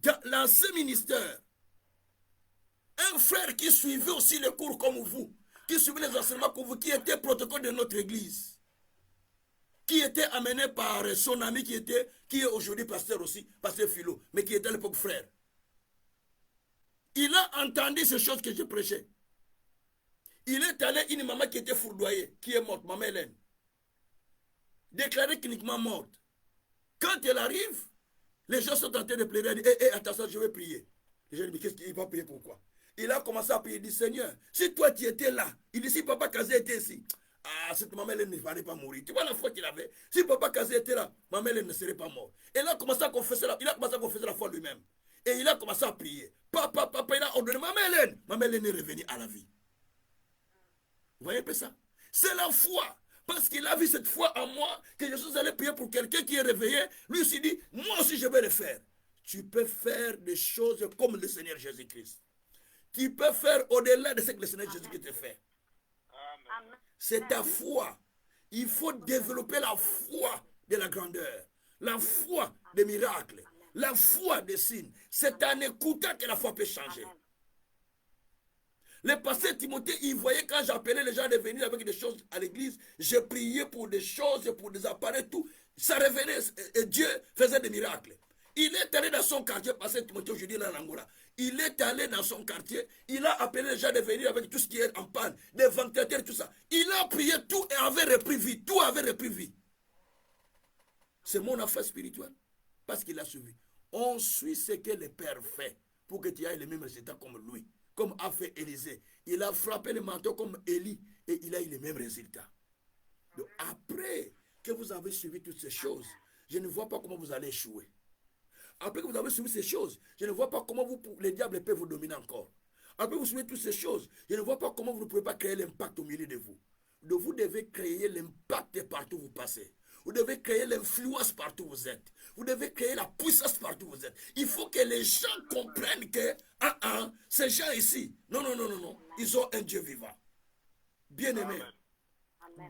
dans l'ancien ministère, un frère qui suivait aussi les cours comme vous, qui suivait les enseignements comme vous, qui était protocole de notre église, qui était amené par son ami qui est aujourd'hui pasteur aussi, pasteur Philo, mais qui était à l'époque frère. Il a entendu ces choses que je prêchais. Il est allé une maman qui était fourdoyée, qui est morte, maman Hélène, déclarée cliniquement morte. Quand elle arrive, les gens sont en train de plaider, elle dit, attention, je vais prier. Les gens disent, mais qu'est-ce qu'il va prier, pourquoi? Il a commencé à prier, il dit, Seigneur, si toi tu étais là, il dit, si papa Kazé était ici, cette maman Hélène ne fallait pas mourir. Tu vois la foi qu'il avait. Si papa Kazé était là, maman Hélène ne serait pas morte. Et il a commencé à confesser la foi lui-même. Et il a commencé à prier. Papa, il a ordonné, maman Hélène est revenue à la vie. Vous voyez un peu ça? C'est la foi. Parce qu'il a vu cette foi en moi, que je suis allé prier pour quelqu'un qui est réveillé. Lui aussi dit, moi aussi je vais le faire. Tu peux faire des choses comme le Seigneur Jésus-Christ. Tu peux faire au-delà de ce que le Seigneur Jésus-Christ te fait. C'est ta foi. Il faut développer la foi de la grandeur, la foi des miracles, la foi des signes. C'est en écoutant que la foi peut changer. Le pasteur Timothée, il voyait quand j'appelais les gens à venir avec des choses à l'église, je priais pour des choses, pour des appareils, tout. Ça revenait et Dieu faisait des miracles. Il est allé dans son quartier, pasteur Timothée, aujourd'hui là en Angola. Il est allé dans son quartier, il a appelé les gens à venir avec tout ce qui est en panne, des ventilateurs, tout ça. Il a prié tout et avait repris vie, tout avait repris vie. C'est mon affaire spirituelle, parce qu'il a suivi. On suit ce que le Père fait pour que tu aies les mêmes résultats comme lui. Comme a fait Élisée. Il a frappé le manteau comme Élie et il a eu les mêmes résultats. Donc après que vous avez suivi toutes ces choses, je ne vois pas comment vous allez échouer. Après que vous avez suivi ces choses, je ne vois pas comment les diables peuvent vous dominer encore. Après que vous suivez toutes ces choses, je ne vois pas comment vous ne pouvez pas créer l'impact au milieu de vous. Donc vous devez créer l'impact partout où vous passez. Vous devez créer l'influence partout où vous êtes. Vous devez créer la puissance partout où vous êtes. Il faut que les gens comprennent que ces gens ici, non, ils ont un Dieu vivant. Bien-aimé,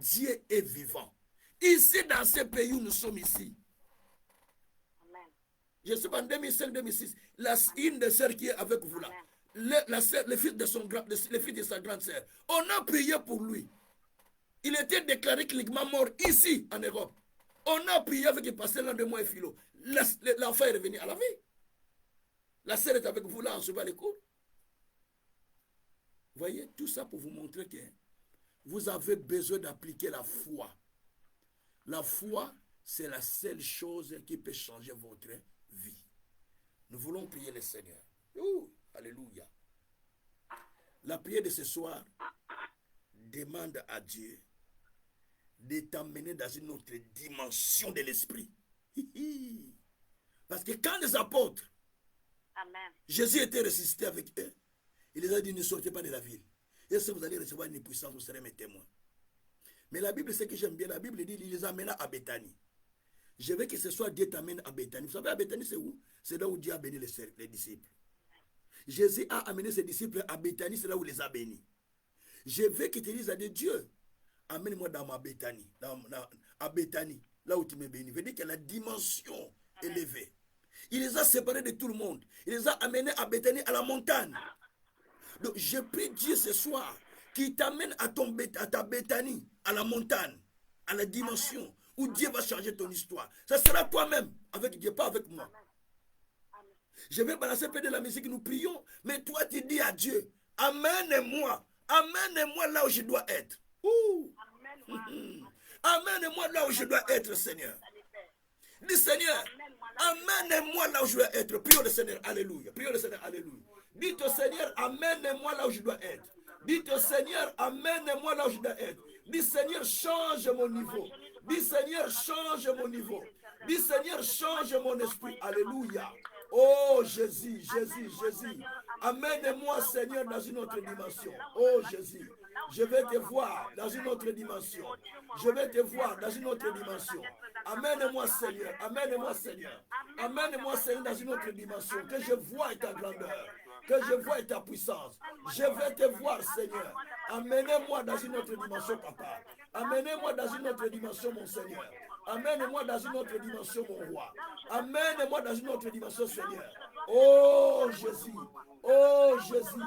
Dieu est vivant. Ici, dans ce pays où nous sommes ici, je sais pas, en 2005-2006, une des sœurs qui est avec vous là, le fils de sa grande sœur, on a prié pour lui. Il était déclaré cliniquement mort ici, en Europe. On a prié avec le pasteur l'un de moi et Philo. L'enfant est revenu à la vie. La sœur est avec vous là, en suivant les cours. Voyez, tout ça pour vous montrer que vous avez besoin d'appliquer la foi. La foi, c'est la seule chose qui peut changer votre vie. Nous voulons prier le Seigneur. Alléluia. La prière de ce soir demande à Dieu de t'emmener dans une autre dimension de l'esprit. Parce que quand les apôtres, Jésus était ressuscité avec eux, il les a dit, ne sortez pas de la ville. Et si vous allez recevoir une puissance, vous serez mes témoins. Mais la Bible, c'est que j'aime bien, la Bible dit, il les amena à Béthanie. Je veux que ce soit Dieu t'amène à Béthanie. Vous savez, à Béthanie, c'est où? C'est là où Dieu a béni les disciples. Jésus a amené ses disciples à Béthanie, c'est là où il les a bénis. Je veux que tu dises à Dieu, amène-moi dans ma Béthanie, à Béthanie, là où tu me bénis. Veut dire qu'il y a la dimension élevée. Il les a séparés de tout le monde. Il les a amenés à Béthanie, à la montagne. Donc, je prie Dieu ce soir qu'il t'amène à ta Béthanie, à la montagne, à la dimension où Dieu va changer ton histoire. Ça sera toi-même avec Dieu, pas avec moi. Je vais balancer un peu de la musique, nous prions, mais toi tu dis à Dieu, amène-moi là où je dois être. Amène-moi là où je dois être, Seigneur. Dis, Seigneur, amène-moi là où je dois être. Prions le Seigneur, alléluia. Prions le Seigneur, alléluia. Dites au Seigneur, amène-moi là où je dois être. Dites au Seigneur, amène-moi là où je dois être. Dis, Seigneur, change mon niveau. Dis, Seigneur, change mon niveau. Dis, Seigneur, change mon esprit. Alléluia. Oh Jésus, Jésus, Jésus. Amène-moi, Seigneur, dans une autre dimension. Oh Jésus, je vais te voir dans une autre dimension. Je vais te voir dans une autre dimension. Amène-moi, Seigneur. Amène-moi, Seigneur. Amène-moi, Seigneur, dans une autre dimension. Que je voie ta grandeur. Que je voie ta puissance. Je vais te voir, Seigneur. Amène-moi dans une autre dimension, Papa. Amène-moi dans une autre dimension, mon Seigneur. Amène-moi dans une autre dimension, mon roi. Amène-moi dans une autre dimension, Seigneur. Oh Jésus. Oh Jésus.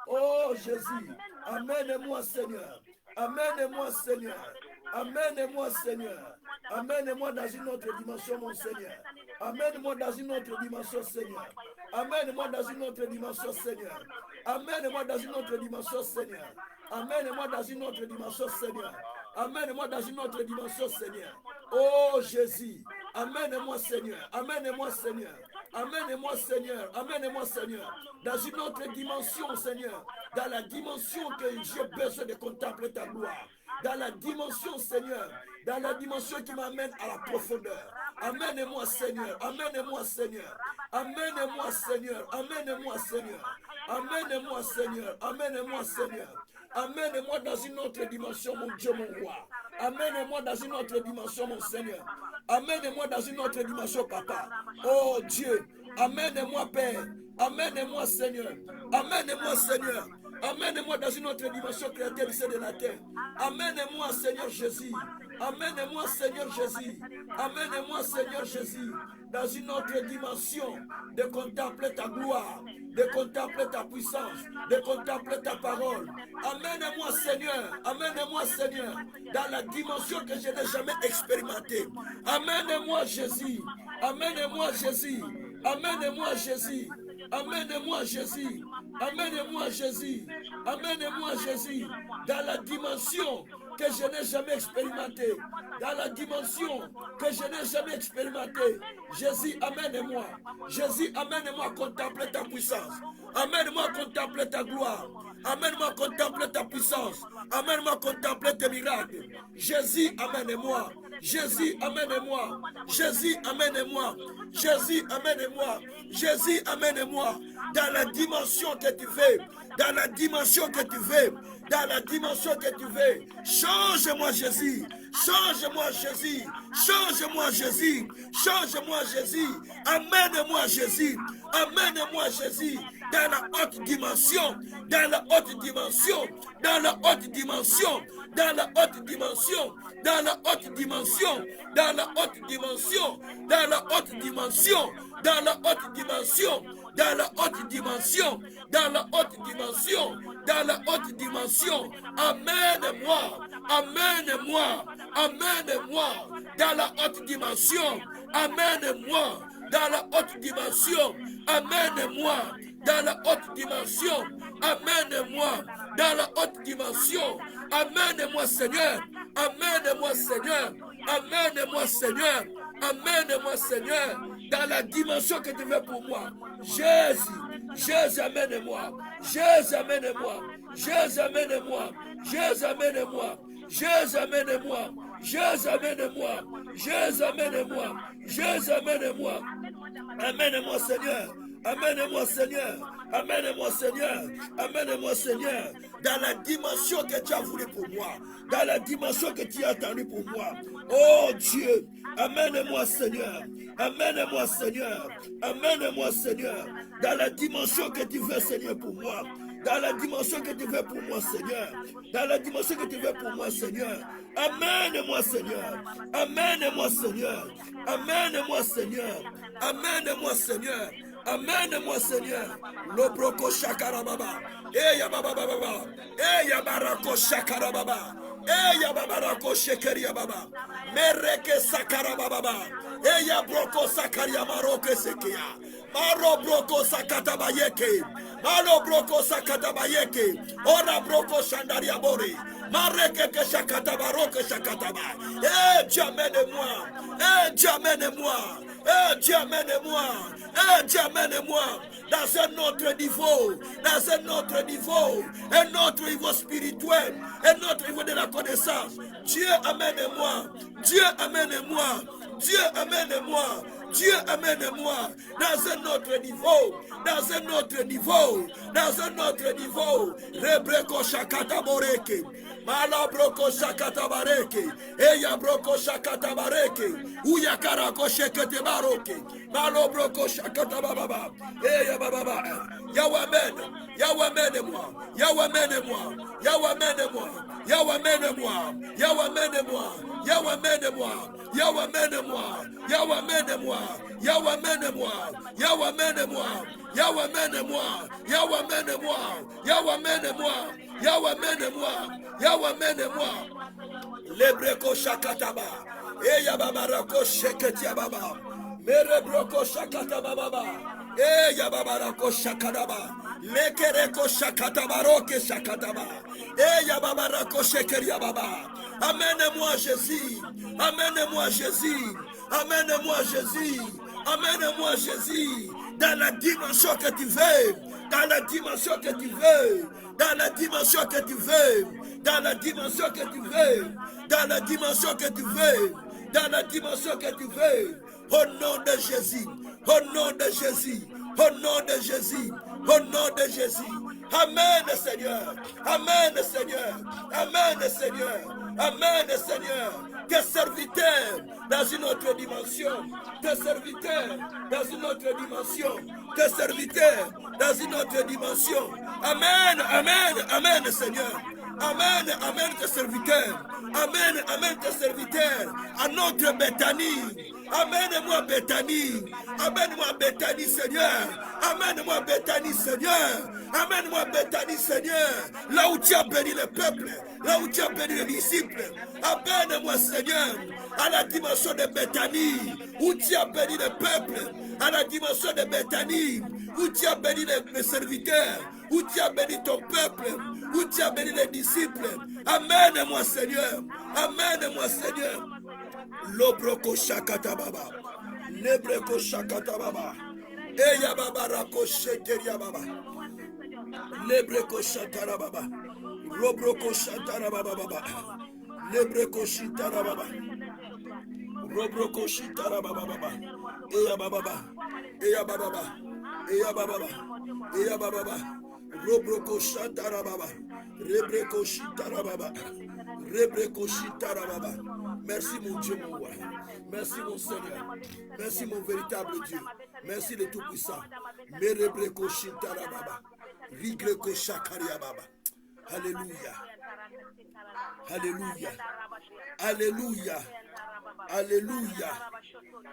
Oh Jésus. Amène-moi Seigneur. Amène-moi Seigneur. Amène-moi Seigneur. Amène-moi dans une autre dimension mon Seigneur. Amène-moi dans une autre dimension Seigneur. Amène-moi dans une autre dimension Seigneur. Amène-moi dans une autre dimension Seigneur. Amène-moi dans une autre dimension Seigneur. Amène-moi dans une autre dimension Seigneur. Oh Jésus. Amène-moi Seigneur. Amène-moi Seigneur. Amène-moi Seigneur. Amène-moi Seigneur. Dans une autre dimension Seigneur. Dans la dimension que j'ai besoin de contempler ta gloire. Dans la dimension Seigneur. Dans la dimension qui m'amène à la profondeur. Amène-moi Seigneur. Amène-moi Seigneur. Amène-moi Seigneur. Amène-moi Seigneur. Amène-moi Seigneur. Amène-moi Seigneur. Amène-moi dans une autre dimension, mon Dieu, mon roi. Amène-moi dans une autre dimension, mon Seigneur. Amène-moi dans une autre dimension, Papa. Oh Dieu, amène-moi, Père. Amène-moi, Seigneur. Amène-moi, Seigneur. Amène-moi dans une autre dimension, Créateur du ciel et de la terre. Amène-moi, Seigneur Jésus. Amène-moi, Seigneur Jésus. Amène-moi, Seigneur Jésus, dans une autre dimension de contempler ta gloire, de contempler ta puissance, de contempler ta parole. Amène-moi, Seigneur. Amène-moi, Seigneur, dans la dimension que je n'ai jamais expérimentée. Amène-moi, Jésus. Amène-moi, Jésus. Amène-moi, Jésus. Amène-moi, Jésus. Amène-moi, Jésus. Amène-moi, Jésus, dans la dimension que je n'ai jamais expérimentée. Dans la dimension que je n'ai jamais expérimentée. Jésus, amène-moi. Jésus, amène-moi à contempler ta puissance. Amène-moi à contempler ta gloire. Amène-moi à contempler ta puissance. Amène-moi à contempler tes miracles. Jésus, amène-moi. Jésus, amène-moi. Jésus, amène-moi. Jésus, amène-moi. Jésus, amène-moi. Dans la dimension que tu veux. Dans la dimension que tu veux. Dans la dimension que tu veux. Change-moi, Jésus. Change-moi, Jésus. Change-moi, Jésus. Change-moi, Jésus. Amène-moi, Jésus. Amène-moi, Jésus. Dans la haute dimension. Dans la haute dimension. Dans la haute dimension. Dans la haute dimension. Dans la haute dimension. Dans la haute dimension. Dans la haute dimension. Dans la haute dimension. Dans la haute dimension. Dans la haute dimension. Dans la haute dimension. Amène-moi. Amène-moi. Amène-moi. Dans la haute dimension. Amène-moi. Dans la haute dimension. Amène-moi. Dans la haute dimension. Amène-moi. Dans la haute dimension. Amène-moi, Seigneur. Amène-moi, Seigneur. Amène-moi, Seigneur. Amène-moi, Seigneur. Dans la dimension que tu veux pour moi. Jésus. Jésus, amène-moi. Jésus, amène-moi. Jésus, amène-moi. Jésus, amène-moi. Jésus, amène-moi. Jésus, amène-moi. Jésus, amène-moi. Jésus, amène-moi. Amène-moi, Seigneur. Amène-moi, Seigneur. Amène-moi, Seigneur. Amène-moi, Seigneur. Dans la dimension que tu as voulu pour moi. Dans la dimension que tu as attendue pour moi. Oh Dieu. Amène-moi, Seigneur. Amène-moi, Seigneur. Amène-moi, Seigneur. Dans la dimension que tu veux, Seigneur, pour moi. Dans la dimension que tu veux pour moi, Seigneur. Dans la dimension que tu veux pour moi, Seigneur. Amène-moi, Seigneur. Amène-moi, Seigneur. Amène-moi, Seigneur. Amène-moi, Seigneur. Amène-moi, Seigneur. Lobroko shakarababa. Eya baba baba. Eya barako shakarababa. Eya babarako shekeria baba. Mereke sakarababa. Eya broko sakaria maroke sekia. Maro broko sakatabayeke. Maro broko sakatabayeke. Ora broko shandaria bori. Mareke ke shakatabaroke shakataba. Dieu amène-moi. Dieu amène-moi. Dieu amène-moi. Dieu amène-moi dans un autre niveau, dans un autre niveau, un autre niveau spirituel, un autre niveau de la connaissance. Dieu amène-moi. Dieu amène-moi. Dieu amène-moi. Dieu amène-moi dans un autre niveau, dans un autre niveau, dans un autre niveau. Rebreko shakata boreke. Malabroko shakata bareke. Eya broko shakata bareke. Uya karako shekete baroke. Malobroko shakata baba. Eya baba. Yahweh amène. Yahweh amène-moi. Yahweh amène-moi. Yahweh amène-moi. Yahweh amène-moi. Yahweh amène-moi. Yahweh amène-moi. Yahweh amène-moi. Yahweh amène-moi. amène-moi. Yahweh, amène-moi. Yahweh, amène-moi. Yahweh, amène-moi. Yahweh, amène-moi. Yahweh, amène-moi. Yahweh, amène-moi. Yahweh, amène-moi. Lebreko shakataba. Eya baba rako sheketia baba. Merebroko shakataba baba. Eya baba rako shakataba. Lekereko shakataba roke shakataba. Eya baba rako shekeria baba. Amène-moi Jésus. Amène-moi Jésus. Amène-moi Jésus. Amène-moi Jésus. Dans la dimension que tu veux. Dans la dimension que tu veux. Dans la dimension que tu veux. Dans la dimension que tu veux. Dans la dimension que tu veux. Dans la dimension que tu veux. Au nom de Jésus. Au nom de Jésus. Au nom de Jésus. Au nom de Jésus. Amen Seigneur. Amen Seigneur. Amen Seigneur. Amen Seigneur. Tes serviteurs dans une autre dimension. Tes serviteurs dans une autre dimension. Tes serviteurs dans une autre dimension. Amen. Amen. Amen Seigneur. Amen, amen tes serviteurs. Amen, amen tes serviteurs. À notre Béthanie. Amène-moi Béthanie. Amène-moi Béthanie Seigneur. Amène-moi Béthanie Seigneur. Amène-moi Béthanie Seigneur. Là où tu as béni le peuple. Là où tu as béni les disciples. Amène-moi Seigneur. À la dimension de Béthanie. Où tu as béni le peuple. À la dimension de Béthanie. Où tu as béni les serviteurs. Où tu as béni ton peuple. Où tu as béni les disciples. Amène-moi Seigneur. Amène-moi Seigneur. Lobroko shakata baba. Lebreko shakata baba. Eya baba rako sheteria baba. Lebreko shatara baba. Robroko shatara baba baba. Lebreko shitara baba. Robroko shitara baba baba. Eya baba baba. Eya baba baba. Eya baba baba. Eya baba baba. Robroko shatara baba. Rebreko shitara baba. Rebreko shitara baba. Merci mon Dieu, mon roi. Merci mon Seigneur. Merci mon véritable Dieu. Merci le Tout-Puissant. Merebreko shitara baba. Rigreko shakaria baba. Alléluia. Alléluia. Alléluia. Alléluia.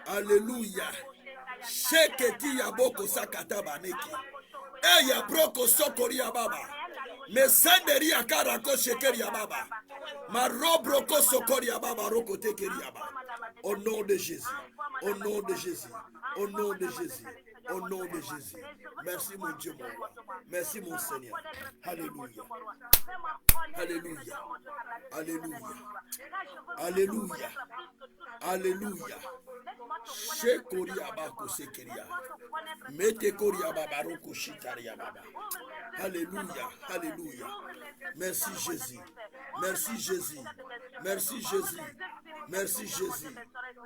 Alléluia. Sheketi yaboko sakataba neki. Eya broko sokoria baba. Mesanderia karako shekeria baba. Marobroko sokoria baba roko tekeria baba. Au nom de Jésus. Au nom de Jésus. Au nom de Jésus. Au nom de Jésus. Merci mon Dieu, mon roi. Merci mon Seigneur. Alléluia. Alléluia. Alléluia. Alléluia. Alléluia. Shekoria bako sekeria. Mete koria baba roko shitaria baba. Alléluia. Alléluia. Merci Jésus. Merci Jésus. Merci Jésus. Merci Jésus.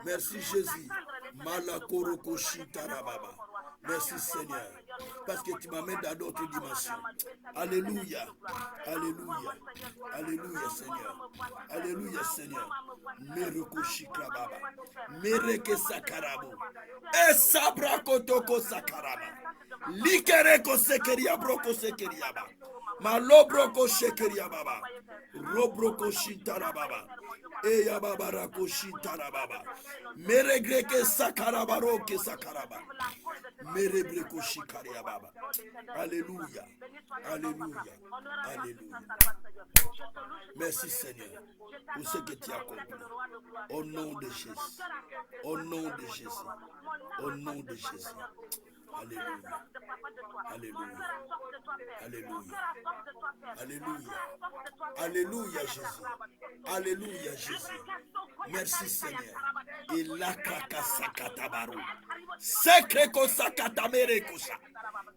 Merci Jésus. Malakoroko shitara baba. Merci Seigneur. Parce que tu m'amènes dans d'autres dimensions. Alléluia. Alléluia. Alléluia Seigneur. Alléluia Seigneur. Meroko shikra baba. Mereke sakarabo. Esabra kotoko sakaraba. Likereko sekeria broko sekeria baba. Malobroko shekeria baba. Robroko shitara baba. Eya baba rako shitara baba. Meregreke sakaraba roke sakaraba. Merebreko shikaria baba. Alléluia. Alléluia. Alléluia. Merci Seigneur pour ce que tu as accompli. Au nom de Jésus. Au nom de Jésus. Au nom de Jésus. Alléluia. Alléluia. Alléluia. Alléluia. Alléluia Jésus. Alléluia Jésus. Merci Seigneur. Il a kakasakatabaru. Sekreko sakatamerekosa.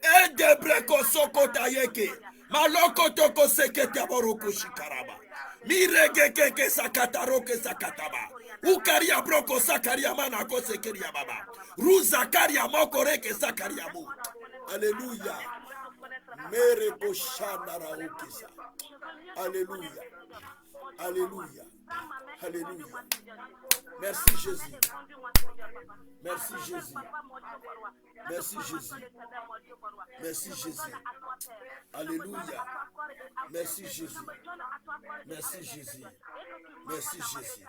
Edebreko sokotayeke. Maloko toko seketaboroko shikaraba. Miregeke sakataroke sakataba. Ukaria broko sakaria manako sekeria baba. Ruzakaria mokoreke sakaria mu. Alléluia. Mereko shandara okisa. Alléluia. Alléluia. Alléluia. Merci Jésus. Merci Jésus. Merci Jésus. Merci Jésus. Alléluia. Merci Jésus. Merci Jésus. Merci Jésus.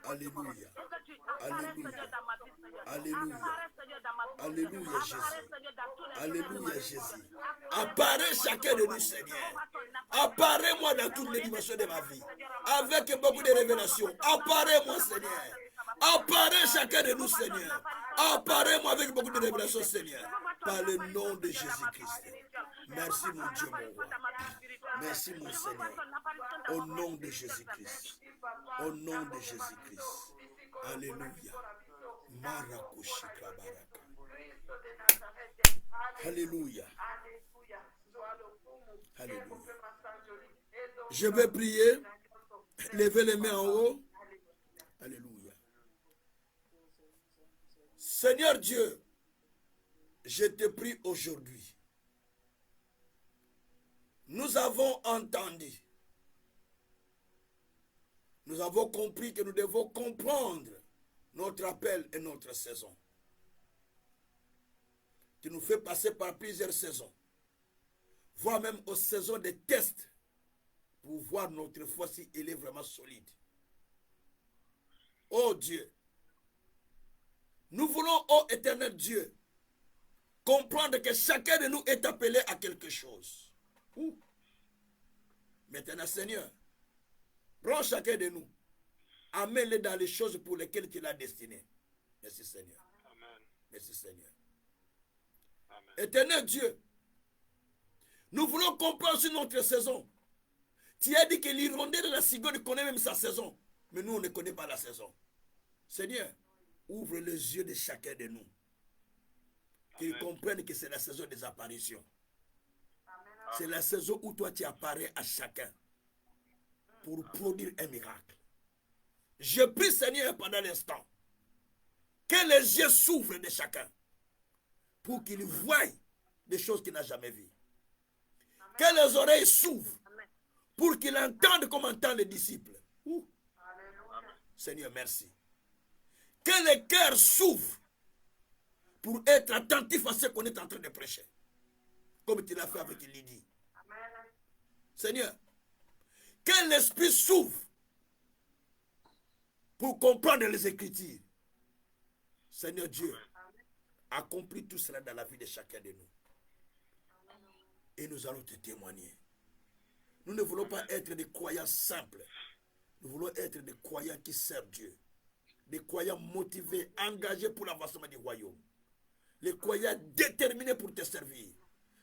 Alléluia. Et que tu apparais, Alléluia. Seigneur, dans ma vie, Seigneur. Alléluia. Apparais, Seigneur, dans ma vie, Alléluia, Seigneur. Apparais, Jésus. Seigneur, dans tous les domaines de Alléluia, ma vie, Jésus. Seigneur. Apparais chacun de nous, Seigneur. Apparais-moi dans toutes les dimensions de ma vie. Avec beaucoup de révélations. Apparais-moi, Seigneur. Apparais chacun de nous, Seigneur. Apparais-moi avec beaucoup de révélations, Seigneur. Par le nom de Jésus-Christ. Merci, mon Dieu, mon roi. Merci, mon Seigneur. Au nom de Jésus-Christ. Au nom de Jésus-Christ. Alléluia. Marakushika baraka. Alléluia. Alléluia. Je vais prier. Levez les mains en haut. Alléluia. Seigneur Dieu, je te prie aujourd'hui. Nous avons entendu. Nous avons compris que nous devons comprendre notre appel et notre saison. Tu nous fais passer par plusieurs saisons, voire même aux saisons de tests, pour voir notre foi si elle est vraiment solide. Oh Dieu, nous voulons, ô éternel Dieu, comprendre que chacun de nous est appelé à quelque chose. Maintenant, Seigneur, prends chacun de nous, amène-le dans les choses pour lesquelles tu l'as destiné. Merci Seigneur. Amen. Merci Seigneur. Amen. Éternel Dieu, nous voulons comprendre sur notre saison. Tu as dit que l'hirondelle de la cigogne connaît même sa saison. Mais nous, on ne connaît pas la saison. Seigneur, ouvre les yeux de chacun de nous. Qu'ils comprennent que c'est la saison des apparitions. C'est la saison où toi tu apparais à chacun pour produire un miracle. Je prie Seigneur pendant l'instant que les yeux s'ouvrent de chacun pour qu'il voie des choses qu'il n'a jamais vues. Que les oreilles s'ouvrent pour qu'il entende comme entendent les disciples. Seigneur, merci. Que les cœurs s'ouvrent pour être attentifs à ce qu'on est en train de prêcher. Comme tu l'as fait avec Lydie. Seigneur, que l'esprit s'ouvre pour comprendre les Écritures. Seigneur Dieu, accomplis tout cela dans la vie de chacun de nous. Et nous allons te témoigner. Nous ne voulons pas être des croyants simples. Nous voulons être des croyants qui servent Dieu. Des croyants motivés, engagés pour l'avancement du royaume. Les croyants déterminés pour te servir.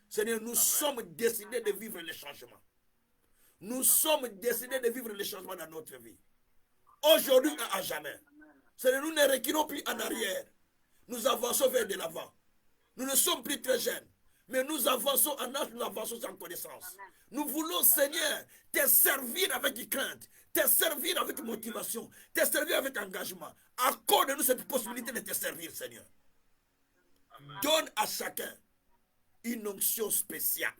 Seigneur, nous sommes décidés de vivre le changement. Nous sommes décidés de vivre le changement dans notre vie. Aujourd'hui et à jamais. Seigneur, nous ne reculons plus en arrière. Nous avançons vers de l'avant. Nous ne sommes plus très jeunes. Mais nous avançons en âge, nous avançons en connaissance. Nous voulons, Seigneur, te servir avec crainte, te servir avec motivation, te servir avec engagement. Accorde-nous cette possibilité de te servir, Seigneur. Donne à chacun une onction spéciale.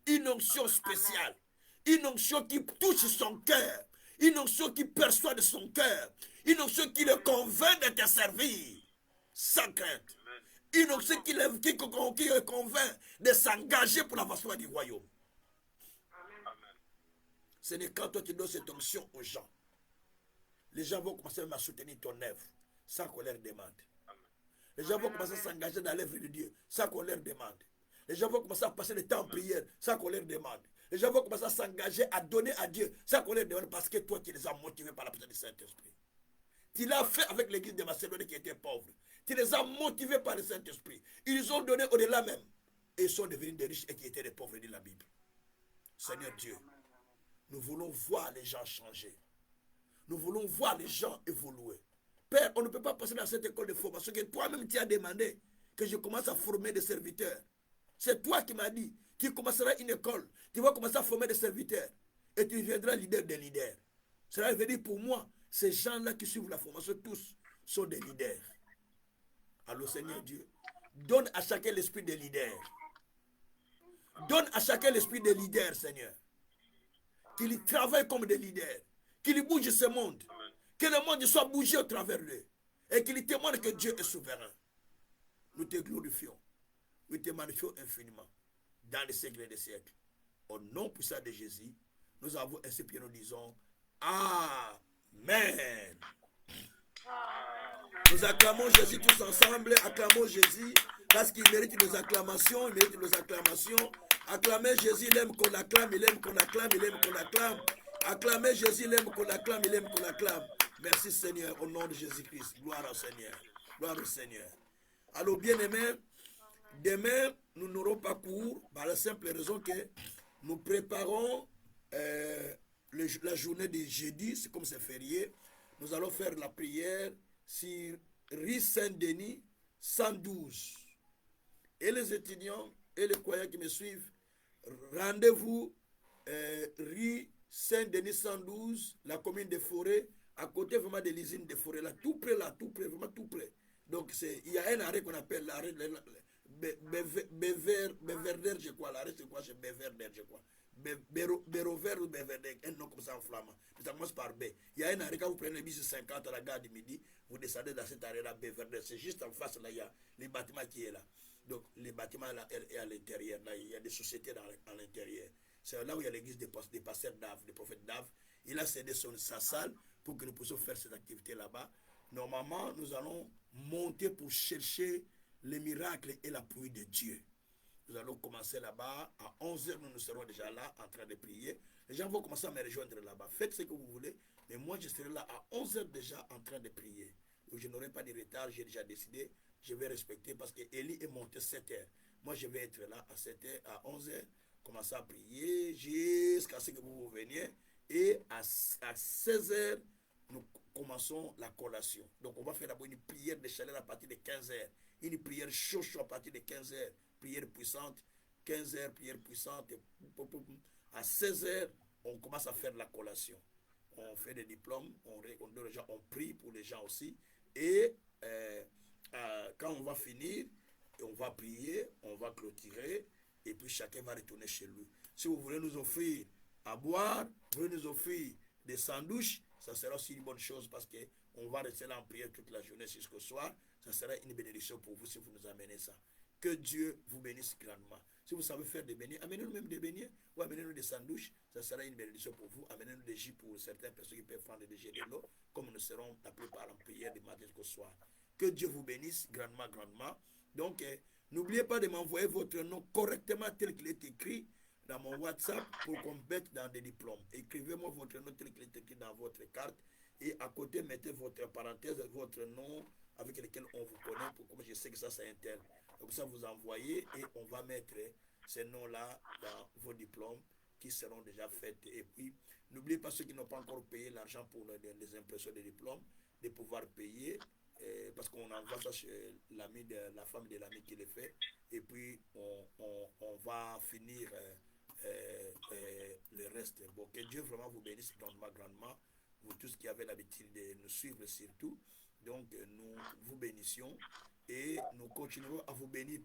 Une onction spéciale. Une onction qui touche son cœur. Une onction qui perçoit de son cœur. Une onction qui le convainc de te servir. Sans crainte. Une onction qui le convainc de s'engager pour l'avancement du royaume. Ce n'est quand toi tu donnes cette onction aux gens. Les gens vont commencer à soutenir ton œuvre sans qu'on leur demande. Les gens vont commencer à s'engager dans l'œuvre de Dieu sans qu'on leur demande. Les gens vont commencer à passer le temps en prière sans qu'on leur demande. Les gens vont commencer à s'engager à donner à Dieu sans qu'on leur demande parce que toi tu les as motivés par la puissance du Saint-Esprit. Tu l'as fait avec l'église de Macédoine qui était pauvre. Tu les as motivés par le Saint-Esprit. Ils ont donné au-delà même. Et ils sont devenus des riches et qui étaient des pauvres, dit la Bible. Seigneur Dieu, nous voulons voir les gens changer. Nous voulons voir les gens évoluer. Père, on ne peut pas passer dans cette école de formation que toi-même tu as demandé que je commence à former des serviteurs. C'est toi qui m'as dit, tu commenceras une école, tu vas commencer à former des serviteurs et tu deviendras leader des leaders. Cela veut dire pour moi, ces gens-là qui suivent la formation, tous sont des leaders. Alors Seigneur Dieu, donne à chacun l'esprit des leaders. Donne à chacun l'esprit des leaders, Seigneur. Qu'il travaille comme des leaders. Qu'il bouge ce monde. Que le monde soit bougé au travers d'eux. Et qu'il témoigne que Dieu est souverain. Nous te glorifions. Nous te magnifions infiniment. Dans les siècles et des siècles. Au nom puissant de Jésus, nous avons ainsi prié, nous disons Amen. Nous acclamons Jésus tous ensemble. Acclamons Jésus parce qu'il mérite nos acclamations. Il mérite nos acclamations. Acclamez Jésus, il aime qu'on acclame, il aime qu'on acclame, il aime qu'on acclame. Acclamez Jésus, il aime qu'on acclame, il aime qu'on acclame. Merci Seigneur, au nom de Jésus-Christ. Gloire au Seigneur. Gloire au Seigneur. Alors bien-aimés, demain, nous n'aurons pas cours par la simple raison que nous préparons la journée de jeudi, c'est comme c'est férié. Nous allons faire la prière sur rue Saint-Denis 112. Et les étudiants et les croyants qui me suivent, rendez-vous rue Saint-Denis 112, la commune de Forêt, à côté vraiment de l'usine de Forêt, là, tout près, vraiment tout près. Donc il y a un arrêt qu'on appelle l'arrêt Beverder, je crois. L'arrêt c'est quoi? C'est Beverder, je crois. Bérover ou Beverder, un nom comme ça en flamand. Ça commence par B. Il y a un arrêt, quand vous prenez le bus 50 à la gare du Midi, vous descendez dans cet arrêt-là, Beverder. C'est juste en face, là, il y a les bâtiments qui est là. Donc, les bâtiments là, est à l'intérieur. Là, il y a des sociétés à l'intérieur. C'est là où il y a l'église des pasteurs d'Ave, des prophètes d'Ave. Il a cédé sa salle pour que nous puissions faire cette activité là-bas. Normalement, nous allons monter pour chercher les miracles et l'appui de Dieu. Nous allons commencer là-bas. À 11h, nous serons déjà là en train de prier. Les gens vont commencer à me rejoindre là-bas. Faites ce que vous voulez. Mais moi, je serai là à 11h déjà en train de prier. Donc, je n'aurai pas de retard. J'ai déjà décidé. Je vais respecter parce que Élie est monté 7h. Moi, je vais être là à 7h, à 11h. Commencer à prier jusqu'à ce que vous veniez. Et à 16h, nous commençons la collation. Donc, on va faire d'abord une prière de chaleur à partir de 15h. Une prière chaude à partir de 15h. Prière puissante. 15h, prière puissante. À 16h, on commence à faire la collation. On fait des diplômes. On prie pour les gens aussi. Et quand on va finir, on va prier, on va clôturer. Et puis, chacun va retourner chez lui. Si vous voulez nous offrir à boire, vous voulez nous offrir des sandwichs, ça sera aussi une bonne chose parce qu'on va rester là en prière toute la journée jusqu'au soir. Ça sera une bénédiction pour vous si vous nous amenez ça. Que Dieu vous bénisse grandement. Si vous savez faire des beignets, amenez-nous même des beignets ou amenez-nous des sandwichs. Ça sera une bénédiction pour vous. Amenez-nous des jus pour certaines personnes qui peuvent prendre des jus de l'eau, comme nous serons la plupart en prière du matin jusqu'au soir. Que Dieu vous bénisse grandement, grandement. Donc, n'oubliez pas de m'envoyer votre nom correctement tel qu'il est écrit dans mon WhatsApp pour qu'on mette dans des diplômes. Écrivez-moi votre nom tel qu'il est écrit dans votre carte et à côté, mettez votre parenthèse, votre nom avec lequel on vous connaît, pour comme je sais que ça c'est un tel. Donc ça vous envoyez et on va mettre ces noms-là dans vos diplômes qui seront déjà faits. Et puis, n'oubliez pas ceux qui n'ont pas encore payé l'argent pour les impressions des diplômes, de pouvoir payer, parce qu'on envoie ça chez la femme de l'ami qui le fait. Et puis, on va finir le reste. Bon, que Dieu vraiment vous bénisse grandement, grandement. Vous tous qui avez l'habitude de nous suivre surtout. Donc, nous vous bénissions et nous continuerons à vous bénir.